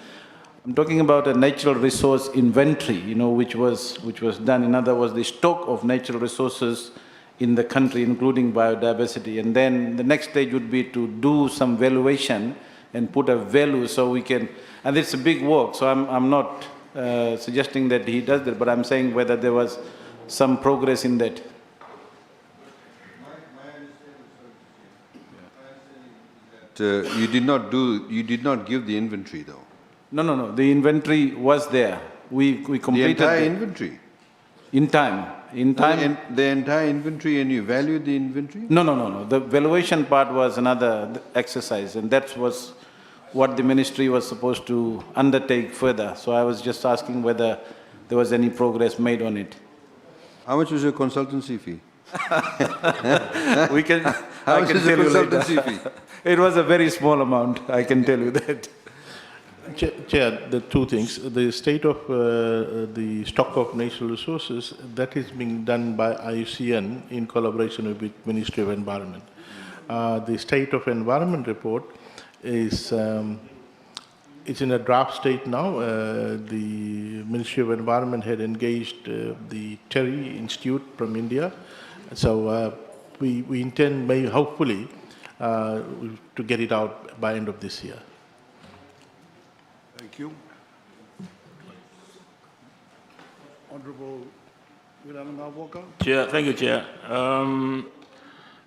I'm talking about a natural resource inventory, which was done. In other words, the stock of natural resources in the country, including biodiversity. And then the next stage would be to do some valuation and put a value so we can... And it's a big work, so I'm not suggesting that he does that, but I'm saying whether there was some progress in that. You did not give the inventory though. No. The inventory was there. We completed the entire inventory. In time. The entire inventory, and you valued the inventory? No. The valuation part was another exercise, and that was what the ministry was supposed to undertake further. So I was just asking whether there was any progress made on it. How much was your consultancy fee? I can tell you later. It was a very small amount, I can tell you that. Chair, the two things. The state of the stock of natural resources, that is being done by IUCN in collaboration with Ministry of Environment. The State of Environment report is it's in a draft state now. The Ministry of Environment had engaged the Terry Institute from India. So we intend, hopefully, to get it out by end of this year. Thank you. Honorable Wirananga Walker. Chair, thank you, Chair.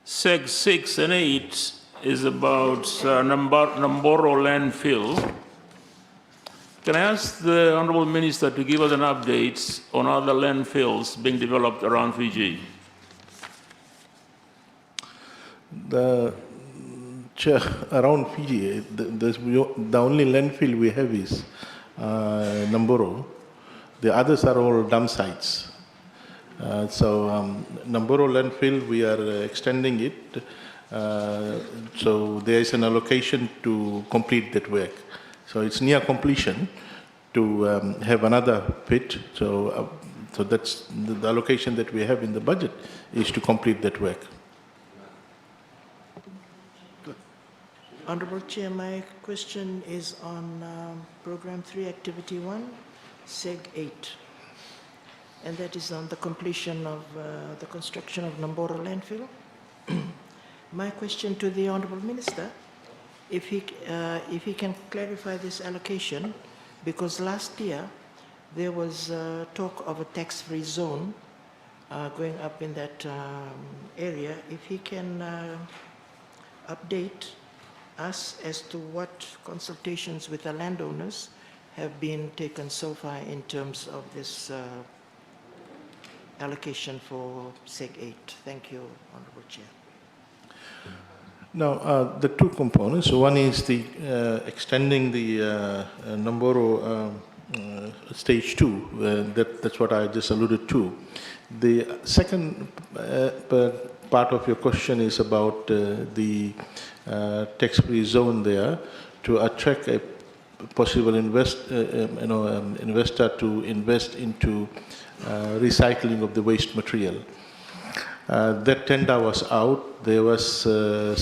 Seg 6 and 8 is about Namboro landfill. Can I ask the Honorable Minister to give us an update on other landfills being developed around Fiji? The Chair, around Fiji, the only landfill we have is Namboro. The others are all dump sites. Namboro landfill, we are extending it. So there is an allocation to complete that work. So it's near completion to have another pit. So that's the allocation that we have in the budget is to complete that work. Honorable Chair, my question is on Program 3, Activity 1, SEG 8. And that is on the completion of the construction of Namboro landfill. My question to the Honorable Minister, if he can clarify this allocation, because last year there was talk of a tax-free zone going up in that area. If he can update us as to what consultations with the landowners have been taken so far in terms of this allocation for SEG 8. Thank you, Honorable Chair. Now, the two components. One is the extending the Namboro stage 2. That's what I just alluded to. The second part of your question is about the tax-free zone there to attract a possible investor to invest into recycling of the waste material. That tender was out. There was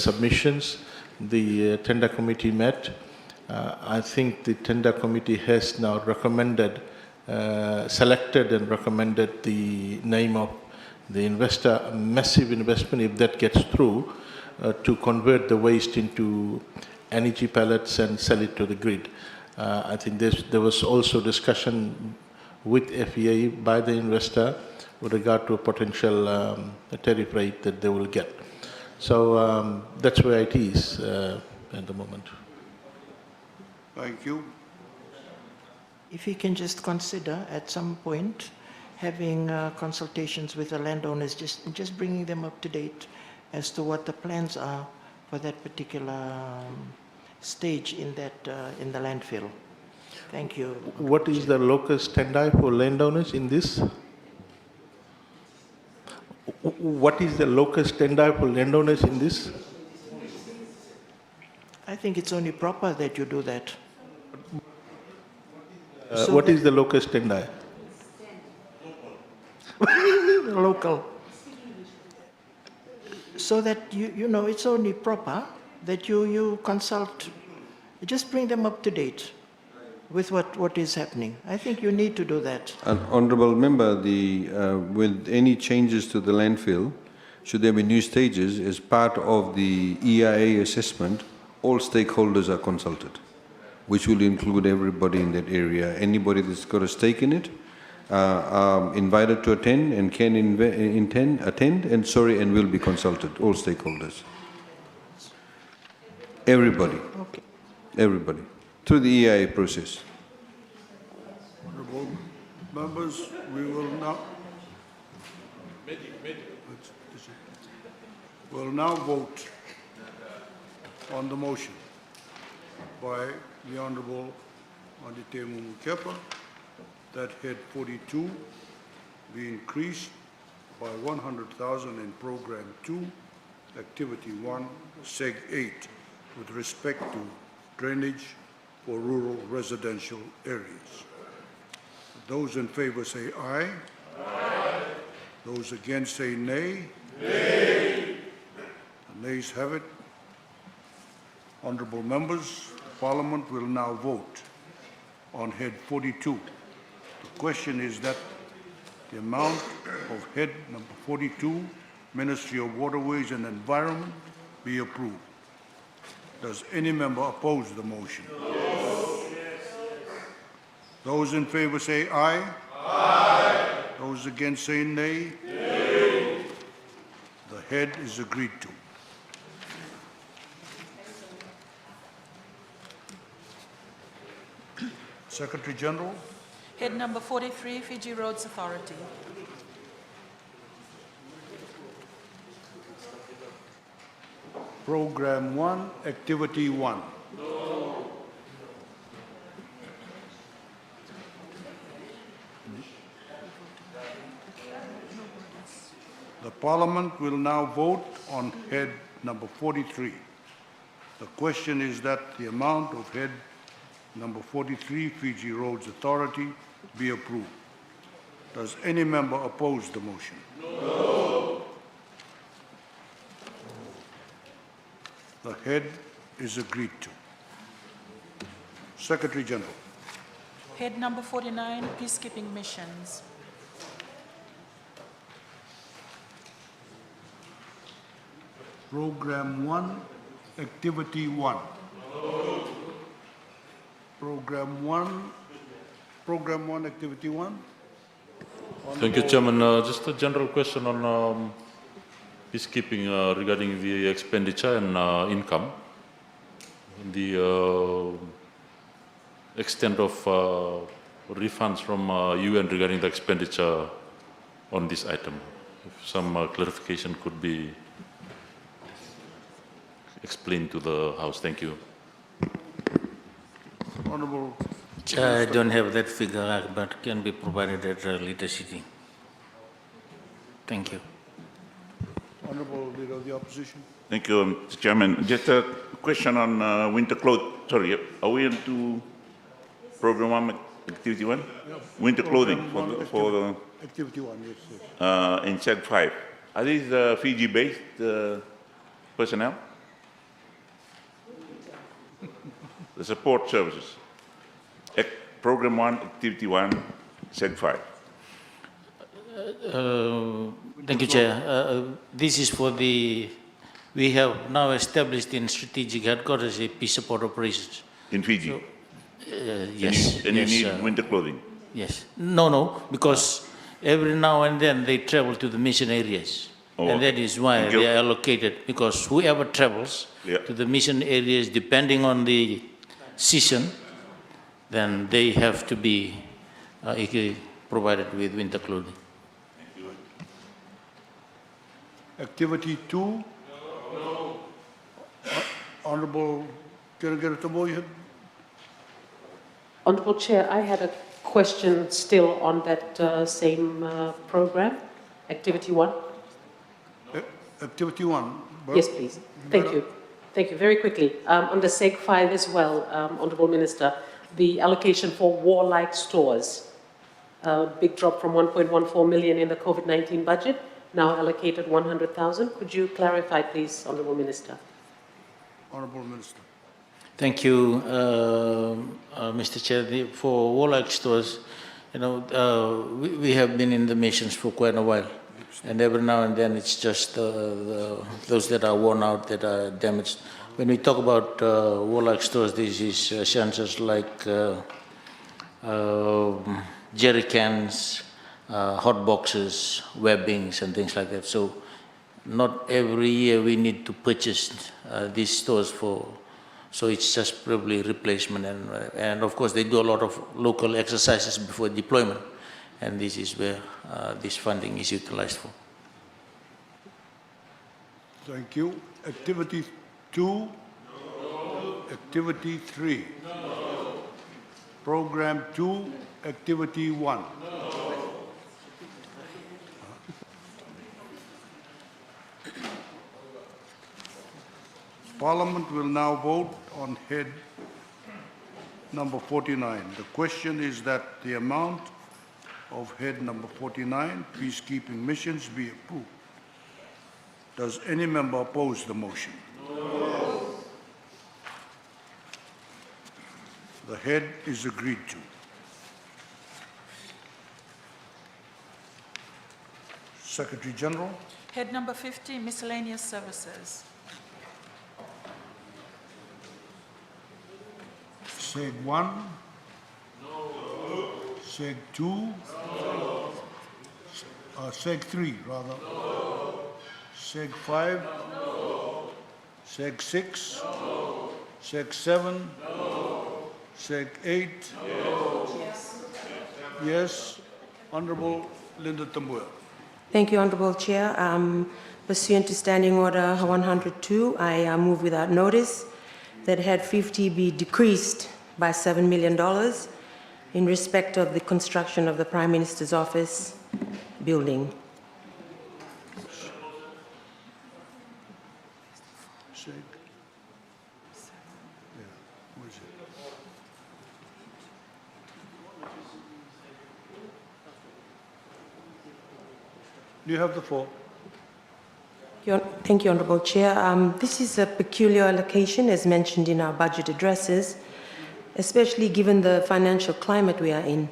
submissions. The tender committee met. I think the tender committee has now recommended, selected and recommended the name of the investor, a massive investment, if that gets through, to convert the waste into energy pellets and sell it to the grid. I think there was also discussion with FEA by the investor with regard to a potential tariff rate that they will get. So that's where it is at the moment. Thank you. If you can just consider at some point having consultations with the landowners, just bringing them up to date as to what the plans are for that particular stage in the landfill. Thank you. What is the locus standi for landowners in this? What is the locus standi for landowners in this? I think it's only proper that you do that. What is the locus standi? Local. So that you know it's only proper that you consult, just bring them up to date with what is happening. I think you need to do that. Honourable Member, with any changes to the landfill, should there be new stages, as part of the EIA assessment, all stakeholders are consulted, which will include everybody in that area. Anybody that's got a stake in it are invited to attend and can attend and will be consulted, all stakeholders. Everybody. Okay. Everybody. Through the EIA process. Honourable members, we will now vote on the motion by the Honourable Aditya Kepa that head 42 be increased by 100,000 in Program 2, Activity 1, Seg 8, with respect to drainage for rural residential areas. Those in favour say aye. Aye. Those against say nay. Nay. The nays have it. Honourable members, Parliament will now vote on head 42. The question is that the amount of head number 42, Ministry of Waterways and Environment, be approved. Does any member oppose the motion? No. Those in favour say aye. Aye. Those against say nay. Nay. The head is agreed to. Secretary General. Head number 43, Fiji Roads Authority. Program 1, Activity 1. No. The Parliament will now vote on head number 43. The question is that the amount of head number 43, Fiji Roads Authority, be approved. Does any member oppose the motion? No. The head is agreed to. Secretary General. Head number 49, Peacekeeping Missions. Program 1, Activity 1. Program 1, Activity 1. Thank you, Chairman. Just a general question on peacekeeping regarding the expenditure and income. The extent of refunds from UN regarding the expenditure on this item. If some clarification could be explained to the House. Thank you. Honourable. I don't have that figure, but can be provided at a later sitting. Thank you. Honourable Leader of the Opposition. Thank you, Mr. Chairman. Just a question on winter clothes. Sorry, are we into Program 1, Activity 1? Yeah. Winter clothing Program for the Activity 1, yes, yes. in Seg 5. Are these Fiji-based personnel? the support services. Program 1, Activity 1, Seg 5. Thank you, Chair. This is for the, we have now established in strategic headquarters a peace support operations. In Fiji? So, yes. And you yes, need winter clothing? Yes. No, because every now and then they travel to the mission areas. Oh, and that is why thank you. they are allocated, because whoever travels to the mission areas, depending on the season, then they have to be provided with winter clothing. Activity 2? No. Honorable Kirangaratamo, you had? Honorable Chair, I had a question still on that same program, Activity 1. Activity 1? Yes, please. Thank you. Thank you. Very quickly, under Seg 5 as well, Honorable Minister, the allocation for warlike stores, big drop from 1.14 million in the COVID-19 budget, now allocated 100,000. Could you clarify, please, Honorable Minister? Honorable Minister. Thank you, Mr. Chair. For warlike stores, we have been in the missions for quite a while. And every now and then it's just those that are worn out, that are damaged. When we talk about warlike stores, this is essentials like jerry cans, hot boxes, webbings, and things like that. So not every year we need to purchase these stores for, so it's just probably replacement. And of course they do a lot of local exercises before deployment. And this is where this funding is utilized for. Thank you. Activity 2? No. Activity 3? No. Program 2, Activity 1? No. Parliament will now vote on head number 49. The question is that the amount of head number 49, peacekeeping missions, be approved. Does any member oppose the motion? No. The head is agreed to. Secretary General. Head number 50, miscellaneous services. Seg 1? No. Seg 2? No. Seg 3, rather? No. Seg 5? No. Seg 6? No. Seg 7? No. Seg 8? No. Yes. Honorable Linda Tambuya. Thank you, Honorable Chair. Pursuant to Standing Order 102, I move without notice that Head 50 be decreased by $7 million in respect of the construction of the Prime Minister's office building. Seg. Yeah, where is it? You have the floor. Thank you, Honorable Chair. This is a peculiar allocation, as mentioned in our budget addresses, especially given the financial climate we are in.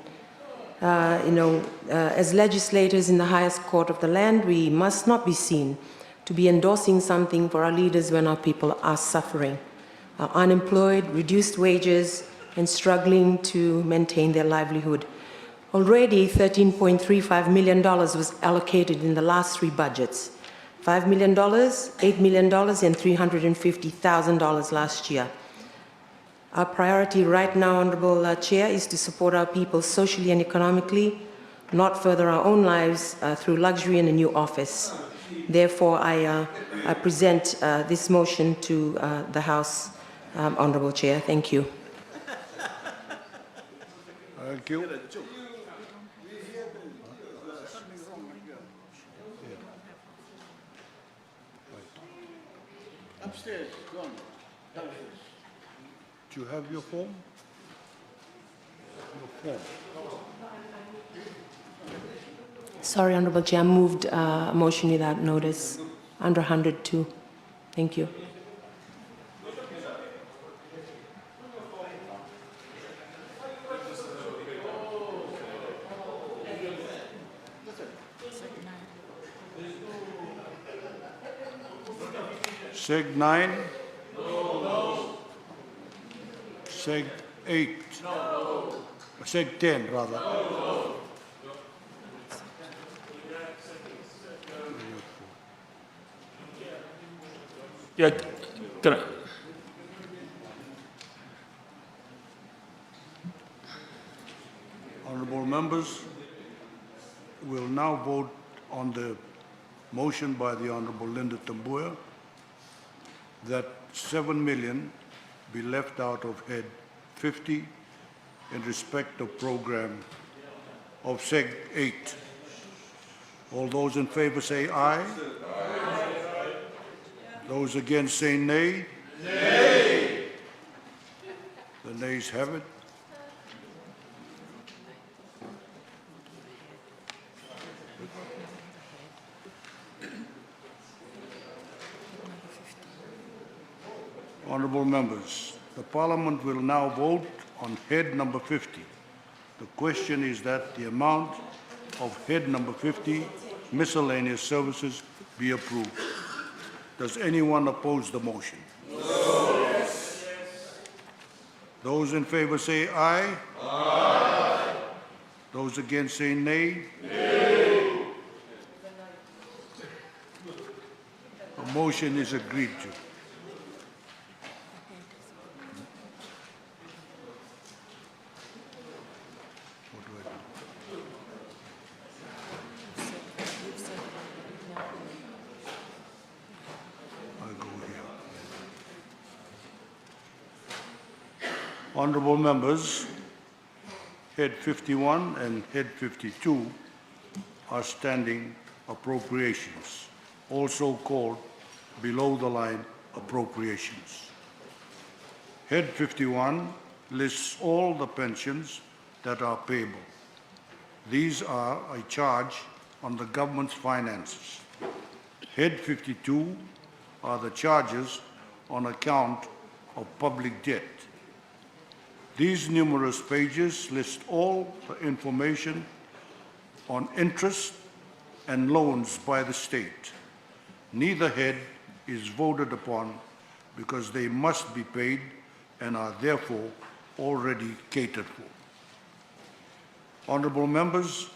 As legislators in the highest court of the land, we must not be seen to be endorsing something for our leaders when our people are suffering, are unemployed, reduced wages, and struggling to maintain their livelihood. Already, $13.35 million was allocated in the last 3 budgets. $5 million, $8 million, and $350,000 last year. Our priority right now, Honorable Chair, is to support our people socially and economically, not further our own lives through luxury and a new office. Therefore, I present this motion to the House, Honorable Chair. Thank you. Thank you. Upstairs, go on. Downstairs. Do you have your form? Your form. Sorry, Honorable Chair, I moved a motion without notice under 102. Thank you. Seg 9? Seg 8? Seg 10, rather. Yeah, can I, Honorable members, we'll now vote on the motion by the Honorable Linda Tambuya that 7 million be left out of head 50 in respect of program of Seg 8. All those in favor say aye. Those against say nay. Nay. The nays have it. Honorable members, the Parliament will now vote on head number 50. The question is that the amount of head number 50, miscellaneous services, be approved. Does anyone oppose the motion? No. Those in favor say aye. Aye. Those against say nay. Nay. The motion is agreed to. Honorable members, Head 51 and Head 52 are standing appropriations, also called below-the-line appropriations. Head 51 lists all the pensions that are payable. These are a charge on the government's finances. Head 52 are the charges on account of public debt. These numerous pages list all the information on interest and loans by the state. Neither head is voted upon because they must be paid and are therefore already catered for. Honorable members,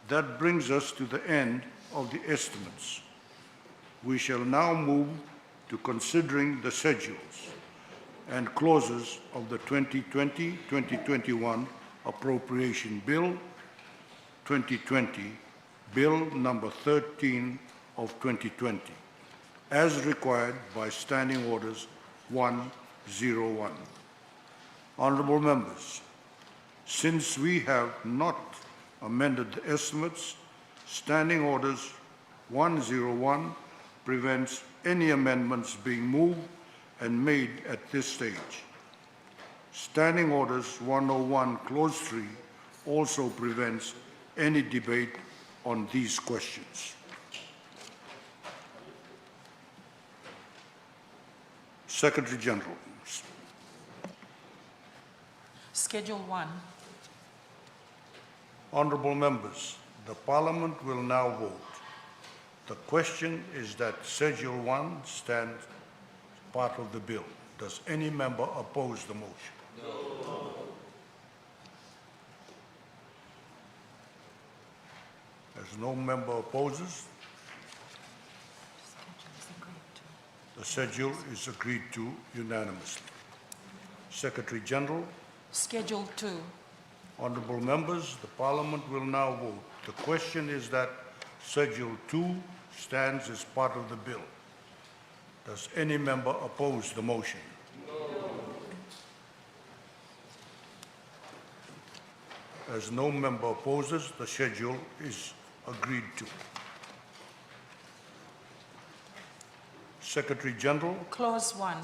that brings us to the end of the estimates. We shall now move to considering the schedules and clauses of the 2020-2021 Appropriation Bill 2020, Bill number 13 of 2020, as required by Standing Orders 101. Honorable members, since we have not amended the estimates, Standing Orders 101 prevents any amendments being moved and made at this stage. Standing Orders 101 Clause 3 also prevents any debate on these questions. Secretary General. Schedule 1. Honorable members, the Parliament will now vote. The question is that Schedule 1 stands part of the bill. Does any member oppose the motion? No. As no member opposes, the schedule is agreed to unanimously. Secretary General. Schedule 2. Honorable members, the Parliament will now vote. The question is that Schedule 2 stands as part of the bill. Does any member oppose the motion? No. As no member opposes, the schedule is agreed to. Secretary General. Clause 1.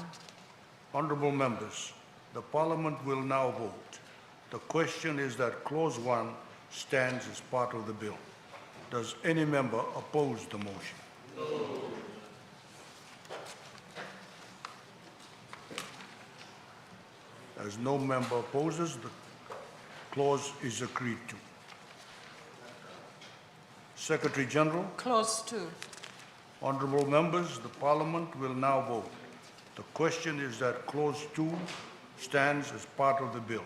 Honorable members, the Parliament will now vote. The question is that Clause 1 stands as part of the bill. Does any member oppose the motion? No. As no member opposes, the clause is agreed to. Secretary General. Clause 2. Honorable members, the Parliament will now vote. The question is that Clause 2 stands as part of the bill.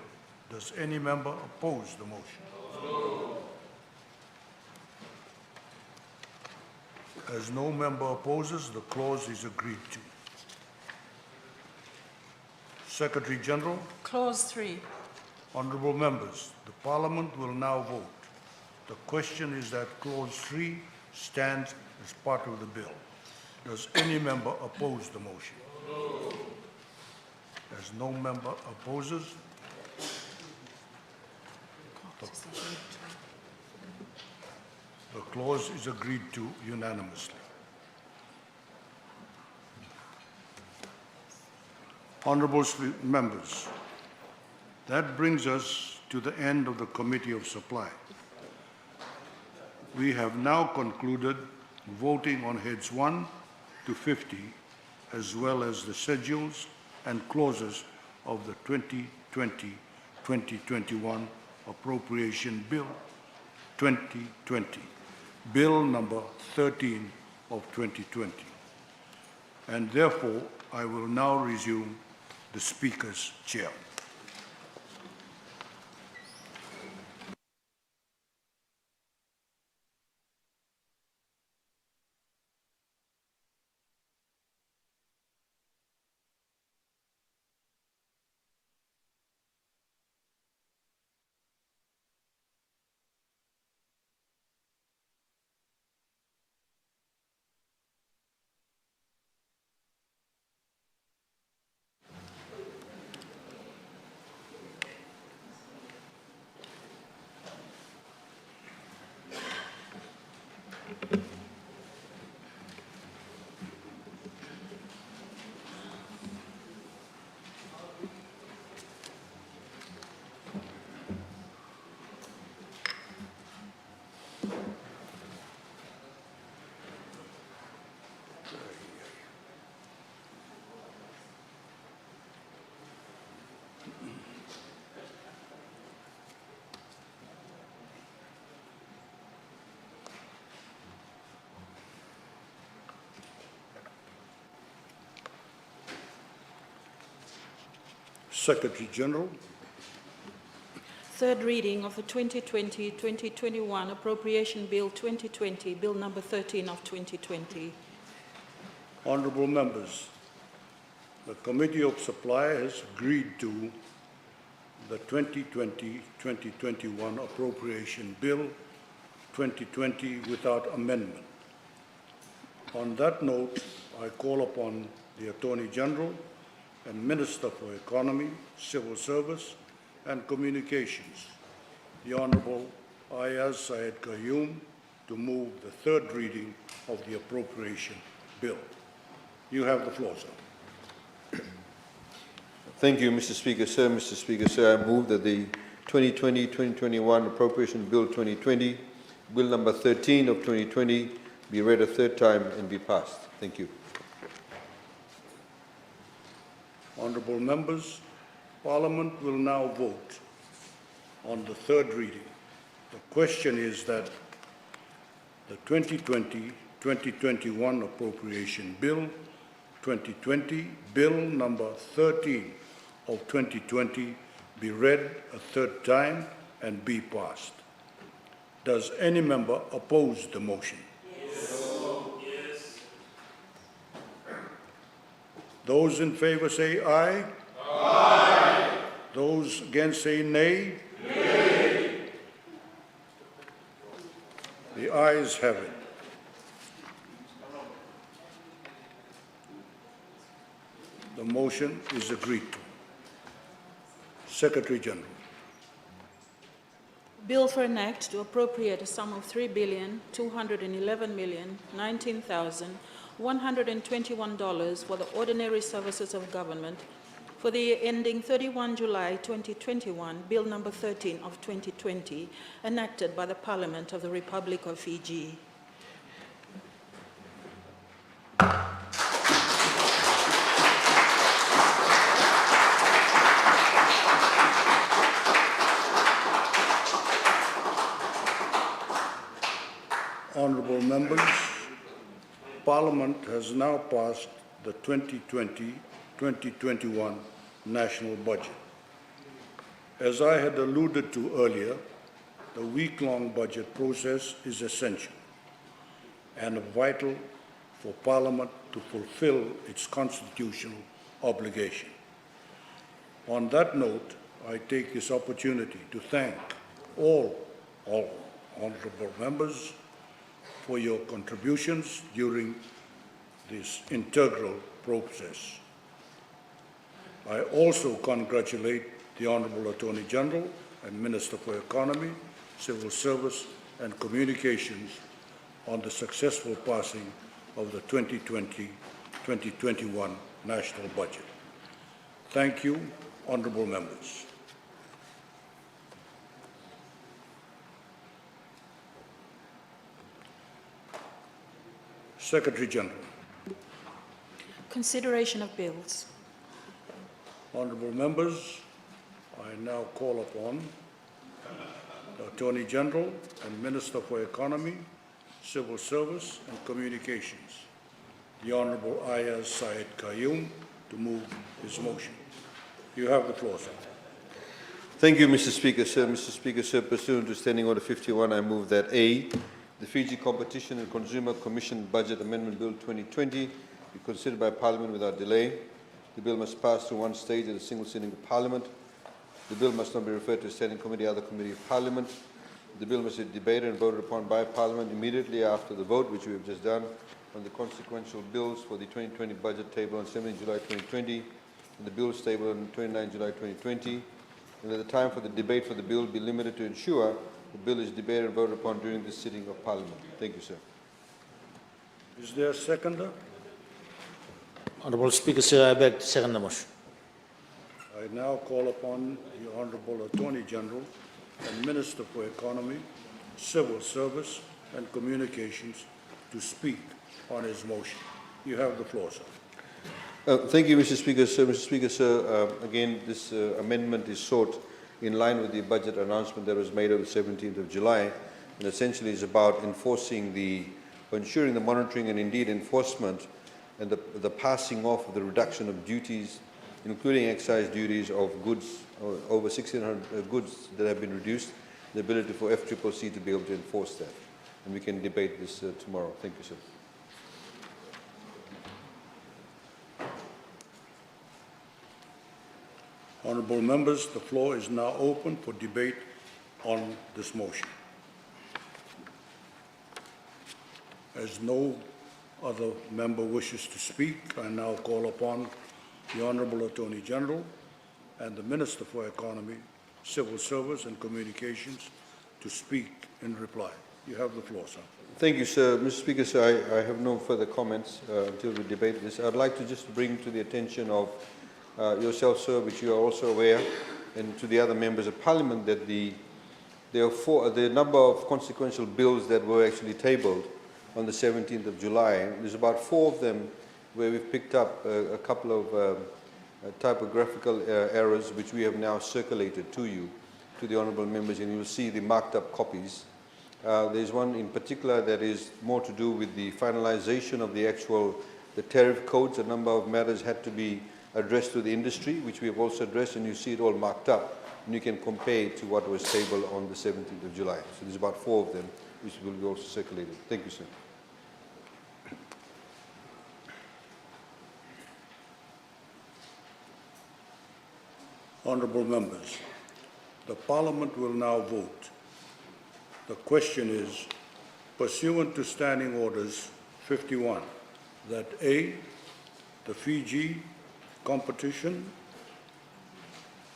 Does any member oppose the motion? As no member opposes, the clause is agreed to. Secretary General, Clause 3. honorable members, the Parliament will now vote. The question is that Clause 3 stands as part of the bill. Does any member oppose the motion? As no member opposes, the clause is agreed to unanimously. Honorable members, that brings us to the end of the Committee of Supply. We have now concluded voting on heads 1 to 50, as well as the schedules and clauses of the 2020-2021 Appropriation Bill 2020, Bill number 13 of 2020. And therefore, I will now resume the Speaker's chair. Secretary General, Third reading of the 2020-2021 Appropriation Bill 2020, Bill number 13 of 2020. honorable members, the Committee of Supply has agreed to the 2020-2021 Appropriation Bill 2020 without amendment. On that note, I call upon the Attorney General and Minister for Economy, Civil Service and Communications, the Honorable Ayaz Syed Qayyum, to move the third reading of the appropriation bill. You have the floor, sir. Thank you, Mr. Speaker, sir. Mr. Speaker, sir, I move that the 2020-2021 Appropriation Bill 2020, Bill number 13 of 2020, be read a third time and be passed. Thank you. Honorable members, Parliament will now vote on the third reading. The question is that the 2020-2021 Appropriation Bill 2020, Bill number 13 of 2020, be read a third time and be passed. Does any member oppose the motion? Those in favor say aye. Aye. Those against say nay. Nay. The ayes have it. The motion is agreed to. Secretary General. Bill for an Act to appropriate a sum of $3,211,019,121 for the ordinary services of government for the year ending 31 July 2021, Bill number 13 of 2020, enacted by the Parliament of the Republic of Fiji. Honorable members, Parliament has now passed the 2020-2021 national budget. As I had alluded to earlier, the week-long budget process is essential and vital for Parliament to fulfill its constitutional obligation. On that note, I take this opportunity to thank all honourable members for your contributions during this integral process. I also congratulate the Honourable Attorney General and Minister for Economy, Civil Service and Communications on the successful passing of the 2020-2021 national budget. Thank you, honourable members. Secretary General. Consideration of bills. Honourable members, I now call upon the Attorney General and Minister for Economy, Civil Service and Communications, the Honourable Ayaz Syed Qayyum, to move his motion. You have the floor, sir. Thank you, Mr. Speaker, sir. Mr. Speaker, sir, pursuant to Standing Order 51, I move that A, the Fiji Competition and Consumer Commission Budget Amendment Bill 2020 be considered by Parliament without delay. The bill must pass through one stage at a single sitting of Parliament. The bill must not be referred to a standing committee or other committee of Parliament. The bill must be debated and voted upon by Parliament immediately after the vote, which we have just done, on the consequential bills for the 2020 budget table on 17 July 2020, and the bills table on 29 July 2020, and that the time for the debate for the bill be limited to ensure the bill is debated and voted upon during this sitting of Parliament. Thank you, sir. Is there a seconder? Honourable Speaker, sir, I beg to second the motion. I now call upon the Honourable Attorney General and Minister for Economy, Civil Service and Communications to speak on his motion. You have the floor, sir. Thank you, Mr. Speaker, sir. Mr. Speaker, sir, again, this amendment is sought in line with the budget announcement that was made on the 17th of July, and essentially is about enforcing ensuring the monitoring and indeed enforcement and the passing off of the reduction of duties, including excise duties of goods, over 1,600 goods that have been reduced, the ability for FCCC to be able to enforce that. And we can debate this tomorrow. Thank you, sir. Honourable members, the floor is now open for debate on this motion. As no other member wishes to speak, I now call upon the Honourable Attorney General and the Minister for Economy, Civil Service and Communications to speak in reply. You have the floor, sir. Thank you, sir. Mr. Speaker, sir, I have no further comments until we debate this. I'd like to just bring to the attention of yourself, sir, which you are also aware, and to the other members of Parliament, that the number of consequential bills that were actually tabled on the 17th of July, there's about 4 of them where we've picked up a couple of typographical errors, which we have now circulated to you, to the honourable members, and you'll see the marked up copies. There's one in particular that is more to do with the finalization of the tariff codes. A number of matters had to be addressed to the industry, which we have also addressed, and you see it all marked up, and you can compare it to what was tabled on the 17th of July. So there's about 4 of them, which will be also circulated. Thank you, sir. Honourable members, the Parliament will now vote. The question is, pursuant to Standing Orders 51, that A, the Fiji Competition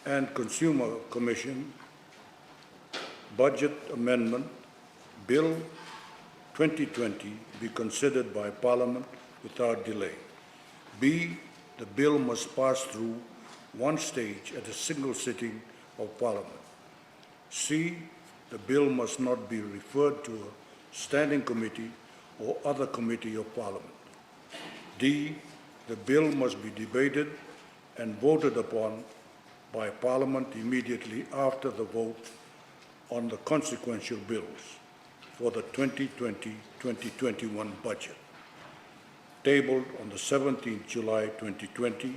and Consumer Commission Budget Amendment Bill 2020 be considered by Parliament without delay. B, the bill must pass through one stage at a single sitting of Parliament. C, the bill must not be referred to a standing committee or other committee of Parliament. D, the bill must be debated and voted upon by Parliament immediately after the vote on the consequential bills for the 2020-2021 budget. tabled on the 17th July 2020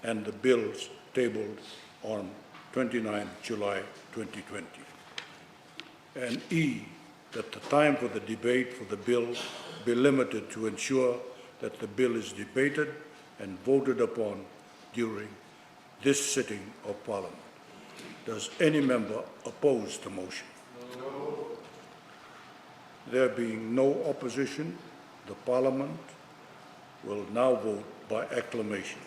and the bills tabled on 29th July 2020. And E, that the time for the debate for the bill be limited to ensure that the bill is debated and voted upon during this sitting of Parliament. Does any member oppose the motion? No. There being no opposition, the Parliament will now vote by acclamation.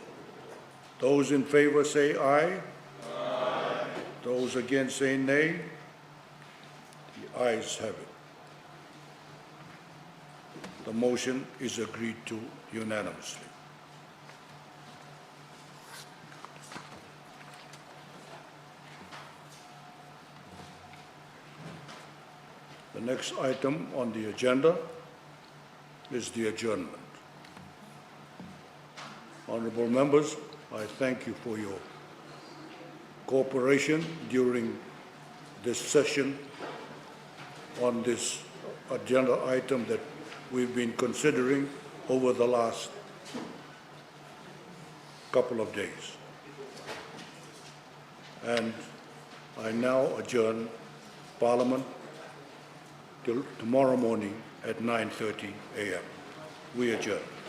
Those in favor say aye. Aye. Those against say nay. The ayes have it. The motion is agreed to unanimously. The next item on the agenda is the adjournment. Honourable members, I thank you for your cooperation during this session on this agenda item that we've been considering over the last couple of days. And I now adjourn Parliament till tomorrow morning at 9:30 a.m. We adjourn.